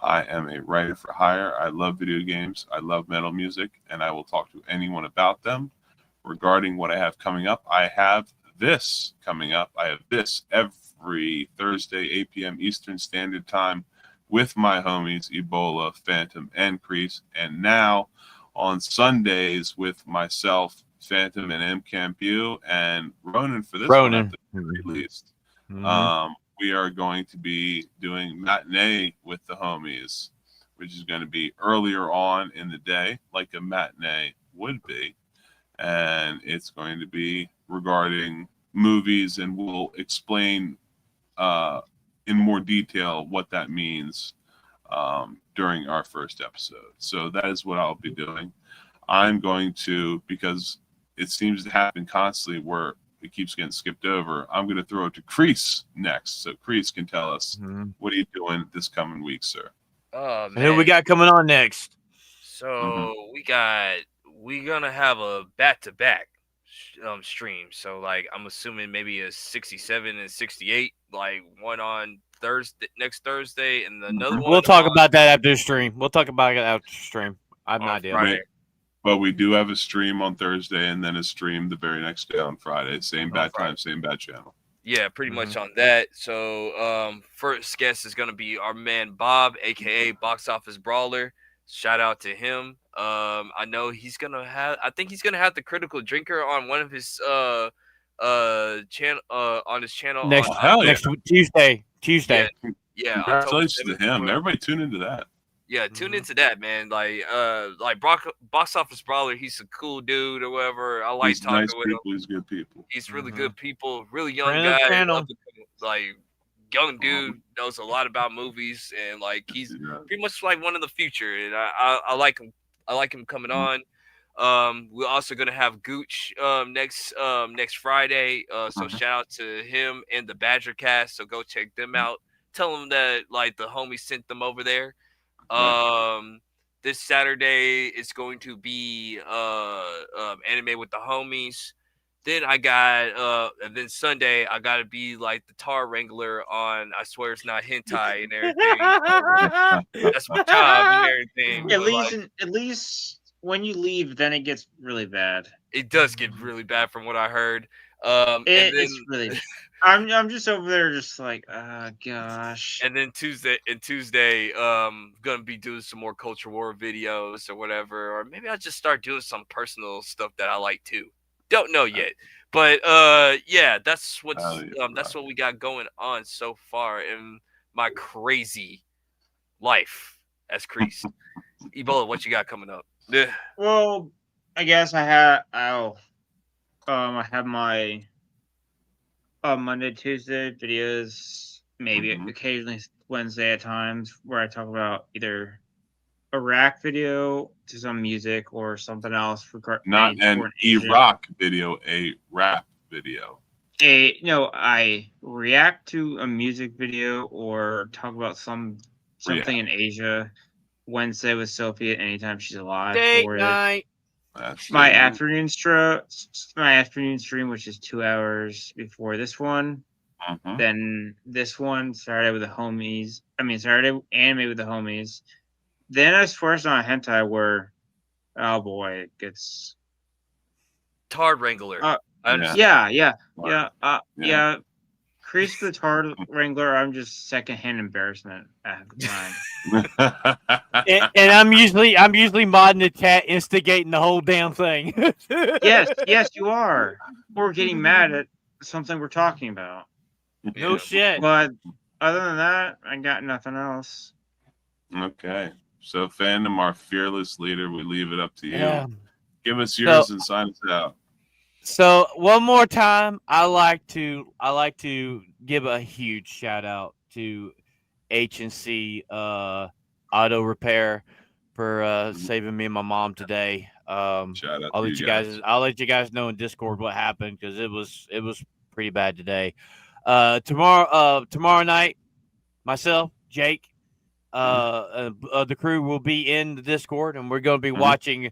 I am a writer for hire. I love video games. I love metal music, and I will talk to anyone about them. Regarding what I have coming up, I have this coming up. I have this every Thursday, 8 p.m. Eastern Standard Time with my homies, Ebola, Phantom, and Kreese. And now on Sundays with myself, Phantom, and MCampu, and Ronan for this one at the very least. We are going to be doing matinee with the homies, which is going to be earlier on in the day, like a matinee would be. And it's going to be regarding movies, and we'll explain in more detail what that means during our first episode. So that is what I'll be doing. I'm going to, because it seems to happen constantly where it keeps getting skipped over, I'm going to throw it to Kreese next. So Kreese can tell us, what are you doing this coming week, sir? And who we got coming on next? So we're gonna have a back-to-back stream. So like I'm assuming maybe a 67 and 68, like one on next Thursday, and another one. We'll talk about that after the stream. We'll talk about it after the stream. I have no idea. Friday. But we do have a stream on Thursday, and then a stream the very next day on Friday. Same bad time, same bad channel. Yeah, pretty much on that. So first guest is gonna be our man Bob, aka Box Office Brawler. Shout out to him. I know he's gonna have. I think he's gonna have the Critical Drinker on one of his channel on his channel Next on hell yeah. next Tuesday. yeah yeah October Congratulations to 7th. him. Bro. Everybody tune into that. Yeah, tune into that, man. Like Box Office Brawler, he's a cool dude or whatever. I like He's talking nice with him. people. He's good people. He's really good people, really young Friend of the guy, channel. like young dude, knows a lot about movies, and like he's pretty much like one of the future. And I like him. I like him coming on. We're also gonna have Gooch next Friday. So shout out to him and the Badger Cast. So go check them out. Tell them that like the homies sent them over there. This Saturday it's going to be anime with the homies. Then I got and then Sunday I gotta be like the tar wrangler on I Swear It's Not Hentai and everything. That's my job and everything. At but, least, like, at least when you leave, then it gets really bad. it does get really bad from what I heard. And then It's really. I'm just over there, just like, oh gosh. and then Tuesday, gonna be doing some more Culture War videos or whatever, or maybe I'll just start doing some personal stuff that I like too. Don't know yet, but yeah, that's what's that's what we got going on so far in my crazy life as Kreese. Ebola, what you got coming up? Yeah. Well, I guess I have my Monday, Tuesday videos, maybe occasionally Wednesday at times, where I talk about either a rap video to some music or something else. Not an Iraq video, a rap video. I react to a music video or talk about something in Asia. Wednesday with Sophie anytime she's alive. Date night. My afternoon stream, which is 2 hours before this one. Then this one, Saturday with the homies. Saturday anime with the homies. Then I Swear It's Not Hentai, where, oh boy, it gets Tar Wrangler. Yeah. Kreese the Tar Wrangler. I'm just secondhand embarrassment at the time. and I'm usually modding the chat, instigating the whole damn thing. yes, you are. We're getting mad at something we're talking about. No shit. But other than that, I got nothing else. Okay. So, fandom, our fearless leader, we leave it up to you. Yeah. Give us yours and sign us out. So one more time, I like to give a huge shout out to H&C Auto Repair for saving me and my mom today. Shout out I'll to let you guys. I'll let you guys know in Discord what happened because it was pretty bad today. Tomorrow night, myself, Jake, the crew will be in the Discord, and we're going to be watching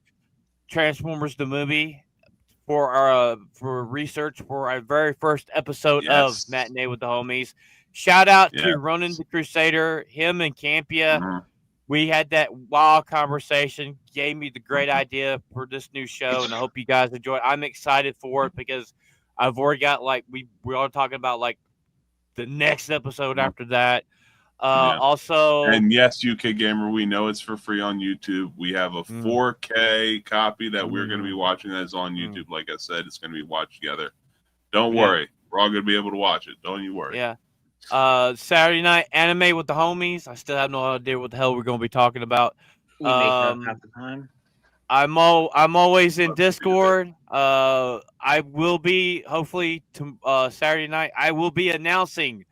Transformers the movie for our research for our very first episode of Matinee with the Homies. Shout out to Ronan the Crusader, him and Campia. We had that wild conversation, gave me the great idea for this new show, and I hope you guys enjoy it. I'm excited for it because I've already got we're all talking about the next episode after that. Also, and yes, UK Gamer, we know it's for free on YouTube. We have a 4K copy that we're going to be watching that's on YouTube. Like I said, it's going to be watched together. Don't worry, we're all going to be able to watch it. Don't you worry. Yeah. Saturday night anime with the homies. I still have no idea what the hell we're going to be talking about. We make up half the time. I'm always in Discord. I will be hopefully Saturday night. I will be announcing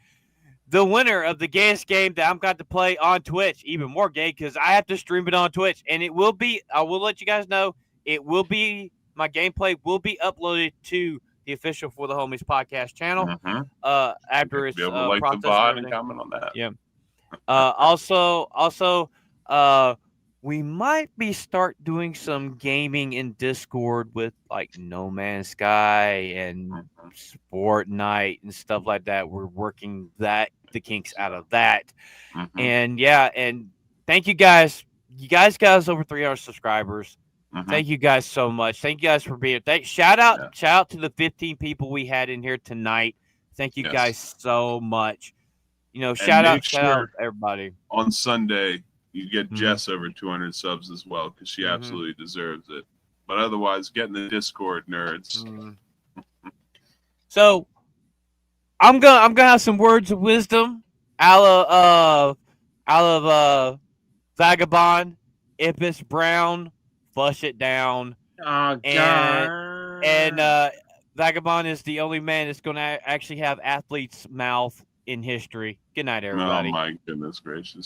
the winner of the gayest game that I'm got to play on Twitch. Even more gay because I have to stream it on Twitch, and it will be. I will let you guys know. It will be my gameplay will be uploaded to the official For the Homies podcast channel. After it's be able to like the VOD and comment on that. Yeah. Also, we might start doing some gaming in Discord with No Man's Sky and Sport Night and stuff like that. We're working the kinks out of that. And and thank you guys. You guys got us over 300 subscribers. Thank you guys so much. Thank you guys for being here. Shout out to the 15 people we had in here tonight. Thank you guys so much. Shout out everybody. On Sunday, You get Jess over 200 subs as well because she absolutely deserves it. But otherwise, get in the Discord, nerds. So I'm gonna have some words of wisdom out of Vagabond. If it's brown, flush it down. Oh god. And Vagabond is the only man that's gonna actually have athlete's mouth in history. Good night, everybody. Oh my goodness gracious.